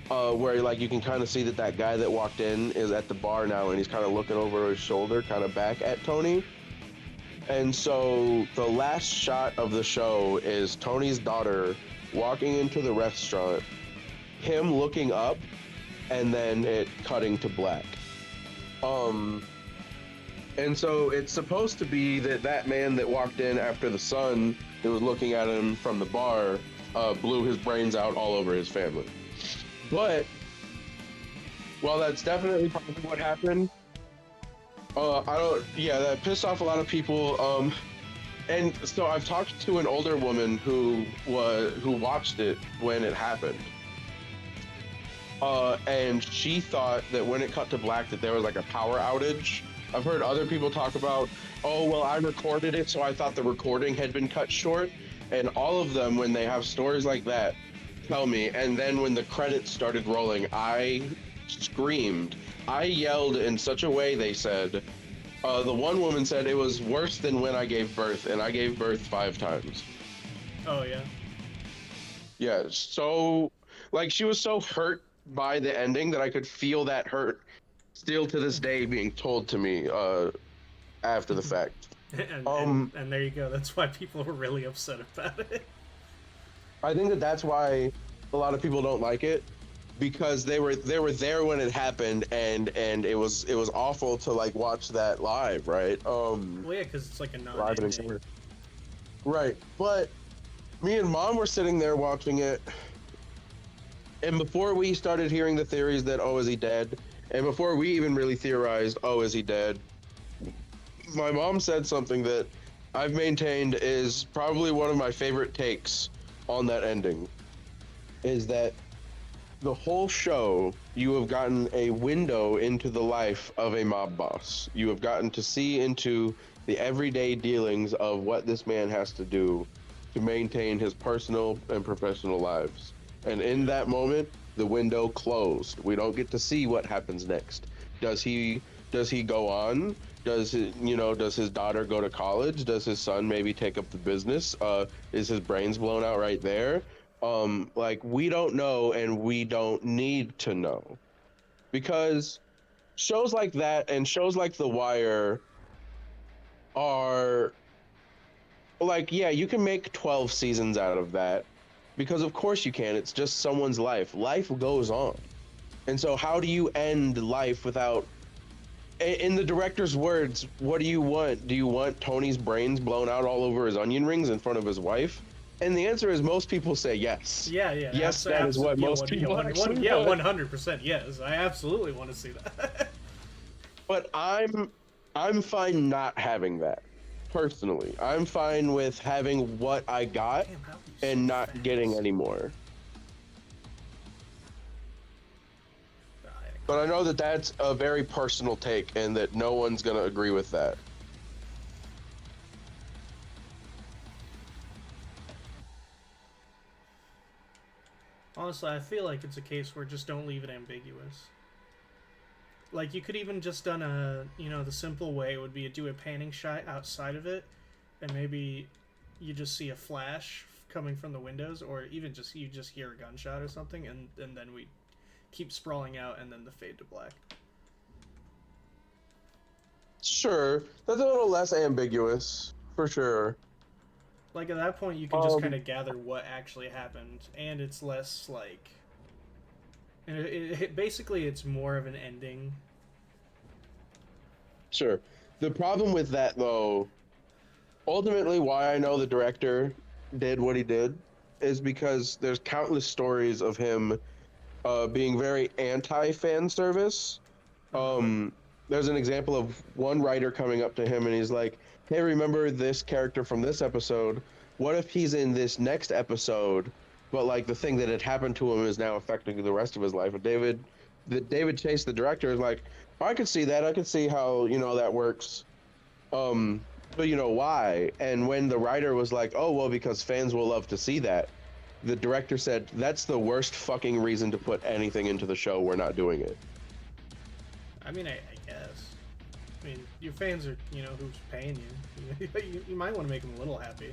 where like you can kind of see that guy that walked in is at the bar now, and he's kind of looking over his shoulder, kind of back at Tony. And so the last shot of the show is Tony's daughter walking into the restaurant, him looking up, and then it cutting to black. And so it's supposed to be that that man that walked in after the son that was looking at him from the bar blew his brains out all over his family. But while that's definitely probably what happened, that pissed off a lot of people. And so I've talked to an older woman who watched it when it happened. And she thought that when it cut to black that there was like a power outage. I've heard other people talk about, oh, well, I recorded it, so I thought the recording had been cut short. And all of them, when they have stories like that, tell me. And then when the credits started rolling, I screamed. I yelled in such a way, they said. The one woman said it was worse than when I gave birth, and I gave birth 5 times. Oh, yeah? Yeah, so, like, she was so hurt by the ending that I could feel that hurt still to this day being told to me after the fact. and there you go. That's why people were really upset about it. I think that's why a lot of people don't like it, because they were there when it happened, and it was awful to like watch that live, right? Well, yeah, because it's like a non-ending. Right, but me and Mom were sitting there watching it, and before we started hearing the theories that, oh, is he dead? And before we even really theorized, oh, is he dead? My mom said something that I've maintained is probably one of my favorite takes on that ending, is that the whole show, you have gotten a window into the life of a mob boss. You have gotten to see into the everyday dealings of what this man has to do to maintain his personal and professional lives. And in that moment, the window closed. We don't get to see what happens next. Does he go on? Does his daughter go to college? Does his son maybe take up the business? Is his brains blown out right there? Like, we don't know, and we don't need to know, because shows like that and shows like The Wire are like, yeah, you can make 12 seasons out of that, because of course you can. It's just someone's life. Life goes on. And so how do you end life without, in the director's words, what do you want? Do you want Tony's brains blown out all over his onion rings in front of his wife? And the answer is most people say yes. Yeah. Yes, that is what most people actually want. 100% yes. I absolutely want to see that. But I'm fine not having that. Personally, I'm fine with having what I got and not getting any more. But I know that that's a very personal take, and that no one's gonna agree with that. Honestly, I feel like it's a case where just don't leave it ambiguous. Like, you could even just done the simple way would be to do a panning shot outside of it, and maybe you just see a flash coming from the windows, or even you just hear a gunshot or something, and then we keep sprawling out, and then the fade to black. Sure, that's a little less ambiguous, for sure. Like, at that point, you can just kind of gather what actually happened, and it's less, like... And basically, it's more of an ending. Sure. The problem with that, though, ultimately why I know the director did what he did is because there's countless stories of him being very anti-fan service. There's an example of one writer coming up to him and he's like, hey, remember this character from this episode? What if he's in this next episode, but like the thing that had happened to him is now affecting the rest of his life? And David Chase, the director, is like, oh, I could see that. I could see how, that works. But why? And when the writer was like, oh, well, because fans will love to see that, the director said, that's the worst fucking reason to put anything into the show. We're not doing it. I mean, I guess. I mean, your fans are, who's paying you. You might want to make them a little happy.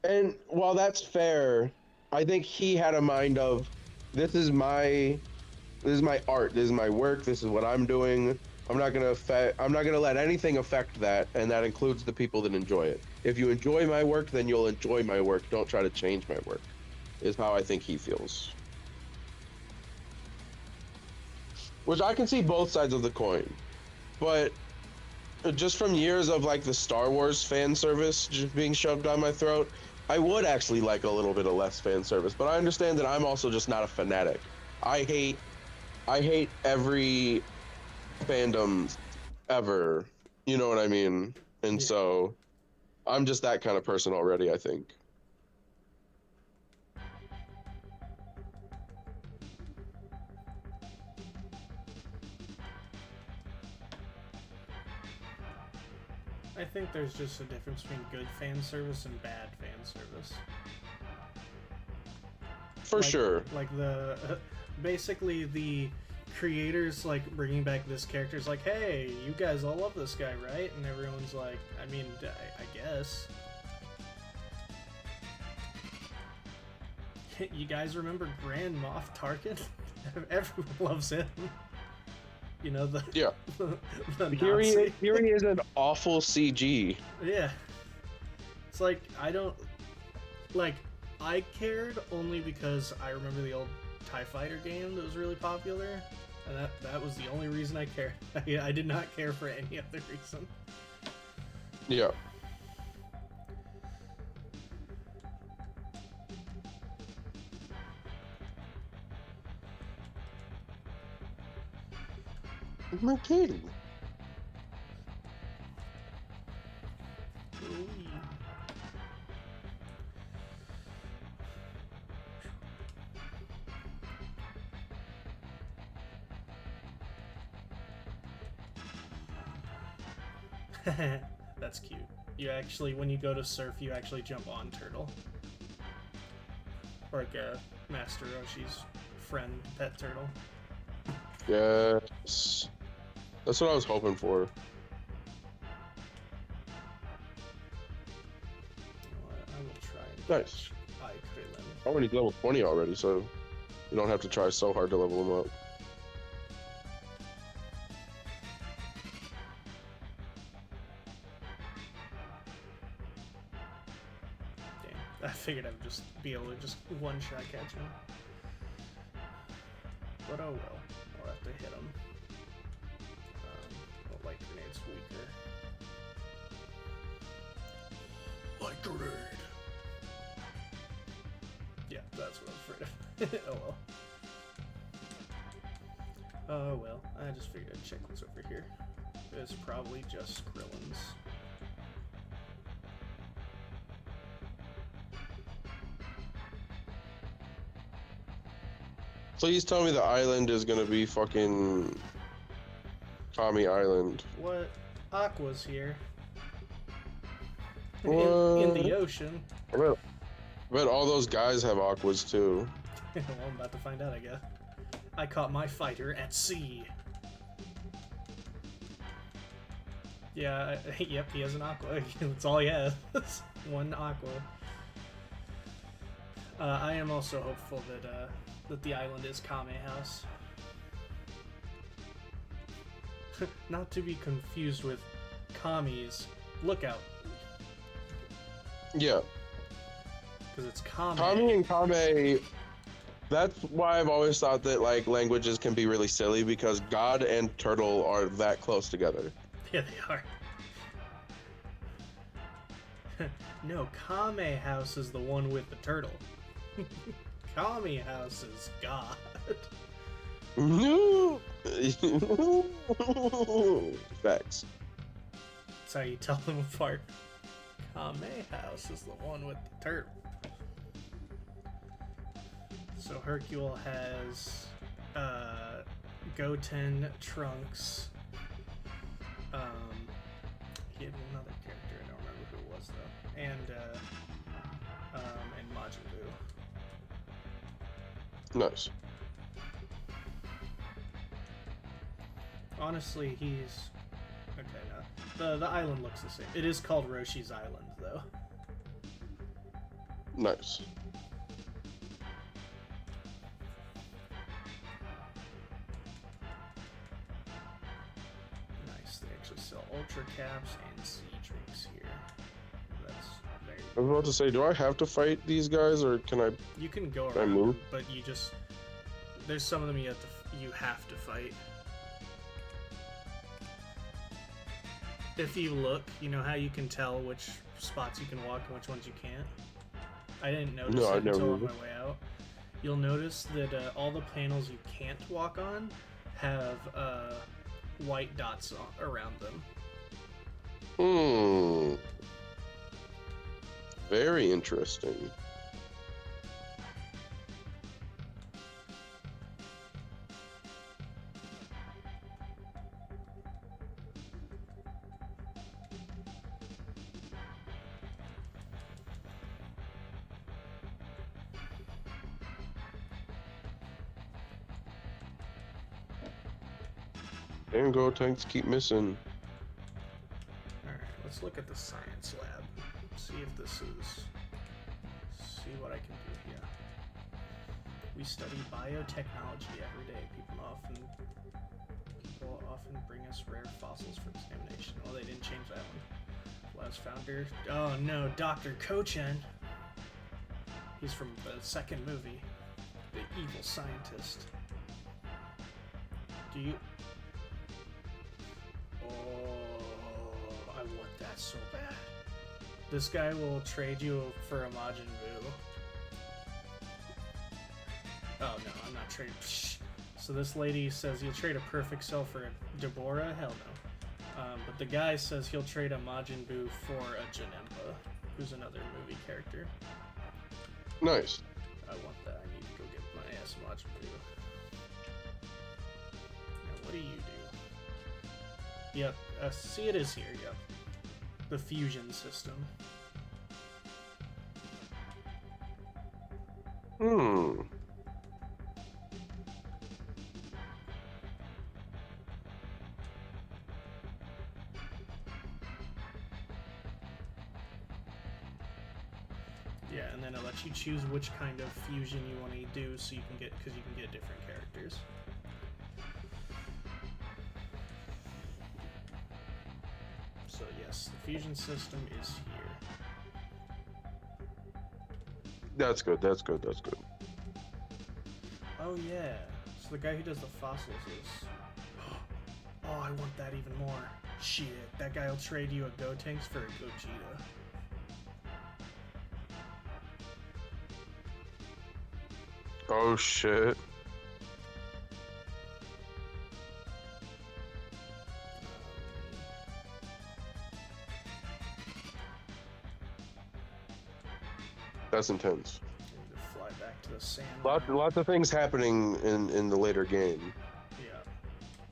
And while that's fair, I think he had a mind of, this is my art, this is my work, this is what I'm doing. I'm not gonna let anything affect that, and that includes the people that enjoy it. If you enjoy my work, then you'll enjoy my work. Don't try to change my work, is how I think he feels. Which I can see both sides of the coin. but just from years of like the Star Wars fan service just being shoved down my throat, I would actually like a little bit of less fan service. But I understand that I'm also just not a fanatic. I hate every fandom ever. You know what I mean? And Yeah. so I'm just that kind of person already, I think. I think there's just a difference between good fan service and bad fan service. For sure. Like basically the creators like bringing back this character is like, hey, you guys all love this guy, right? And everyone's like, I mean, I guess. You guys remember Grand Moff Tarkin? Everyone loves him. You know, the Yeah. the Here he Nazi. is, here he is an awful CG. Yeah. It's like, I don't... Like, I cared only because I remember the old TIE Fighter game that was really popular. And that was the only reason I cared. I did not care for any other reason. Yeah. Okay. That's cute. You actually, when you go to surf, you actually jump on Turtle. Like Master Roshi's friend, pet turtle. Yes. That's what I was hoping for. I will try and Nice. catch Krillin. Oh, and he's level 20 already, so you don't have to try so hard to level him up. Damn, I figured I would just be able to just one-shot catch him. But oh well, I'll have to hit him. Well, light grenade's weaker. Light grenade! Yeah, that's what I'm afraid of. Oh well. Oh well, I just figured I'd check what's over here. It's probably just Krillin's. Please tell me the island is gonna be fucking Kami Island. What? Aqua's here. In What? the ocean. I bet all those guys have aquas too. Well, I'm about to find out, I guess. I caught my fighter at sea. Yeah, yep, he has an aqua. That's all he has. One aqua. I am also hopeful that the island is Kame House. Not to be confused with Kami's Lookout, Yeah. because it's Kame. Kami and Kame, that's why I've always thought that like languages can be really silly, because God and turtle are that close together. Yeah, they are. No, Kame House is the one with the turtle. Kame House is God. No. Facts. That's how you tell them apart. Kame House is the one with the turtle. So Hercule has Goten, Trunks. He had another character, I don't remember who it was though. And Majin Buu. Nice. Honestly, he's okay. No, the island looks the same. It is called Roshi's Island, though. Nice. Nice. They actually sell Ultra Caps and Siege Mix here. That's very. I was about to say, do I have to fight these guys, or can I? You can go Can I around, move? them, but you just there's some of them you have to fight. if you look, you know how you can tell which spots you can walk and which ones you can't? I didn't notice No, I it never until on did. my way out. You'll notice that all the panels you can't walk on have white dots around them. Hmm. Very interesting. Damn, go tanks keep missing. Alright, let's look at the science lab. See if this is... See what I can do here. We study biotechnology every day. People often bring us rare fossils for examination. Well, they didn't change that one. Lab's founder... Oh no, Dr. Kochen! He's from the second movie. The evil scientist. Do you... Oh, I want that so bad. This guy will trade you for a Majin Buu. Oh no, I'm not trading. Psh. So this lady says you'll trade a perfect cell for a Deborah? Hell no. But the guy says he'll trade a Majin Buu for a Janemba, who's another movie character. Nice. I want that. I need to go get my ass Majin Buu. Now, what do you do? Yep. See, it is here. Yep. The fusion system. Hmm. Yeah, and then it lets you choose which kind of fusion you want to do, so you can get, because you can get different characters. So yes, the fusion system is here. That's good. That's good. That's good. Oh yeah, so the guy who does the fossils is... Oh, I want that even more. Shit, that guy will trade you a Gotenks for a Gogeta. Oh shit. That's intense. Need to fly back to the sand. Lots of things happening in the later game. Yeah.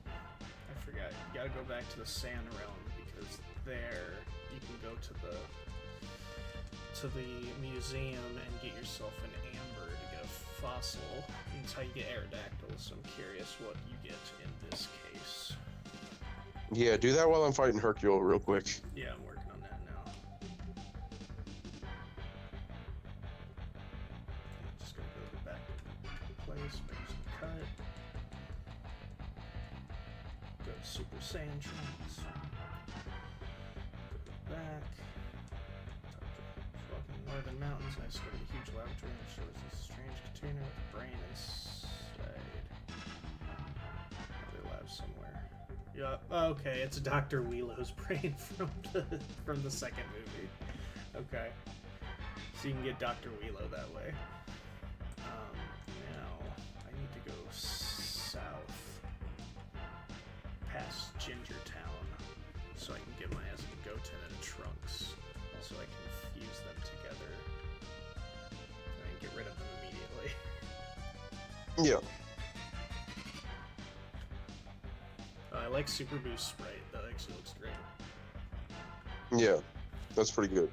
I forgot. You gotta go back to the sand realm, because there you can go to the museum and get yourself an amber to get a fossil. And that's how you get Aerodactyl, so I'm curious what you get in this case. Yeah, do that while I'm fighting Hercule real quick. Yeah, I'm working on that now. Just gonna go back to place, make some cut. Go to Super Saiyan Trunks. Go back. Fucking Northern Mountains. I discovered a huge laboratory that shows this strange container with a brain inside. Another lab somewhere. Yeah. Okay, it's Dr. Wheelo's brain from the second movie. Okay. So you can get Dr. Wheelo that way. Now I need to go south past Gingertown so I can get my ass a Goten and Trunks, so I can fuse them together and get rid of them immediately. Yeah. I like Super Boost Sprite. That actually looks great. Yeah. That's pretty good.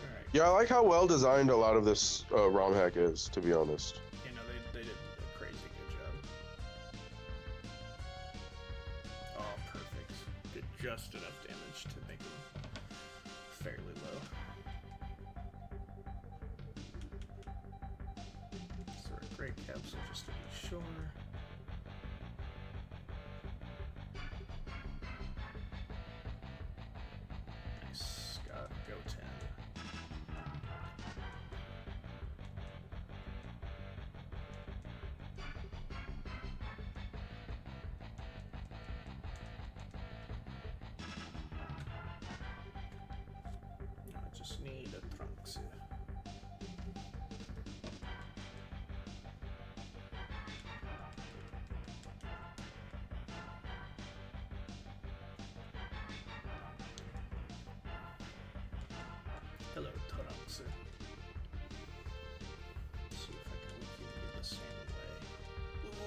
Alright. Yeah, I like how well designed a lot of this ROM hack is, to be honest. You know, they did a crazy good job. Oh, perfect. Did just enough damage to make them fairly low. So a great capsule just to be sure. Nice. Got Goten.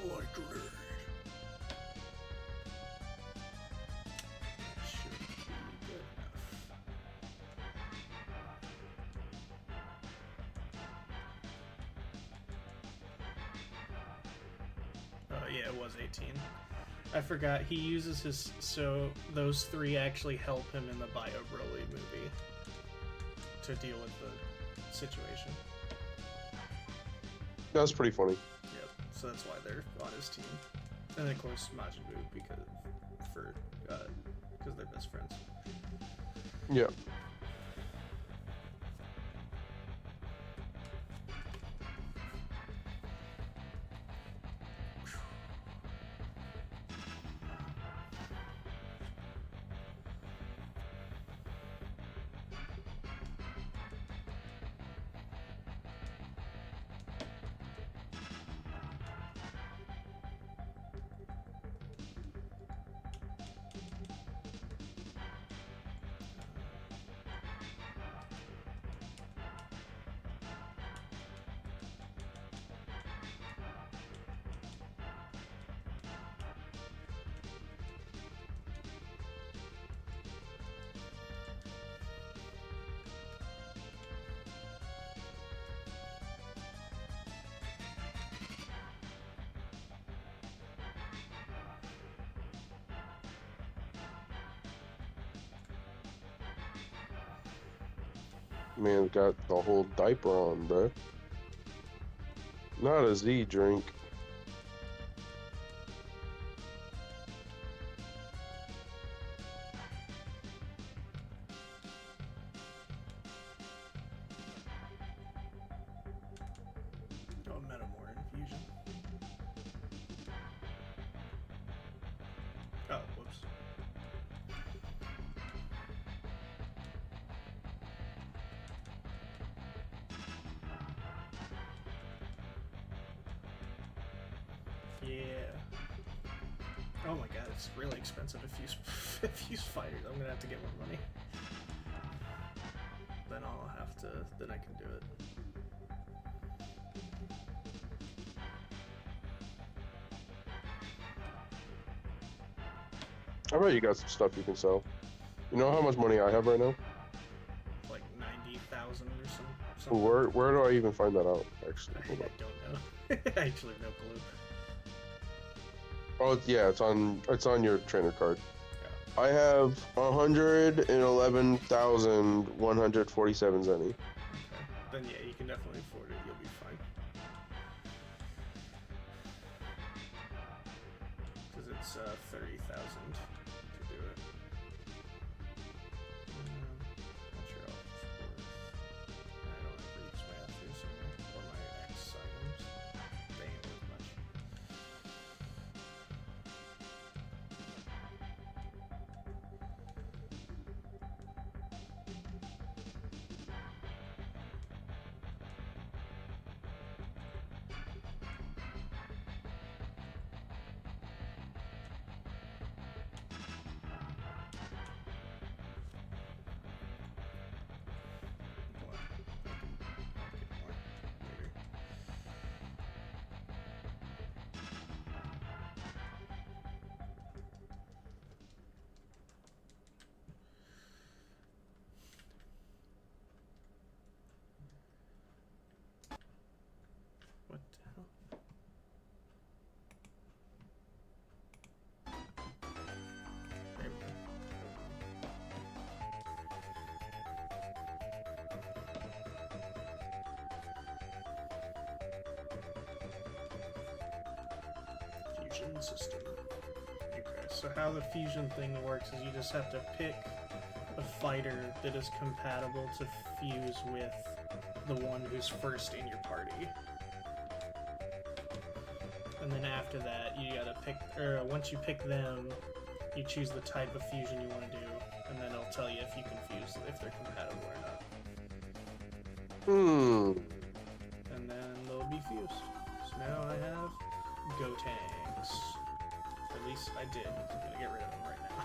Starlight Grenade. Should be good enough. Yeah, it was 18. I forgot, he uses his... So, those 3 actually help him in the Bio Broly movie to deal with the situation. That's pretty funny. Yep, so that's why they're on his team. And of course, Majin Buu, because they're best friends. Yeah. Man got the whole diaper on, bruh. Not a Z drink. Oh, Metamore infusion. Oh, whoops. Yeah. Oh my god, it's really expensive if you fighters. I'm gonna have to get more money. Then I'll have to. Then I can do it. I bet you got some stuff you can sell. You know how much money I have right now? Like 90,000 or something. Where do I even find that out? Actually, I hold on. don't know. I actually have no clue. Oh yeah, it's on your trainer card. Yeah. I have 111,147 zenny. Okay. Then yeah, you can definitely afford it. You'll be fine. Because it's 30,000 to do it. Not sure how it's worth. I don't ever use my F3 somewhere. Or my X items. They ain't worth much. What? I'll get more later. What the hell? There we go. Fusion system. Okay, so how the fusion thing works is you just have to pick a fighter that is compatible to fuse with the one who's first in your party. And then after that, you gotta pick, or once you pick them, you choose the type of fusion you want to do, and then it'll tell you if you can fuse, if they're compatible or not. And then they'll be fused. So now I have Gotenks. Or at least I did. I'm gonna get rid of them right now.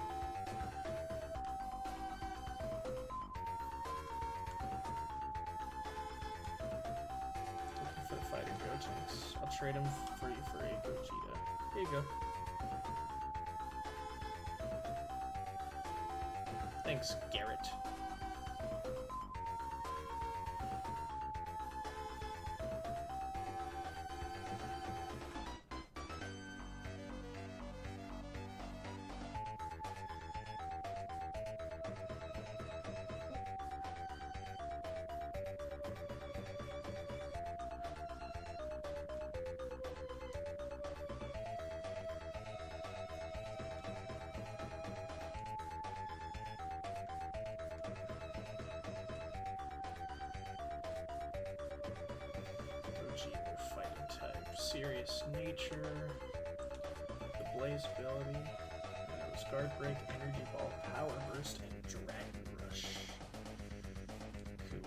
Looking for the fighter Gotenks. Gotenks. I'll trade him for you for a Gogeta. Here you go. Thanks, Garrett. Vegeta fighting type, serious nature, the blaze ability, and it was guard break, energy ball, power burst, and dragon rush. Cool.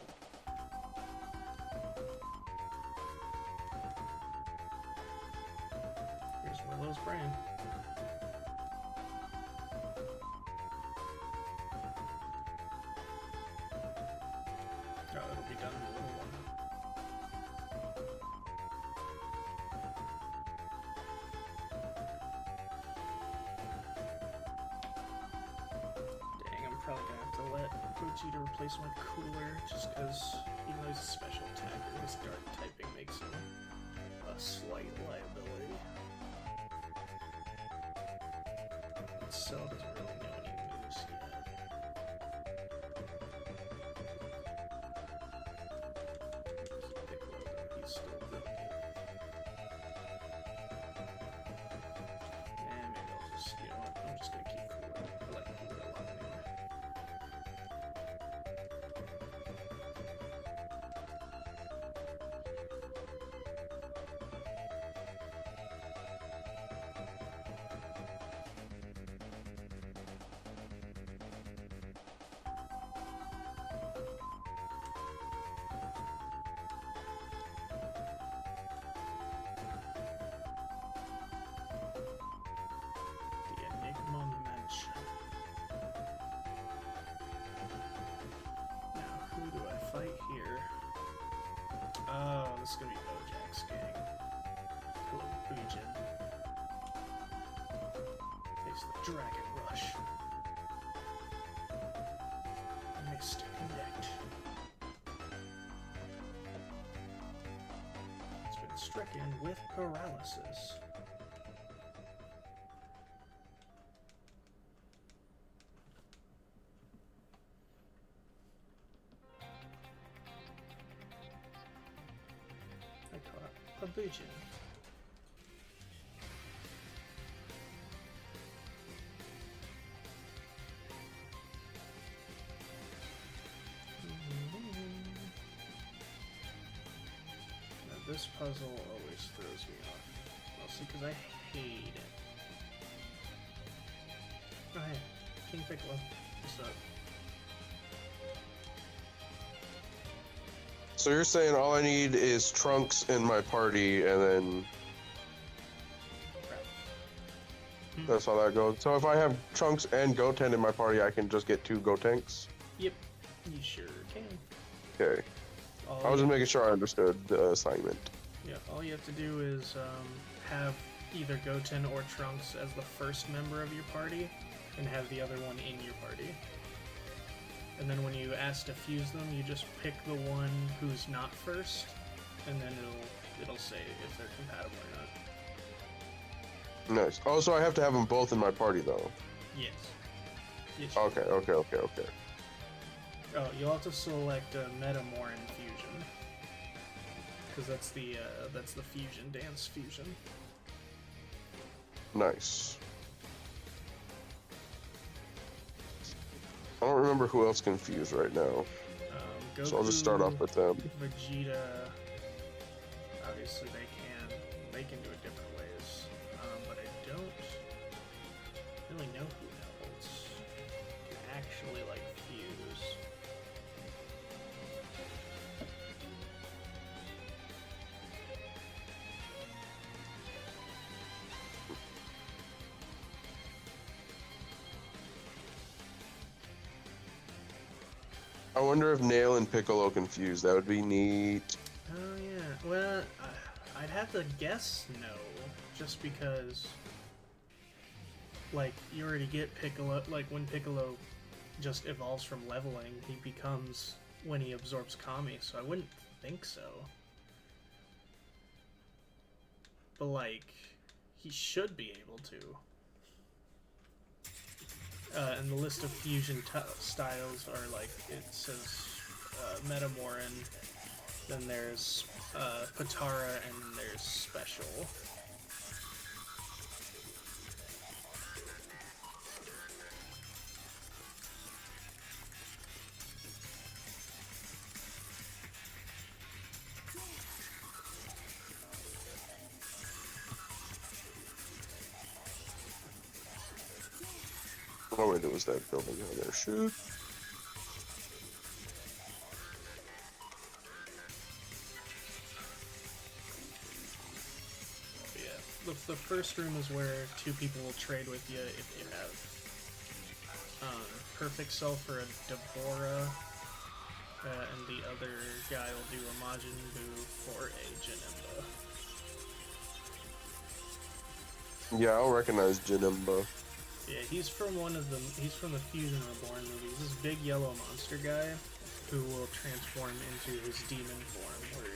Here's Willow's brain. Oh, it'll be done in a little one. Dang, I'm probably gonna have to let Gogeta replace my cooler just because even though he's a special attacker, his dark typing makes him a slight liability. But Cell doesn't really know any moves yet. Piccolo, though, he's still really good. And maybe I'll just, you know what, I'm just gonna keep cooler. I like cooler a lot anyway. The Enigma Mansion. Now, who do I fight here? Oh, this is gonna be Bojack's gang. Hello, Bujin. Face the Dragon Rush. Mystic Net. It's been stricken with paralysis. I caught a Bujin. Now this puzzle always throws me off, mostly because I hate it. Oh hey, King Piccolo, what's up? So you're saying all I need is Trunks in my party, and then that's how that goes. So if I have Trunks and Goten in my party, I can just get 2 Gotenks? Yep, you sure can. Okay. All I was you- just making sure I understood the assignment. Yeah, all you have to do is have either Goten or Trunks as the first member of your party, and have the other one in your party. And then when you ask to fuse them, you just pick the one who's not first, and then it'll say if they're compatible or not. Nice. Oh, so I have to have them both in my party, though. Yes. Yes. Okay. Oh, you'll have to select Metamoran Fusion, because that's the fusion dance fusion. Nice. I don't remember who else can fuse right now, Goku, so I'll just start off with them. Vegeta, obviously they can do it different ways, but I don't really know who else can actually like fuse. I wonder if Nail and Piccolo can fuse. That would be neat. Oh yeah, well, I'd have to guess no, just because, like, you already get Piccolo, like, when Piccolo just evolves from leveling, he becomes when he absorbs Kami, so I wouldn't think so. But, like, he should be able to. And the list of fusion styles are, like, it says Metamoran, then there's Patara, and there's Special. Oh wait, it was that building down there. Shoot. Yeah, the first room is where two people will trade with you if you have Perfect Cell for a Deborah, and the other guy will do a Majin Buu for a Janemba. Yeah, I'll recognize Janemba. Yeah, he's from he's from the Fusion Reborn movies. This big yellow monster guy who will transform into his demon form, where,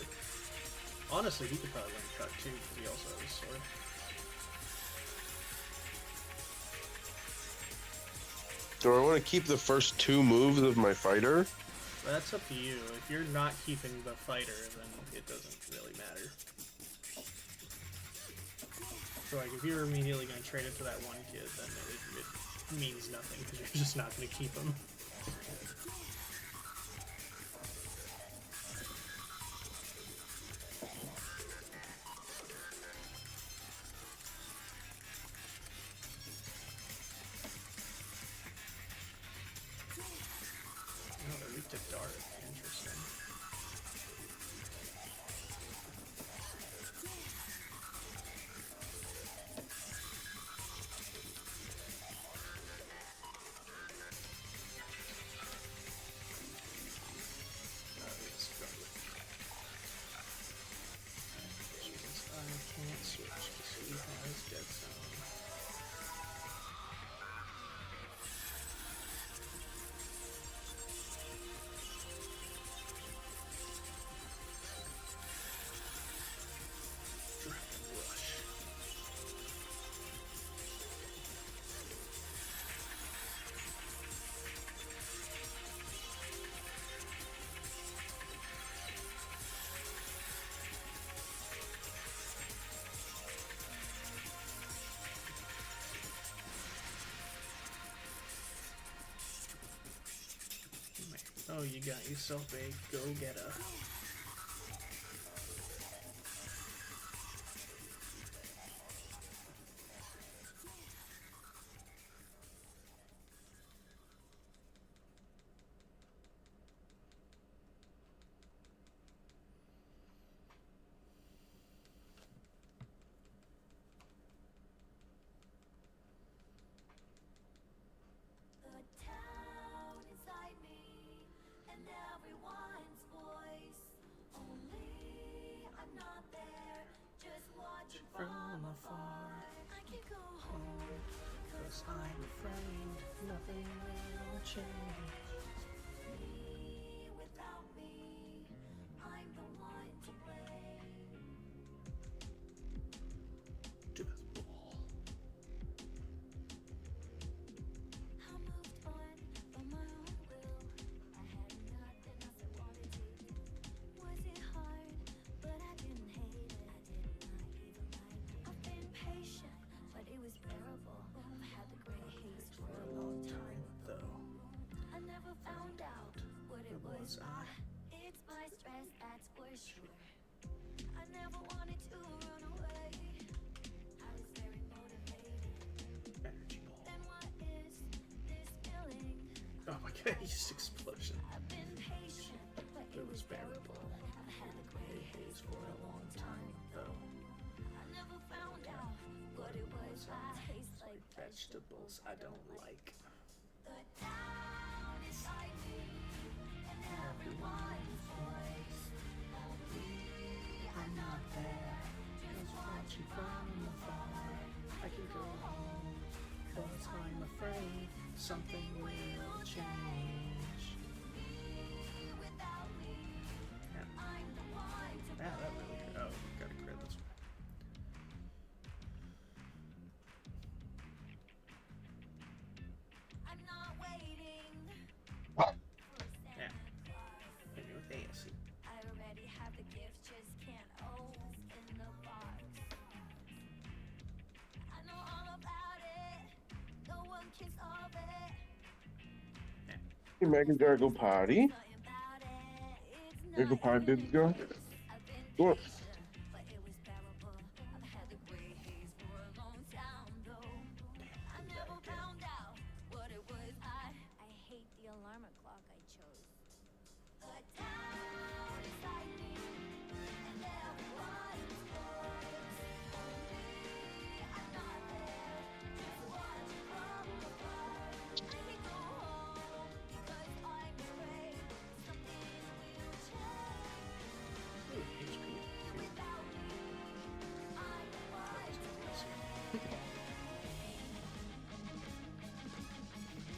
honestly, he could probably learn cut too, because he also has a sword. Do I want to keep the first two moves of my fighter? That's up to you. If you're not keeping the fighter, then it doesn't really matter. So, like, if you're immediately going to trade it to that one kid, then it means nothing, because you're just not going to keep him. Oh, they're weak to Dark. Interesting. I can't switch because he has Dead Zone. Dragon Rush. Oh, you got yourself a go-getter. The town inside me and everyone's voice. Only I'm not there, just watching from afar. I can go home, cause I'm afraid nothing will change. Me without me, I'm the one to blame. Death Ball. I moved on by my own will. I had nothing else I wanted to do. Was it hard? But I didn't hate it. I did not even like it. I've been patient, but it was bearable. I've had the gray haze for a long time. Though. I never found out what it was. It's my stress, that's for sure. I never wanted to run away. I was very motivated. Energy Ball. Then what is this feeling? Oh my god, he just explosion. I've been patient, but It was bearable. I've had the gray haze for a long time. Though. I never found out what it was. I taste like Vegetables I don't like. the town inside me and everyone's voice. Only I'm not there, watching from afar. I can go home, but I'm afraid something will change. Yeah. Yeah, that really hurt. Oh, gotta credit this one. Yeah. Maybe with ASC. I already have the gift, just can't open the box. I know all about it. No one can solve it. Hey, Megan, gotta go potty. Something about it. It's Gotta go not potty, baby girl. I've been Go on. patient, but it was bearable. I've had the gray haze for a long time though. I never found out what it was. I hate the alarm clock I chose. A town is lightning, and everyone's close. Only I'm not there, just watching from afar. I can go home because I'm afraid something will change. Ooh, HP. Without me, I'm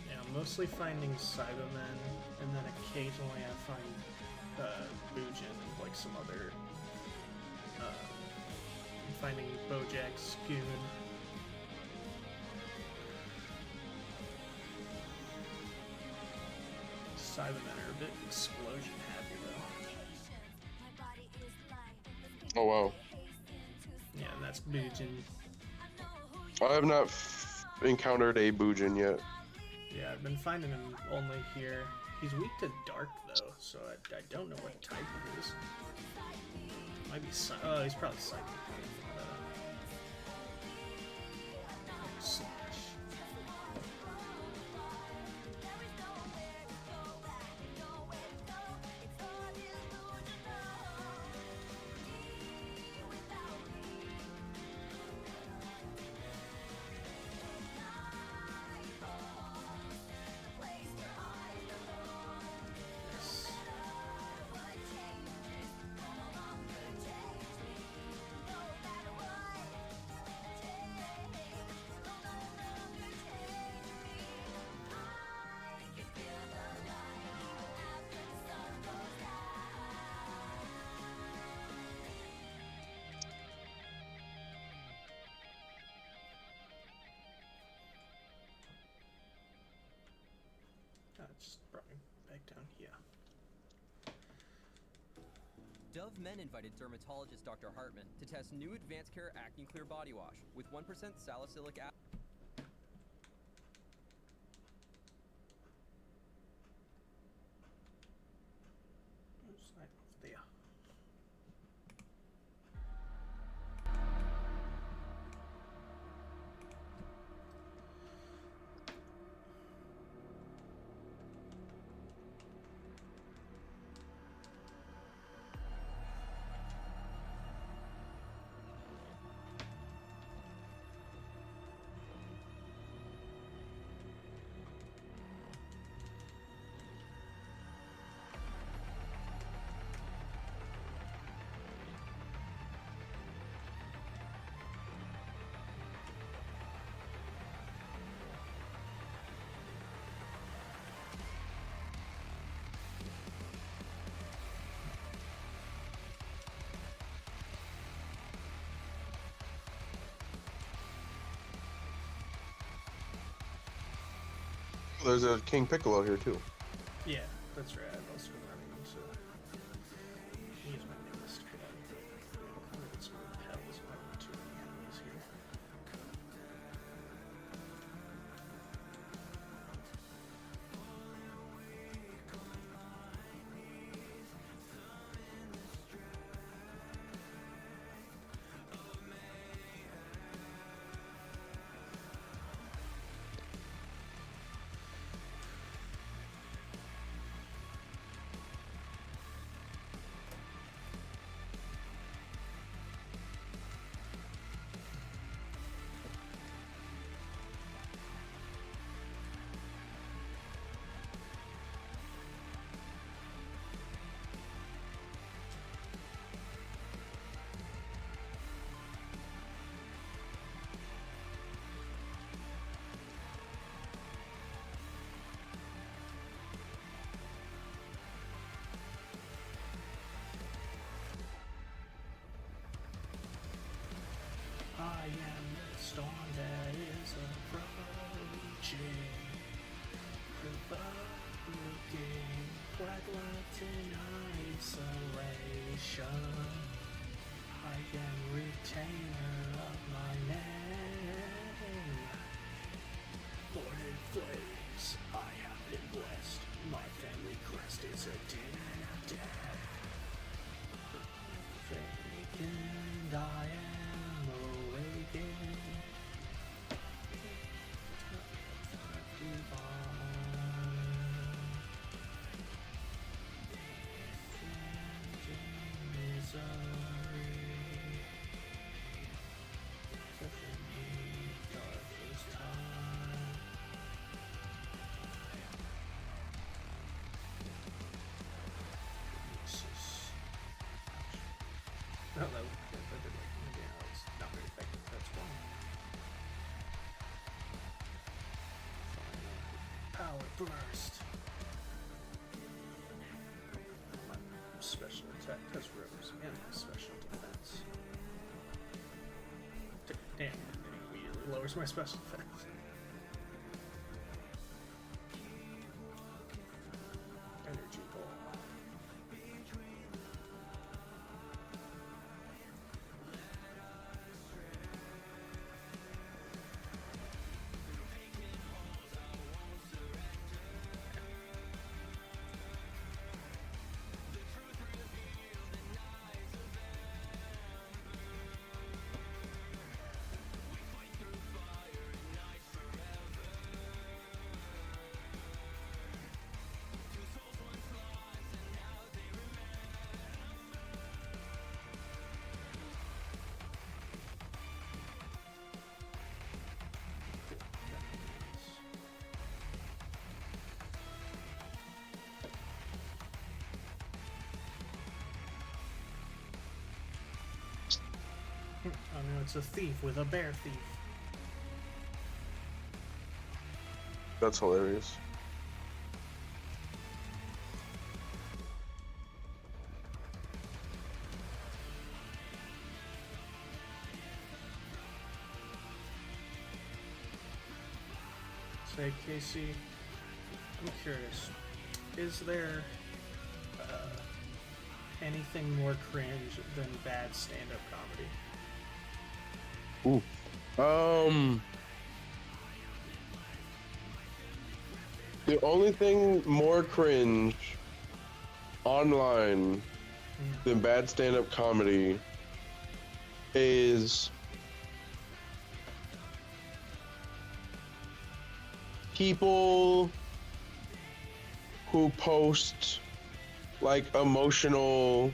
Yeah, I'm mostly finding Cybermen, and then occasionally I find Bujin and like some other. I'm finding Bojack Scoon. Cybermen are a bit explosion happy though. Oh wow. Yeah, and that's Bujin. I have not encountered a Bujin yet. Yeah, I've been finding him only here. He's weak to dark though, so I don't know what type it is. Might be oh, he's probably psychic. Slash. Yes. It just brought me back down here. Dove Men invited dermatologist Dr. Hartman to test new Advanced Care Acne Clear Body Wash with 1% salicylic acid. Where's that over there? There's a King Piccolo here too. Yeah, that's right. I've also been running into. Here's my newest guy. I'm gonna get some repels. I have too many enemies here. am the storm that is approaching. Provoking black Latin isolation. I am retainer of my name. Born in flames, I have been blessed. My family crest is a demon of death. Awakened, I am awakened. No, that did like, yeah, it's not very effective. That's one. Power burst. My special attack has rivers and my special defense. Damn, it immediately lowers my special defense. Energy ball. Oh no, it's a thief with a bear thief. That's hilarious. Say, Casey, I'm curious. Is there anything more cringe than bad stand-up comedy? Ooh. The only thing more cringe online than bad stand-up comedy is people who post like emotional,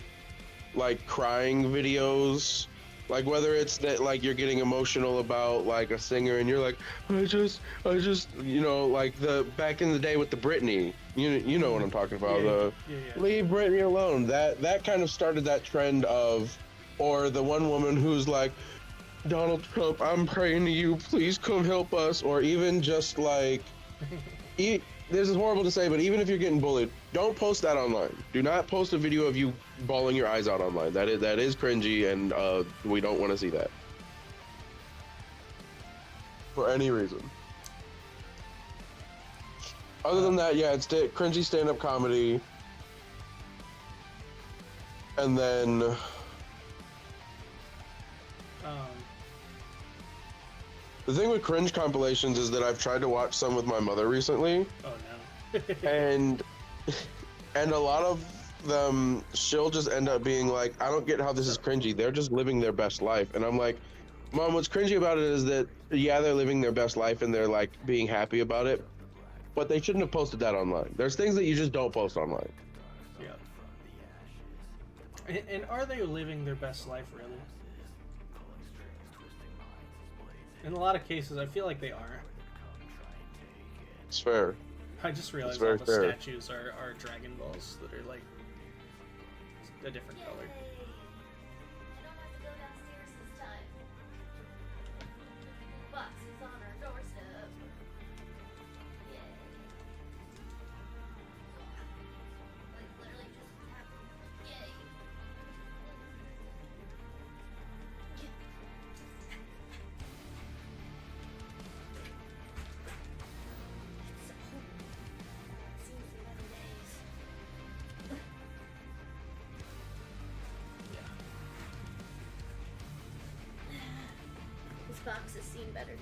like crying videos. Like whether it's that like you're getting emotional about like a singer and you're like, I just, you know, like the back in the day with the Britney, you know what I'm talking about. Yeah. Leave Britney alone. That kind of started that trend of, or the one woman who's like, Donald Trump, I'm praying to you, please come help us. Or even just like, this is horrible to say, but even if you're getting bullied, don't post that online. Do not post a video of you bawling your eyes out online. That is cringy, and we don't want to see that for any reason. Other than that, yeah, it's cringy stand-up comedy, and then the thing with cringe compilations is that I've tried to watch some with my mother recently. Oh no. and a lot of them, she'll just end up being like, I don't get how this is cringy. They're just living their best life. And I'm like, Mom, what's cringy about it is that, yeah, they're living their best life and they're like being happy about it, but they shouldn't have posted that online. There's things that you just don't post online. Yeah. And are they living their best life, really? In a lot of cases, I feel like they are. It's fair. I just realized all the statues are Dragon Balls that are like a different color. I don't have to go downstairs this time. The box is on our doorstep. Yay. Like literally just happened. Yay. Xbox has seen better days.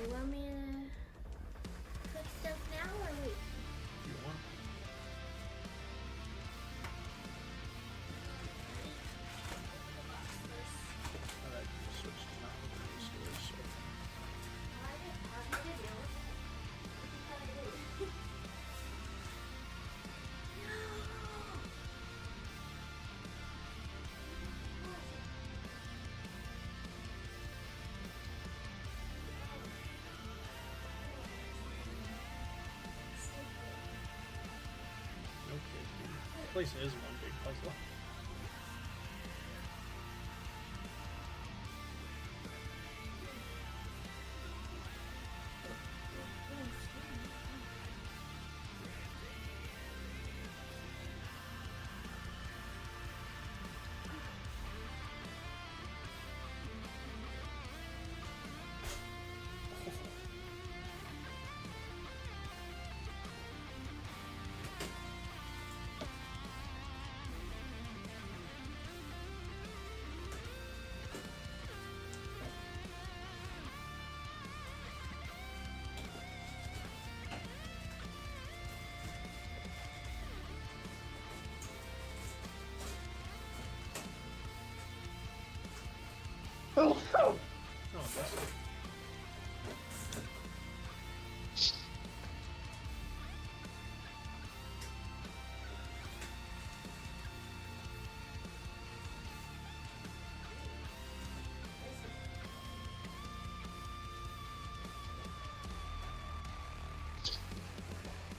You want me to cook stuff now or wait? If you want. I switched to my own storage, so. I didn't have to do it. Okay, dude. This place is one big puzzle. Oh, that's it.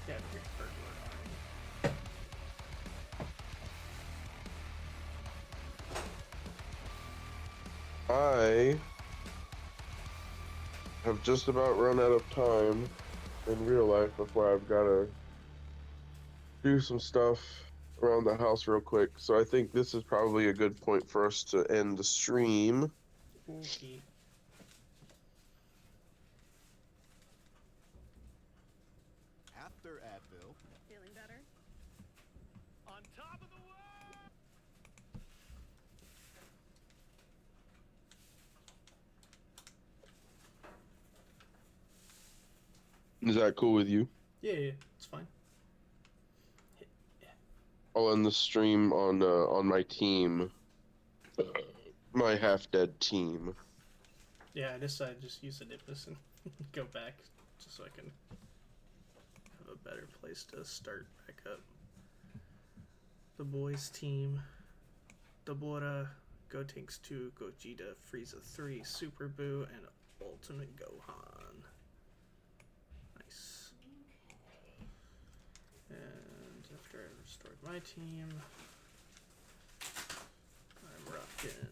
Yeah, big burglar. I have just about run out of time in real life before I've got to do some stuff around the house real quick. So I think this is probably a good point for us to end the stream. Okay. After Advil. Feeling better? On top of the world! Is that cool with you? Yeah, it's fine. I'll end the stream on my team, my half-dead team. Yeah, I decided to just use the Nimbus and go back just so I can have a better place to start back up. The boys team. Dabura, Gotenks 2, Gogeta, Frieza 3, Super Boo, and Ultimate Gohan. Nice. And after I restored my team, I'm rocking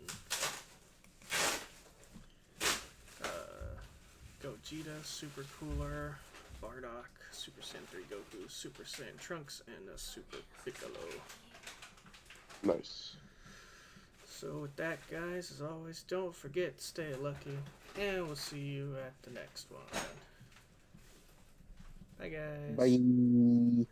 Gogeta, Super Cooler, Bardock, Super Saiyan 3 Goku, Super Saiyan Trunks, and a Super Piccolo. Nice. So with that, guys, as always, don't forget to stay lucky, and we'll see you at the next one. Bye, guys. Bye.